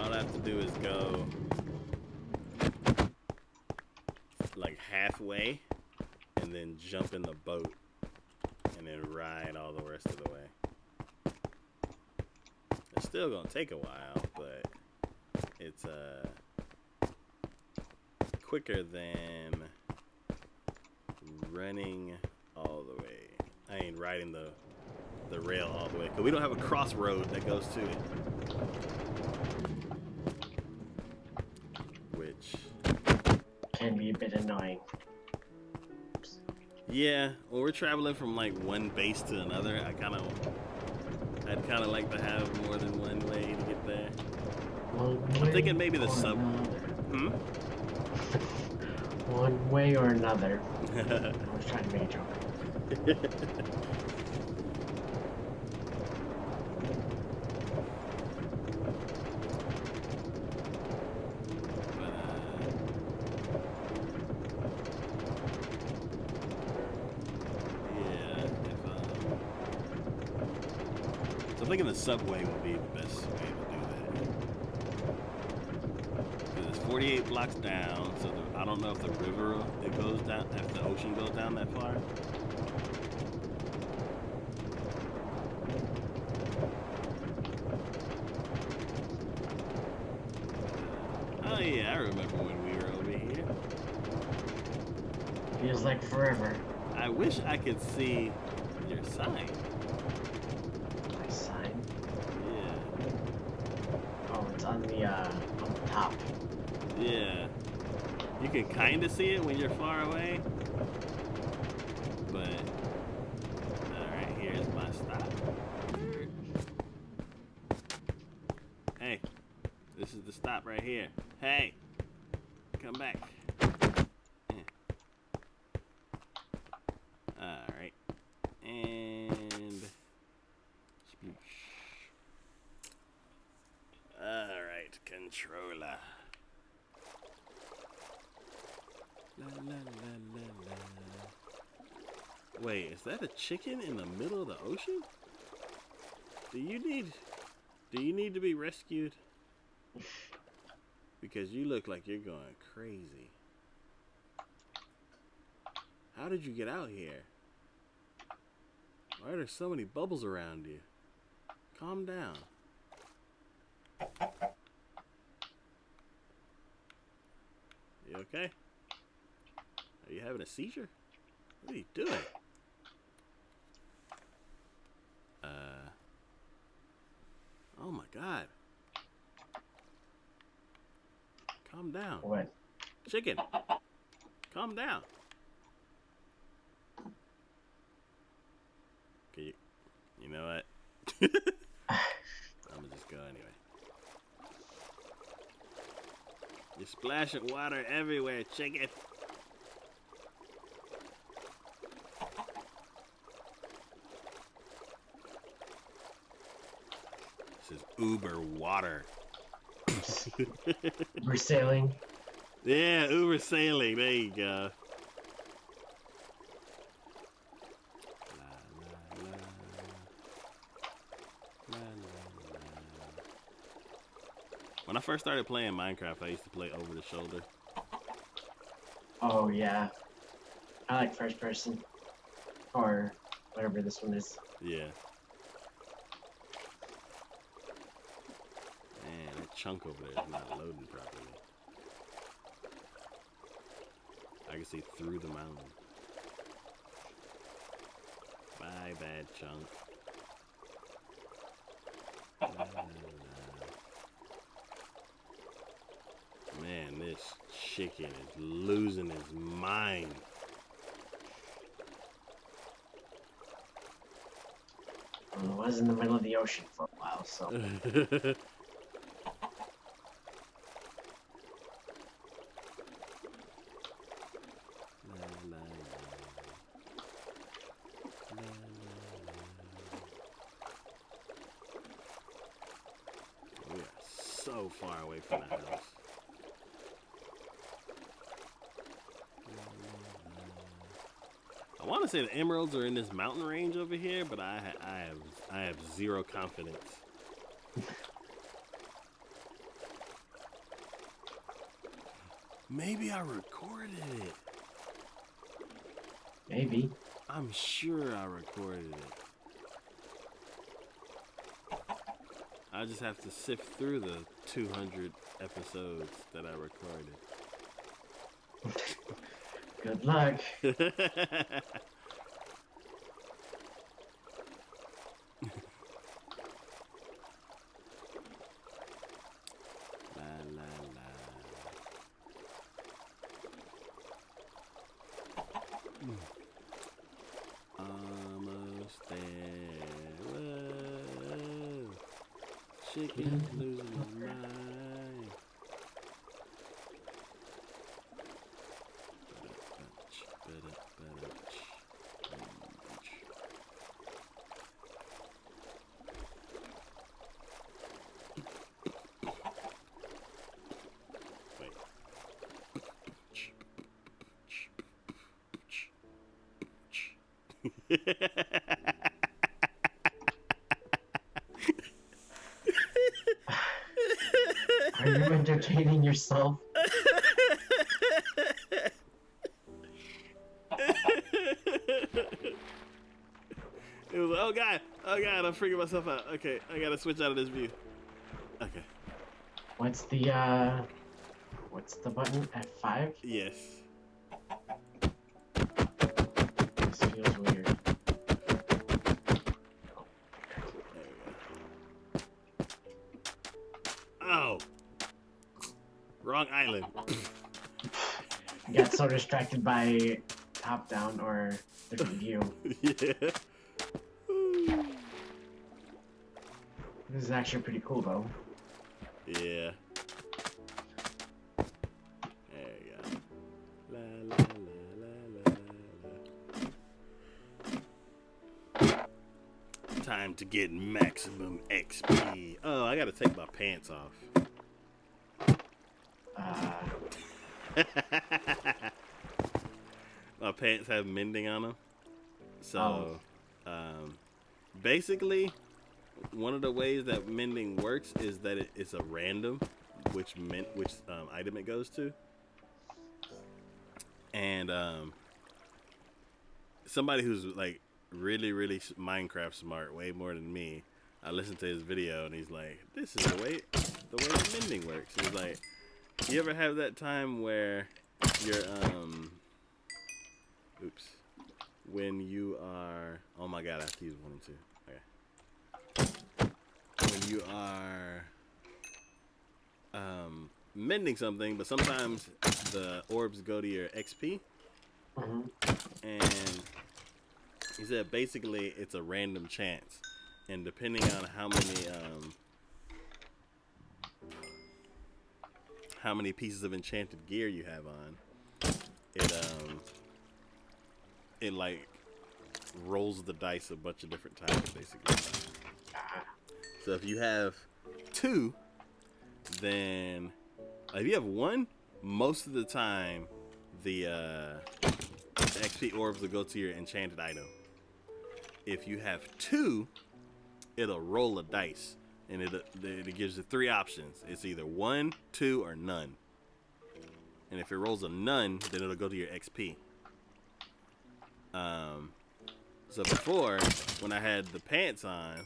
All I have to do is go... like halfway. And then jump in the boat. And then ride all the rest of the way. It's still gonna take a while, but it's quicker than running all the way. I ain't riding the rail all the way, because we don't have a crossroad that goes to it. Which can be a bit annoying. Yeah, when we're traveling from like one base to another, I'd kind of like to have more than one way to get there. I'm thinking maybe the sub. One way or another. I was trying to make a joke. So I'm thinking the subway would be the best way to do that. It's 48 blocks down, so I don't know if the river it goes down, if the ocean goes down that far. Oh yeah, I remember when we were over here. Feels like forever. I wish I could see your sign. My sign? Yeah. Oh, it's on the top. Yeah. You can kind of see it when you're far away. But, alright, here's my stop. Hey, this is the stop right here. Hey, come back. Alright. And... sploosh. Alright, controller. La, la, la, la, la. Wait, is that a chicken in the middle of the ocean? Do you need to be rescued? Because you look like you're going crazy. How did you get out here? Why are there so many bubbles around you? Calm down. You okay? Are you having a seizure? What are you doing? Oh my god. Calm down. What? Chicken. Calm down. Okay, you know what? I'm gonna just go anyway. You're splashing water everywhere, chicken. This is Uber water. We're sailing. Yeah, Uber sailing. There you go. When I first started playing Minecraft, I used to play over the shoulder. Oh yeah, I like first person, or whatever this one is. Yeah. Man, that chunk over there is not loading properly. I can see through the mountain. Bye, bad chunk. Man, this chicken is losing his mind. Well, it was in the middle of the ocean for a while, so. We are so far away from the house. I want to say the emeralds are in this mountain range over here, but I have zero confidence. Maybe I recorded it. Maybe. I'm sure I recorded it. I just have to sift through the 200 episodes that I recorded. Good luck. La la la. Almost there. Whoa. Chicken losing his mind. Are you entertaining yourself? It was like, oh god, I'm freaking myself out. Okay, I gotta switch out of this view. Okay. What's the button? F5? Yes. This feels weird. There we go. Oh! Wrong island. Got so distracted by top down or different view. Yeah. This is actually pretty cool though. Yeah. There you go. La la la la la la. Time to get maximum XP. Oh, I gotta take my pants off. My pants have mending on them. So, basically, one of the ways that mending works is that it's a random which item it goes to. And somebody who's like really, really Minecraft smart, way more than me. I listened to his video and he's like, "This is the way that mending works." He's like, "You ever have that time where you're oops, when you are, oh my god, I have to use 1 and 2. Okay, when you are mending something, but sometimes the orbs go to your XP, and he said basically it's a random chance, and depending on how many pieces of enchanted gear you have on, it like rolls the dice a bunch of different times basically. So if you have 2, then if you have 1, most of the time the XP orbs will go to your enchanted item. If you have 2, it'll roll a dice, and it gives you 3 options. It's either 1, 2, or none. And if it rolls a none, then it'll go to your XP. So before, when I had the pants on,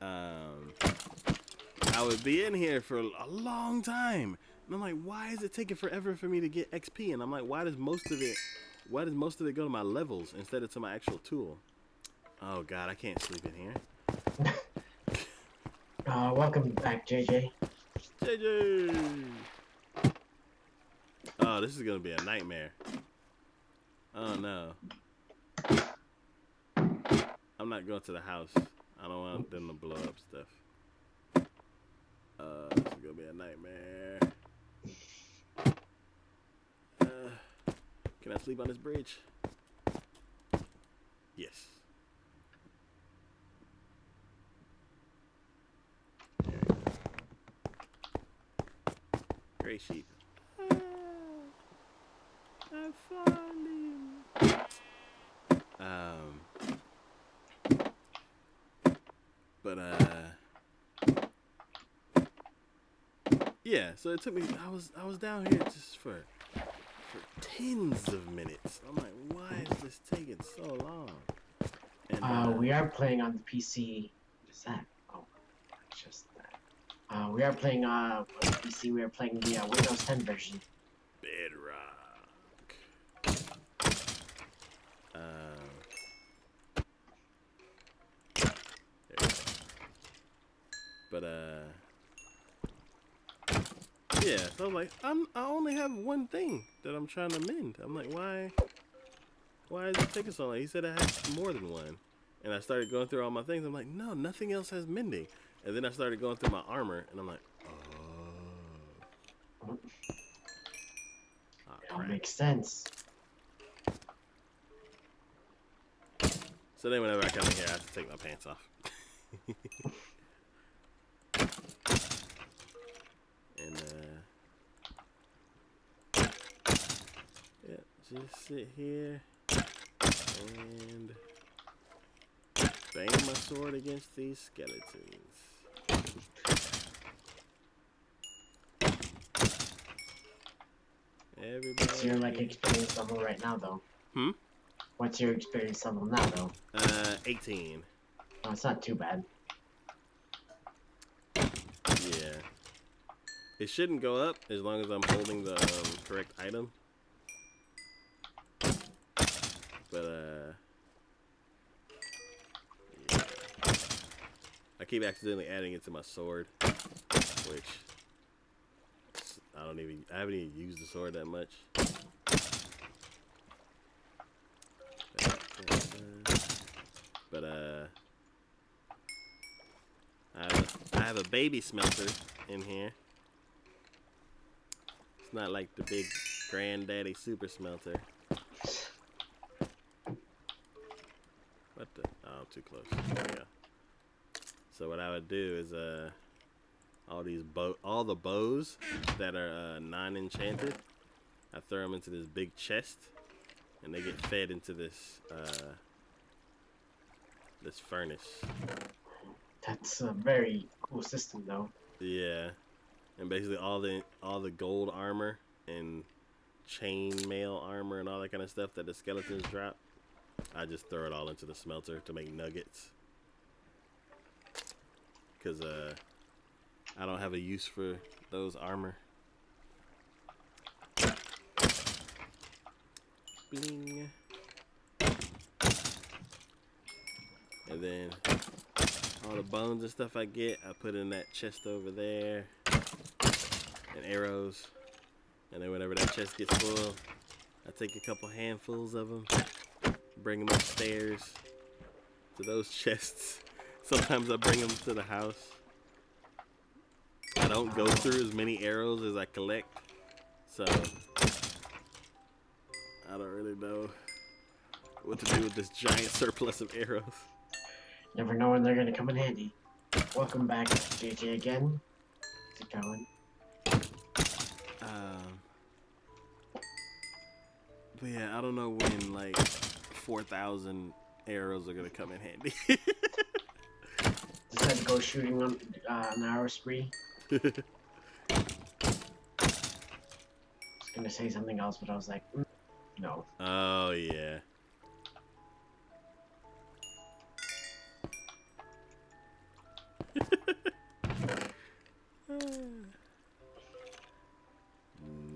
I would be in here for a long time, and I'm like, why is it taking forever for me to get XP? And I'm like, why does most of it go to my levels instead of to my actual tool? Oh god, I can't sleep in here. Welcome back, JJ. JJ. Oh, this is gonna be a nightmare. Oh no. I'm not going to the house. I don't want them to blow up stuff. This is gonna be a nightmare. Can I sleep on this bridge? Yes. There we go. Gray sheep. I'm falling. But yeah. So it took me. I was down here just for tens of minutes. I'm like, why is this taking so long? And We are playing on the PC. What is that? Oh, it's just that. We are playing on the PC. We are playing the Windows 10 version. Bedrock. There we go. But yeah. So I'm like, I only have one thing that I'm trying to mend. I'm like, why is it taking so long? He said I had more than one. And I started going through all my things. I'm like, no, nothing else has mending. And then I started going through my armor, and I'm like, oh. That makes sense. So then whenever I come in here, I have to take my pants off. And, yeah, just sit here and bang my sword against these skeletons. Everybody. What's your experience level right now, though? What's your experience level now, though? 18. Oh, it's not too bad. Yeah. It shouldn't go up as long as I'm holding the correct item. But yeah. I keep accidentally adding it to my sword, which I haven't even used the sword that much. But I have a baby smelter in here. It's not like the big granddaddy super smelter. What the? Oh, I'm too close. There we go. So what I would do is all the bows that are non-enchanted, I throw them into this big chest, and they get fed into this this furnace. That's a very cool system, though. Yeah, and basically all the gold armor and chain mail armor and all that kind of stuff that the skeletons drop, I just throw it all into the smelter to make nuggets. Because I don't have a use for those armor. Bling. And then all the bones and stuff I get, I put in that chest over there. And arrows. And then whenever that chest gets full, I take a couple handfuls of them, bring them upstairs to those chests. Sometimes I bring them to the house. I don't go through as many arrows as I collect, so I don't really know what to do with this giant surplus of arrows. Never know when they're gonna come in handy. Welcome back, JJ again. How's it going? But yeah, I don't know when like 4,000 arrows are gonna come in handy. Decided to go shooting on an arrow spree. I was gonna say something else, but I was like, no. Oh yeah.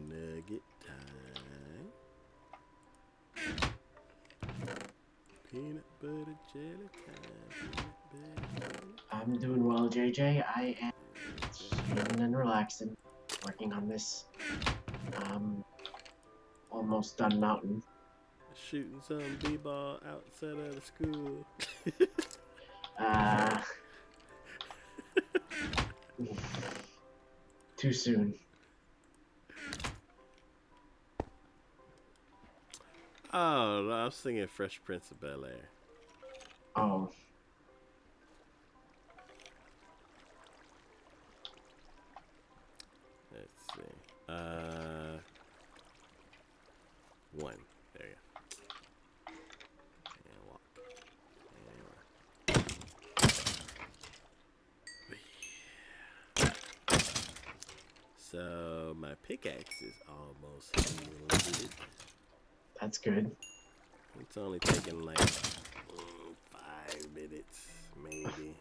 Nugget time. Peanut butter jelly time. I'm doing well, JJ. I am chilling and relaxing, working on this almost done mountain. Shooting some b-ball outside of the school. Too soon. Oh, no, I was thinking Fresh Prince of Bel-Air. Oh. Let's see. One. There you go. And walk. And so my pickaxe is almost healed. That's good. It's only taking like 5 minutes, maybe.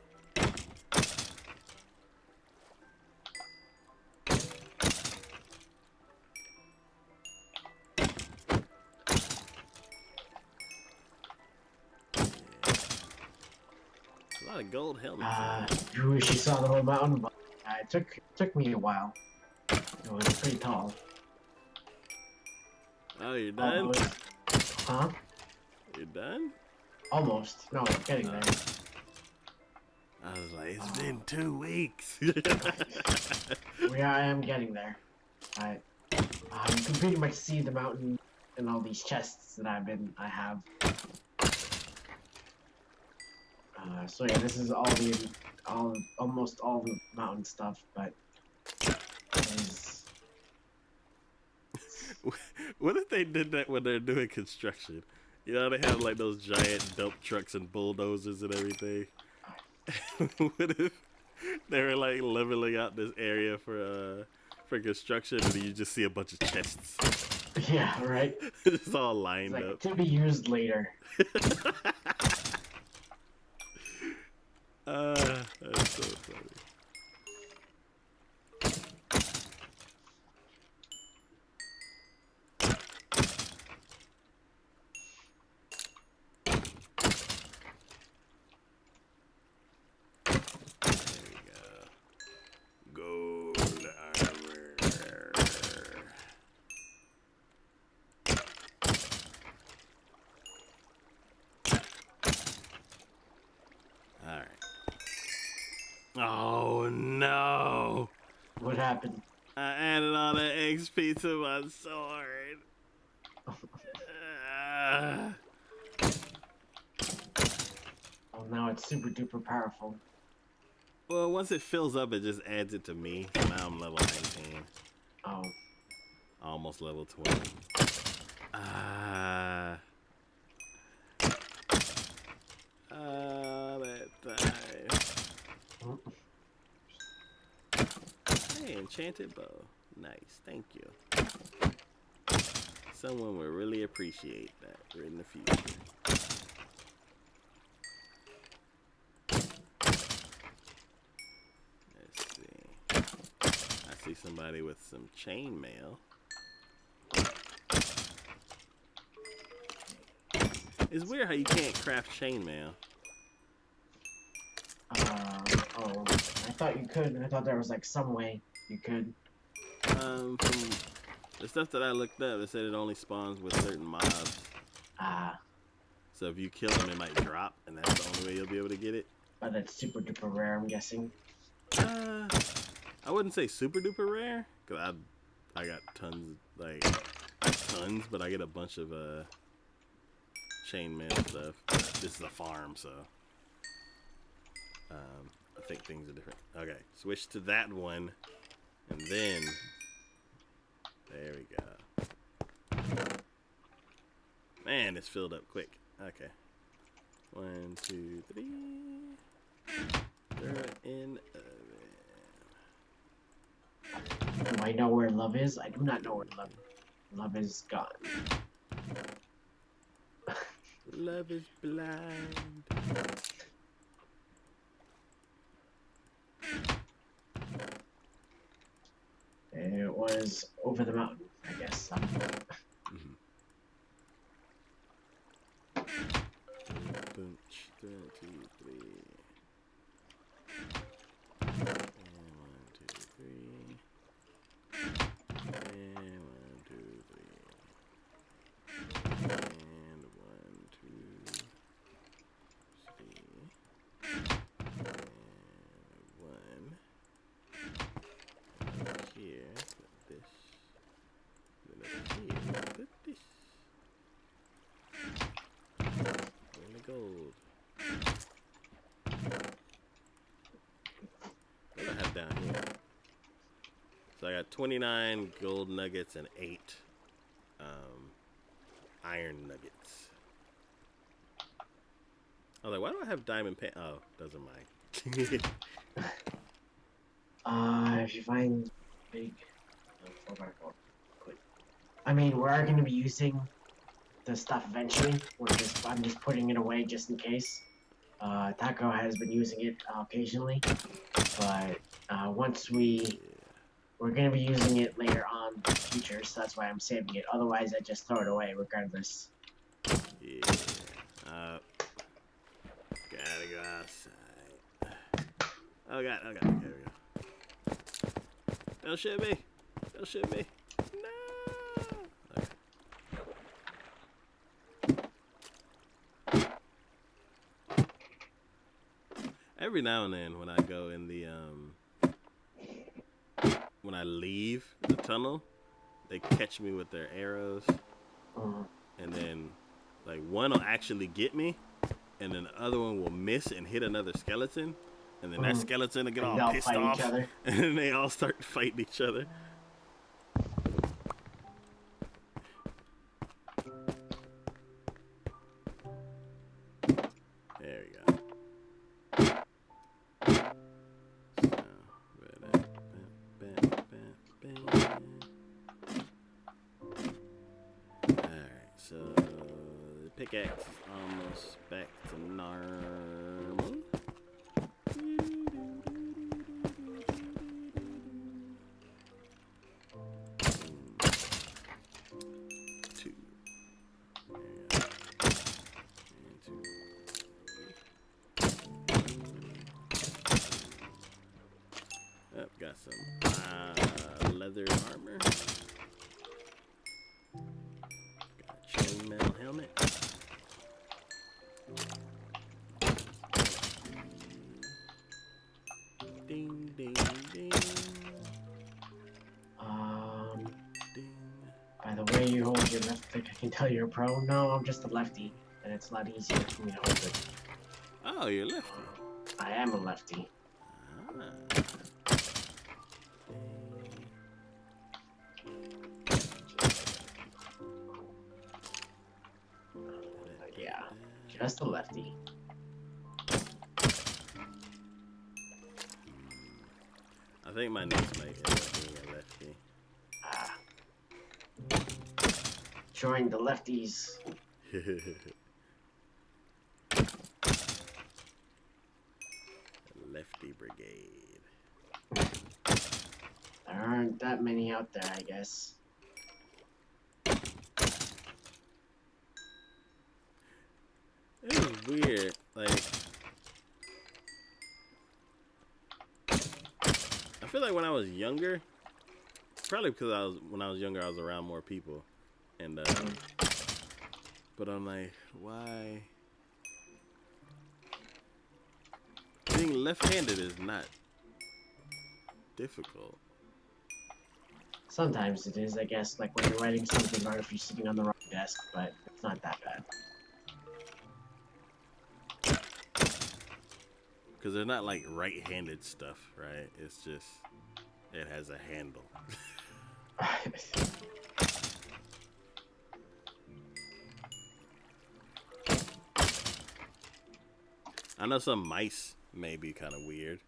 A lot of gold helmets. You wish you saw the whole mountain, but it took me a while. It was pretty tall. Oh, you're done? Almost. Huh? You're done? Almost. No, I'm getting there. I was like, it's been 2 weeks. Yeah, I am getting there. You can pretty much see the mountain and all these chests that I have. So yeah, this is almost all the mountain stuff, but what if they did that when they're doing construction? You know, they have like those giant dump trucks and bulldozers and everything. What if they were like leveling out this area for construction, and you just see a bunch of chests? Yeah, right. It's all lined like, up. It can be used later. That's so funny. Oh no! What happened? I added all that XP to my sword. Oh, now it's super duper powerful. Well, once it fills up, it just adds it to me. So now I'm level 19. Oh. Almost level 20. That time. Hey, enchanted bow. Nice, thank you. Someone will really appreciate that in the future. somebody with some chainmail. It's weird how you can't craft chainmail. Oh, I thought you could. I thought there was like some way you could. From the stuff that I looked up, it said it only spawns with certain mobs. So if you kill them, it might drop, and that's the only way you'll be able to get it. But that's super duper rare, I'm guessing. I wouldn't say super duper rare, cause I got tons, like not tons, but I get a bunch of chainmail stuff. This is a farm, so I think things are different. Okay, switch to that one, and then there we go. Man, it's filled up quick. Okay, 1, 2, 3. Throw it in oven. Do I know where love is? I do not know where love is gone. Love is blind. It was over the mountain, I guess. Bunch, 1, 2, 3. And 1, 2, 3. And 1, 2, 3. And 1, 2, 3. And 1. Over here, put this. Then over here, put this. Gold. What do I have down here? So I got 29 gold nuggets and 8 iron nuggets. I was like, why do I have diamond pan? Oh, those are mine. If you find big, I mean, we are going to be using the stuff eventually. I'm just putting it away just in case. Taco has been using it occasionally, but once we're gonna be using it later on in the future, so that's why I'm saving it. Otherwise, I just throw it away regardless. Yeah. Gotta go outside. Oh god, okay, here we go. Don't shoot me. Don't shoot me. Every now and then when I go in the when I leave the tunnel, they catch me with their arrows, and then like one will actually get me, and then the other one will miss and hit another skeleton, and then that skeleton will get all pissed off, and then they all start fighting each other. There we go. So the pickaxe is almost back to normal. 2. Oh, got some leather armor. Chainmail helmet. Ding, ding, ding. Ding. By the way you hold your left pick, I can tell you're a pro. No, I'm just a lefty, and it's a lot easier for me to hold it. Oh, you're lefty. I am a lefty. Yeah, just a lefty. I think my niece might end up being a lefty. Join the lefties. Lefty brigade. There aren't that many out there, I guess. It was weird. Like, I feel like when I was younger, probably because when I was younger, I was around more people, and but I'm like, why? Being left-handed is not difficult. Sometimes it is, I guess, like when you're writing something or if you're sitting on the wrong desk, but it's not that bad. Because they're not like right-handed stuff, right? It's just, it has a handle. I know some mice may be kind of weird.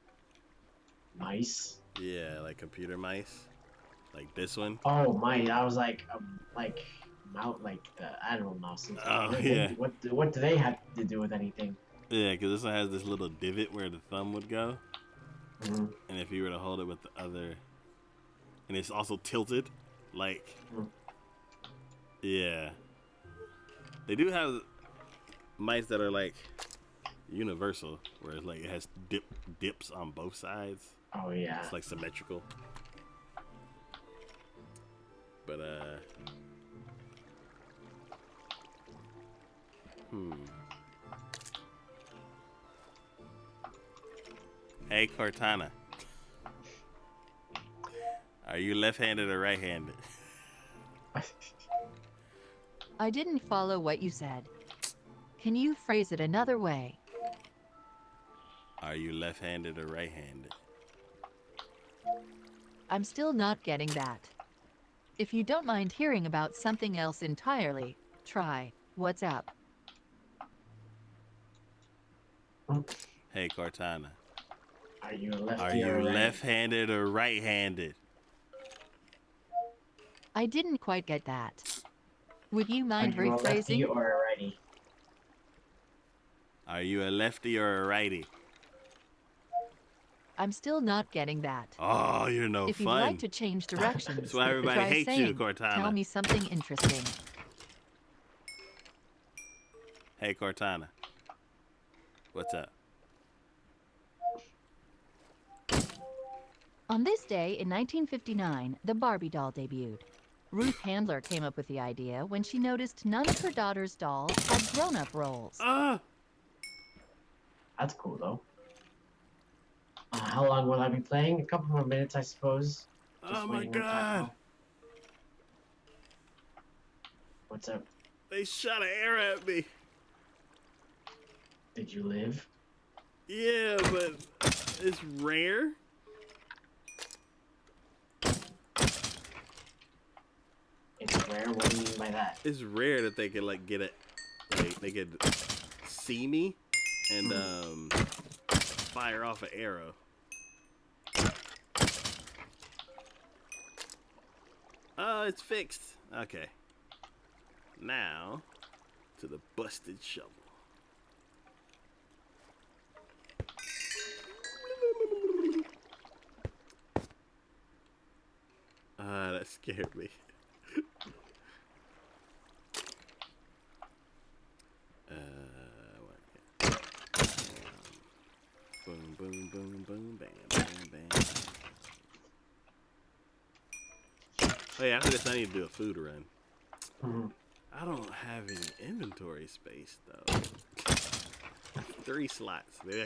Mice? Yeah, like computer mice. Like this one. Oh, my! I was like mount, like the I don't know something. Oh, yeah. What do they have to do with anything? Yeah, because this one has this little divot where the thumb would go. Mm-hmm. And if you were to hold it with the other... And it's also tilted. Like... Mm-hmm. Yeah. They do have mice that are like universal, where it's like it has dips on both sides. Oh yeah. It's like symmetrical. But Hey Cortana. Are you left-handed or right-handed? I didn't follow what you said. Can you phrase it another way? Are you left-handed or right-handed? I'm still not getting that. If you don't mind hearing about something else entirely, try. What's up? Hey Cortana. Are you a Are lefty you or right? left-handed or right-handed? I didn't quite get that. Would you Are mind you a lefty rephrasing? or a righty? Are you a lefty or a righty? I'm still not getting that. Oh, you're no If you'd fun. like to change directions, That's why everybody try hates saying, you, Cortana. tell me something interesting. Hey Cortana. What's up? On this day in 1959, the Barbie doll debuted. Ruth Handler came up with the idea when she noticed none of her daughter's dolls had grown-up roles. That's cool though. How long will I be playing? A couple more minutes, I suppose. Just Oh my waiting on god. Taco. What's up? They shot an arrow at me. Did you live? Yeah, but it's rare. It's rare. What do you mean by that? It's rare that they could like get it, like they could see me and fire off an arrow. Oh, it's fixed. Okay. Now to the busted shovel. Ah, that scared me. Boom, boom, boom, boom, bam, bam, bam. Oh yeah, after this I need to do a food run. Mm-hmm. I don't have any inventory space though. 3 slots. Maybe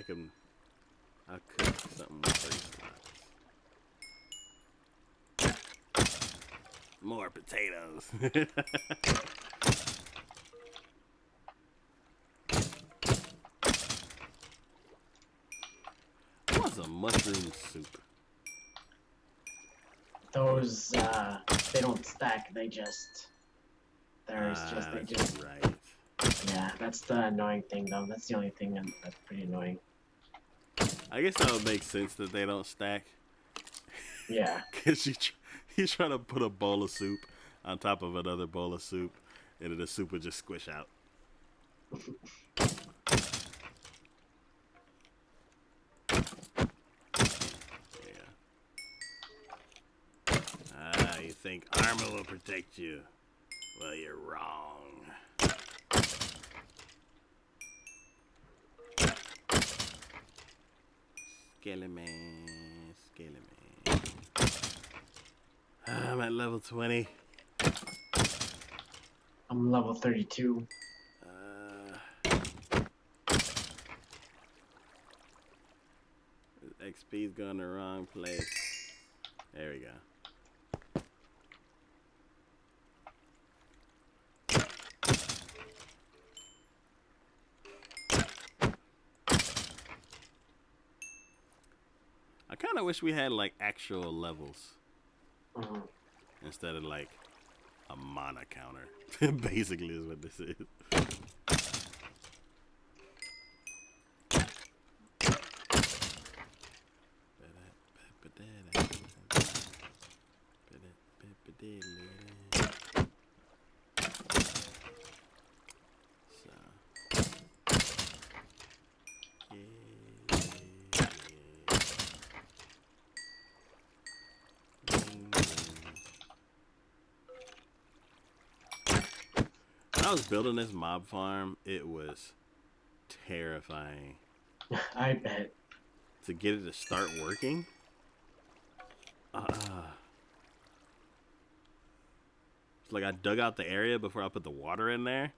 I'll cook something with 3 slots. More potatoes. I want some mushroom soup. Those they don't stack. They just That's right. Yeah, that's the annoying thing though. That's the only thing that's pretty annoying. I guess that would make sense that they don't stack. Yeah. Cause he's trying to put a bowl of soup on top of another bowl of soup, and then the soup would just squish out. Yeah. think armor will protect you. Well, you're wrong. Skelly man. I'm at level 20. I'm level 32. XP's going the wrong place. There we go. I kind of wish we had like actual levels instead of like a mana counter. Basically is what this is. When I was building this mob farm, it was terrifying. I bet. To get it to start working. It's like I dug out the area before I put the water in there,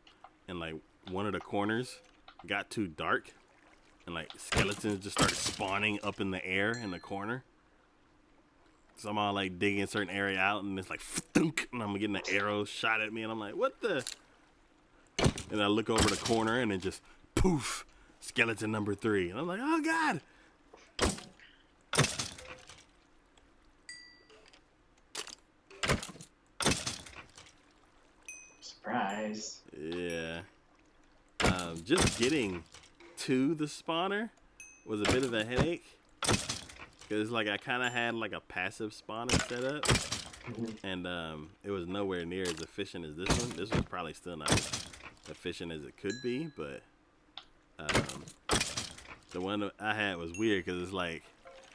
and like one of the corners got too dark, and like skeletons just started spawning up in the air in the corner. So I'm all like digging a certain area out, and it's like thunk, and I'm getting an arrow shot at me, and I'm like, what the? And I look over the corner, and it just poof, skeleton number 3, and I'm like, oh god. Surprise. Yeah. Just getting to the spawner was a bit of a headache. Because like I kind of had like a passive spawner set up. And it was nowhere near as efficient as this one. This was probably still not as efficient as it could be. But the one that I had was weird because it's like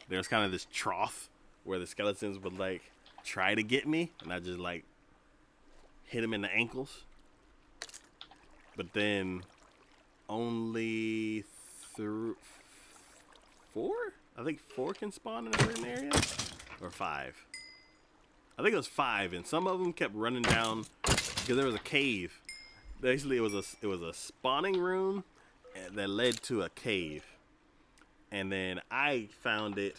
there's kind of this trough where the skeletons would like try to get me. And I just like hit them in the ankles. But then only four? I think 4 can spawn in a certain area. Or 5. I think it was 5, and some of them kept running down because there was a cave. Basically, it was a spawning room that led to a cave. And then I found it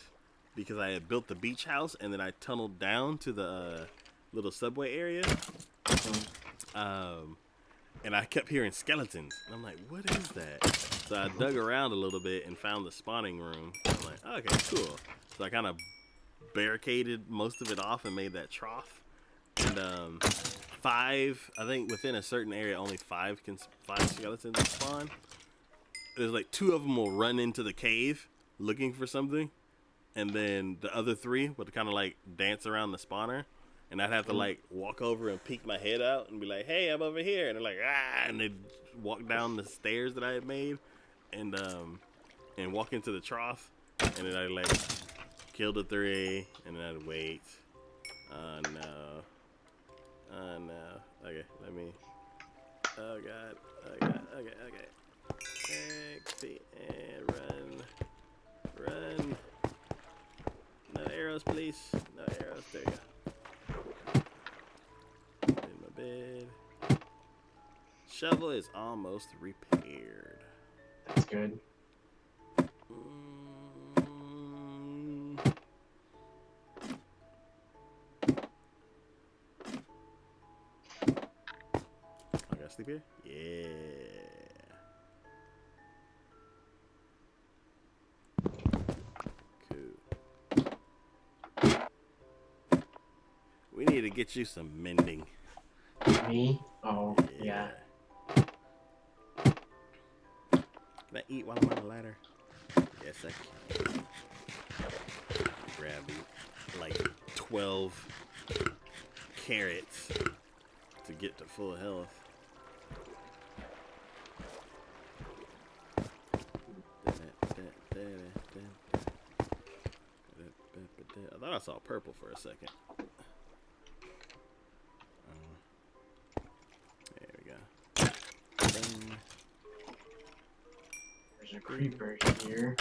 because I had built the beach house, and then I tunneled down to the little subway area. And I kept hearing skeletons. And I'm like, what is that? So I dug around a little bit and found the spawning room. I'm like, okay, cool. So I kind of barricaded most of it off and made that trough. And 5, I think within a certain area, only 5 skeletons can spawn. There's like 2 of them will run into the cave looking for something. And then the other 3 would kind of like dance around the spawner. And I'd have to like walk over and peek my head out and be like, hey, I'm over here. And they're like, ah, and they'd walk down the stairs that I had made and walk into the trough. And then I'd like kill the 3 and then I'd wait. Oh no. Okay, let me. Oh god. Okay. XP and run. No arrows, please. No arrows. There you go. In my bed. Shovel is almost repaired. That's good. I gotta sleep here? Yeah. Cool. We need to get you some mending. Me? Oh, yeah. Can I eat while I'm on the ladder? Yes, I can. Grab like 12 carrots to get to full health. I thought I saw purple for a second. There's a creeper here.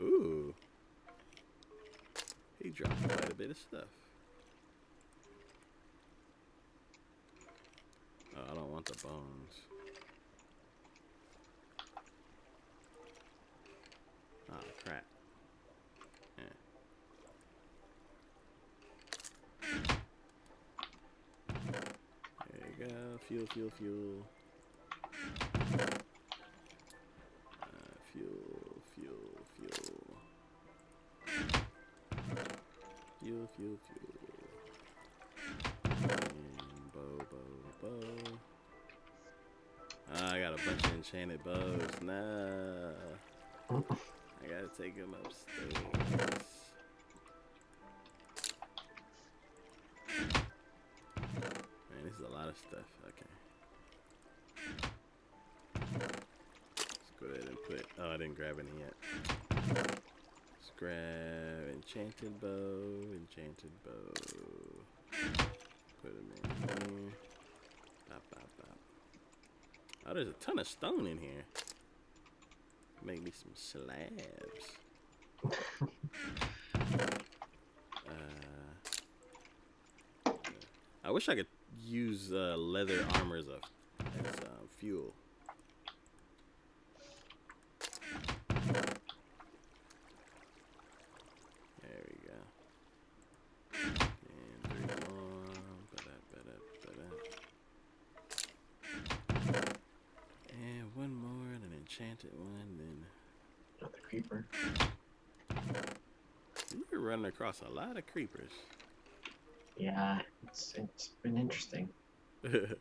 Ooh. He dropped quite a bit of stuff. Oh, I don't want the bones. Oh, crap. Yeah. There you go. Fuel, fuel, fuel. Fuel, fuel, fuel. Fuel, fuel, fuel. And bow, bow, bow. Oh, I got a bunch of enchanted bows. Nah. I gotta take them upstairs. Man, this is a lot of stuff. Okay. Let's go ahead and put. Oh, I didn't grab any yet. Let's grab enchanted bow, enchanted bow. Put them in here. Bop, bop, bop. Oh, there's a ton of stone in here. Make me some slabs. I wish I could use leather armor as fuel. There we go. And 3 more. And 1 more, and an enchanted one, then. Not the creeper. We're running across a lot of creepers. Yeah, it's been interesting. And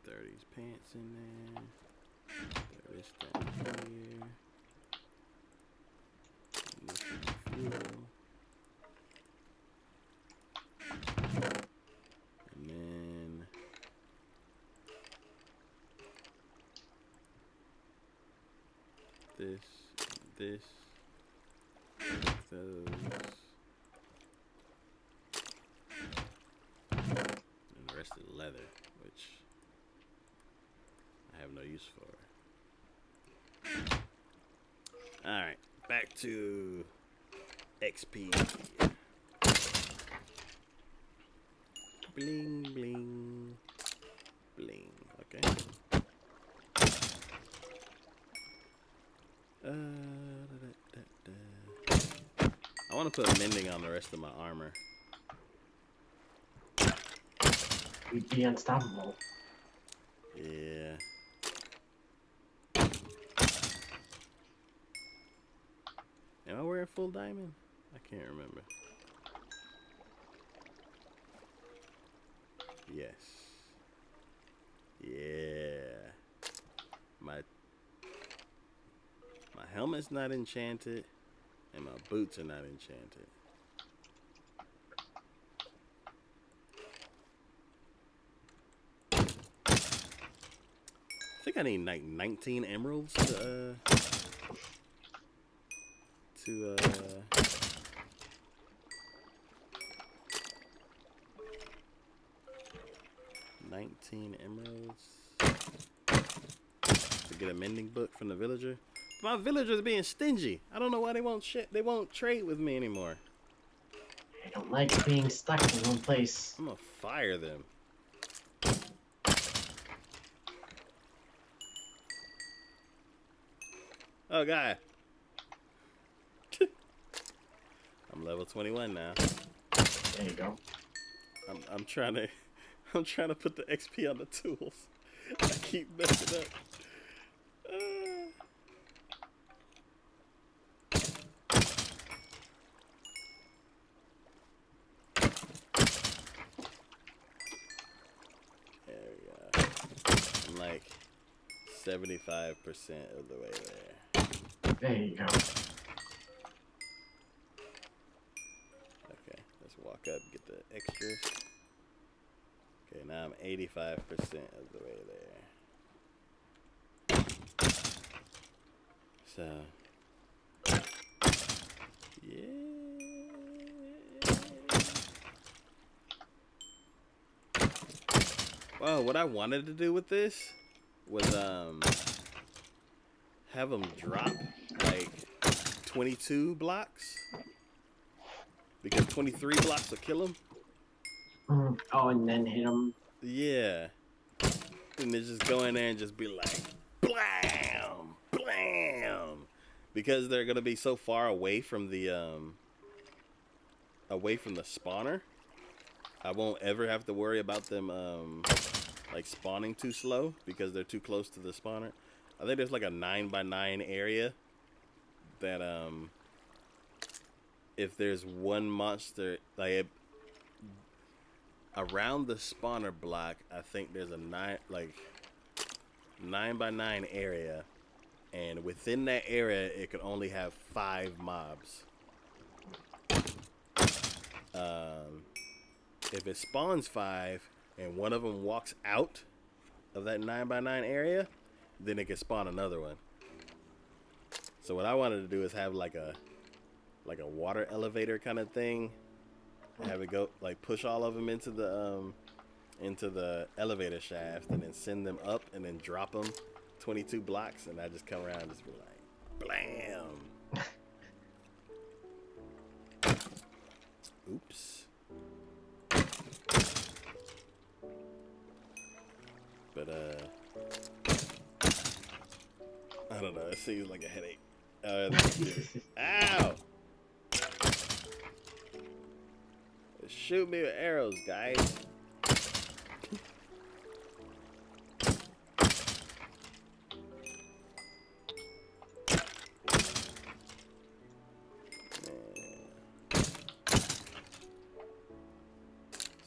throw these pants in there. Throw this down here. Look at the fuel. And then this, take those, and the rest is leather, which I have no use for. Alright, back to XP. Bling, bling, bling, okay. I want to put mending on the rest of my armor. We'd be unstoppable. Yeah. Am I wearing full diamond? I can't remember. Yes. Yeah. My helmet's not enchanted, and my boots are not enchanted. I think I need like 19 emeralds to 19 emeralds to get a mending book from the villager. My villagers being stingy. I don't know why they won't trade with me anymore. I don't like being stuck in one place. I'm gonna fire them. Oh god. I'm level 21 now. There you go. I'm trying to put the XP on the tools. I keep messing up. There we go. I'm like 75% of the way there. There you go. Okay, let's walk up, get the extras. Okay, now I'm 85% of the way there. So, yeah. Well, what I wanted to do with this was have them drop like 22 blocks because 23 blocks will kill them. Oh, and then hit them. Yeah, and then just go in there and just be like, blam, blam, because they're gonna be so far away from the spawner. I won't ever have to worry about them like spawning too slow because they're too close to the spawner. I think there's like a 9x9 area that if there's one monster like around the spawner block, I think there's a 9x9 area, and within that area it could only have 5 mobs. If it spawns 5 and one of them walks out of that 9x9 area, then it can spawn another one. So what I wanted to do is have like a water elevator kind of thing. Have it go like push all of them into the elevator shaft and then send them up and then drop them 22 blocks, and I just come around and just be like, blam. Oops. But I don't know. It seems like a headache. Ow! Shoot me with arrows, guys.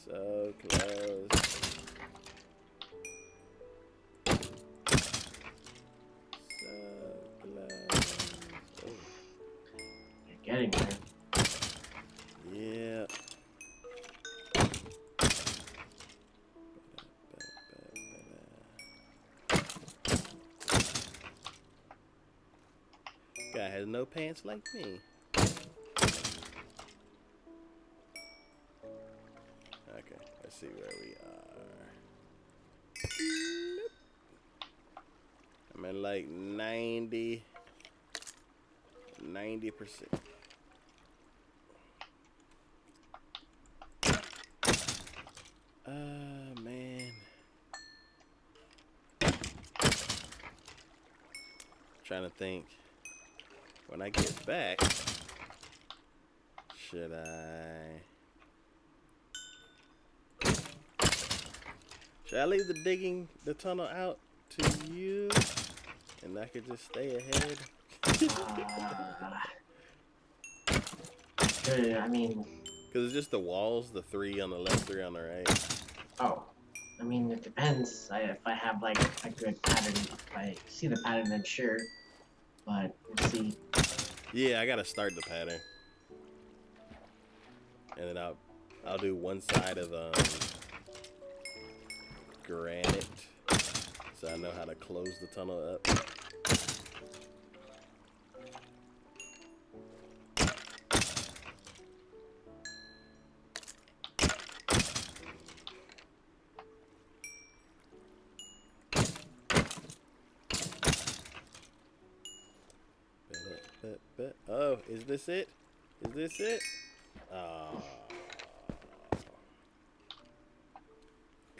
So close. You're getting there. Yeah. Guy has no pants like me. Okay, let's see where we are. I'm at like 90%. Man. Trying to think. When I get back, should I leave the tunnel out to you, and I could just stay ahead? I mean, because it's just the walls, the 3 on the left, 3 on the right. oh, I mean, it depends. If I have like a good pattern, if I see the pattern, then sure. But we'll see. Yeah, I gotta start the pattern, and then I'll do one side of granite, so I know how to close the tunnel up. Oh, is this it? Is this it? Oh.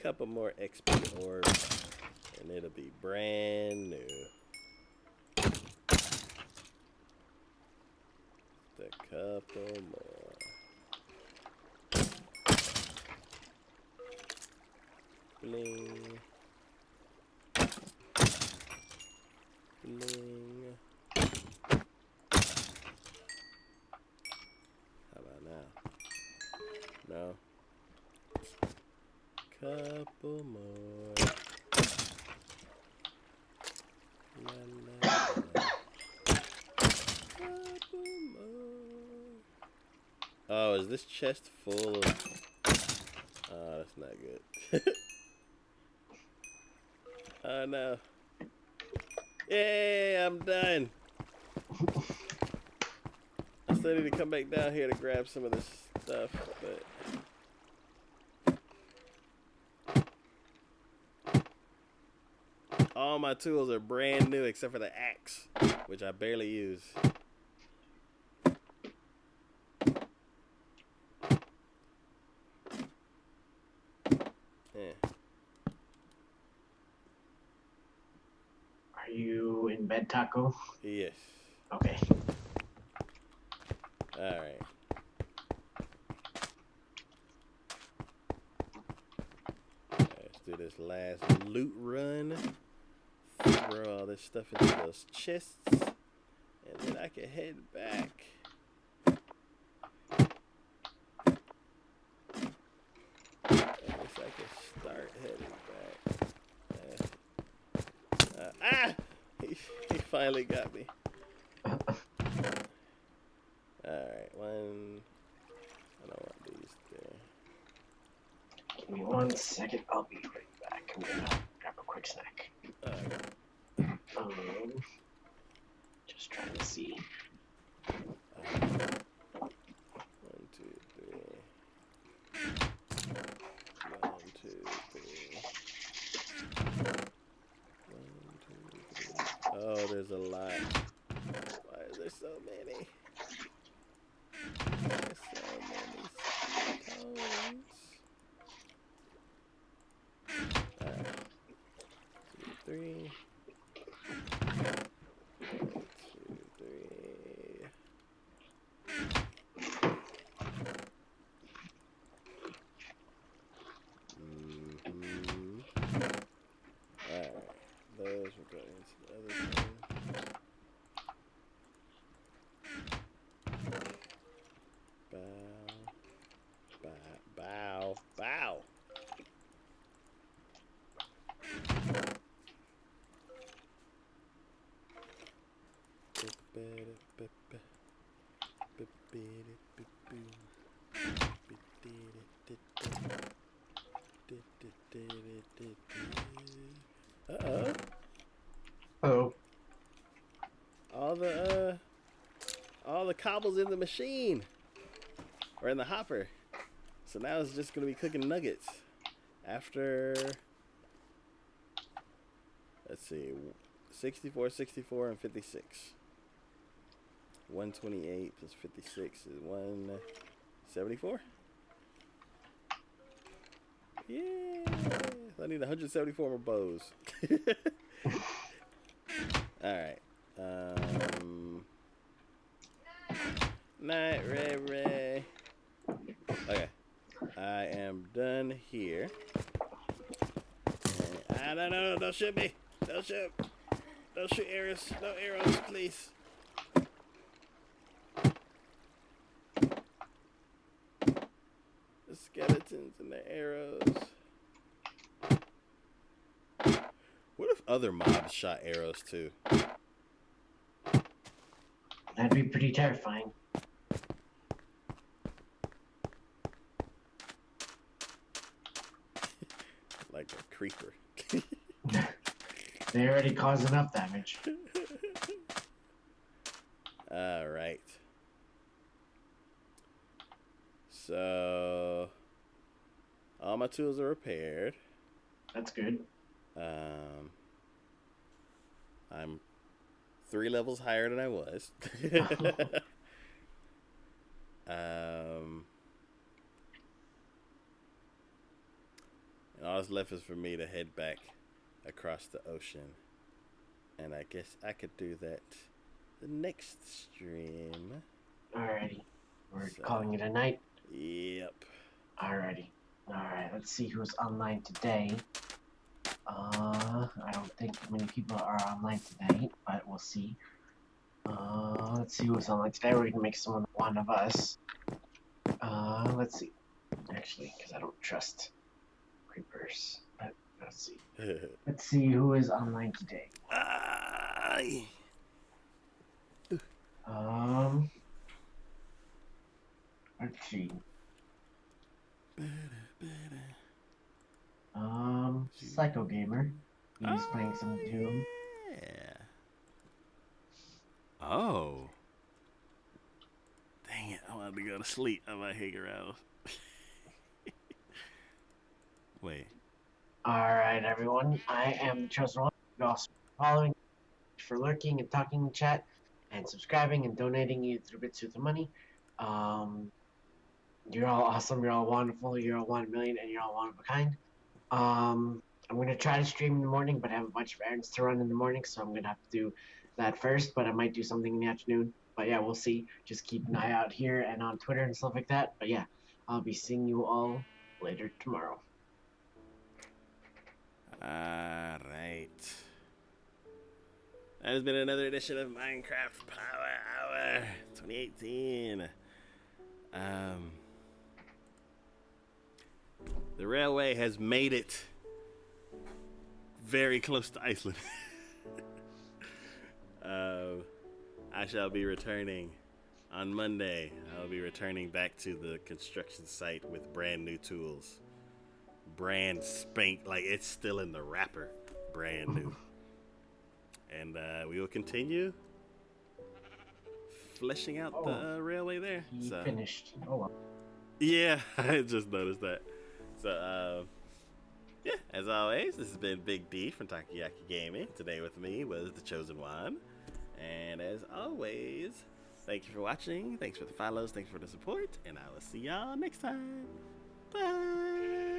Couple more XP orbs, and it'll be brand new. A couple more. Bling. Bling. How about now? No. Couple more. La, la, la. Couple more. Oh, is this chest full of... Oh, that's not good. Oh, no. Yay, I'm done. I still need to come back down here to grab some of this stuff, but... All my tools are brand new except for the axe, which I barely use. Yeah. Are you in bed, Taco? Yes. Okay. Alright. Let's do this last loot run. Throw all this stuff into those chests. And then I can head back. I guess I can start heading back. He finally got me. Alright, one. I don't want these there. Give me 1 second. I'll be right back. I'm gonna grab a quick snack. Just trying to see. 1, 2, 3. 1, 2, 3. 1, 2, 3. Oh, there's a lot. Why is there so many? There's so many stones. Alright. 2, 3. 1, 2, 3. Alright. Those will go into the other thing. Bow. Uh-oh. Oh. All the cobble's in the machine. Or in the hopper. So now it's just gonna be cooking nuggets. After, let's see, 64, 64, and 56. 128 plus 56 is 174. Yeah, I need 174 more bows. Alright. Night, Ray. Okay. I am done here. No, don't shoot me. Don't shoot. Don't shoot arrows. No arrows, please. The skeletons and the arrows. What if other mobs shot arrows too? That'd be pretty terrifying. Like a creeper. They already caused enough damage. Alright. So all my tools are repaired. That's good. I'm 3 levels higher than I was. And all that's left is for me to head back across the ocean. And I guess I could do that the next stream. Alrighty. We're calling it a night. Yep. Alrighty. Alright, let's see who's online today. I don't think many people are online today, but we'll see. Let's see who's online today. We're gonna make someone one of us. Let's see. Actually, because I don't trust creepers. But let's see. Let's see who is online today. Let's see. Psycho Gamer. He's playing some Doom. Yeah. Oh. Dang it, I wanted to go to sleep. I might hang around. Wait. Alright, everyone. I am the chosen one. you also following, for lurking and talking in chat, and subscribing and donating you through bits with the money. You're all awesome. You're all wonderful. You're all 1 million, and you're all one of a kind. I'm gonna try to stream in the morning, but I have a bunch of errands to run in the morning, so I'm gonna have to do that first. But I might do something in the afternoon. But yeah, we'll see. Just keep an eye out here and on Twitter and stuff like that. But yeah, I'll be seeing you all later tomorrow. All right. That has been another edition of Minecraft Power Hour 2018. The railway has made it very close to Iceland. I shall be returning on Monday. I'll be returning back to the construction site with brand new tools. Brand spank, like it's still in the wrapper. Brand new. And we will continue fleshing out the railway there. He finished. Oh well. Yeah, I just noticed that. So, yeah, as always, this has been Big D from TacoYaki Gaming. Today with me was the Chosen One. And as always, thank you for watching. Thanks for the follows. Thanks for the support. And I will see y'all next time. Bye.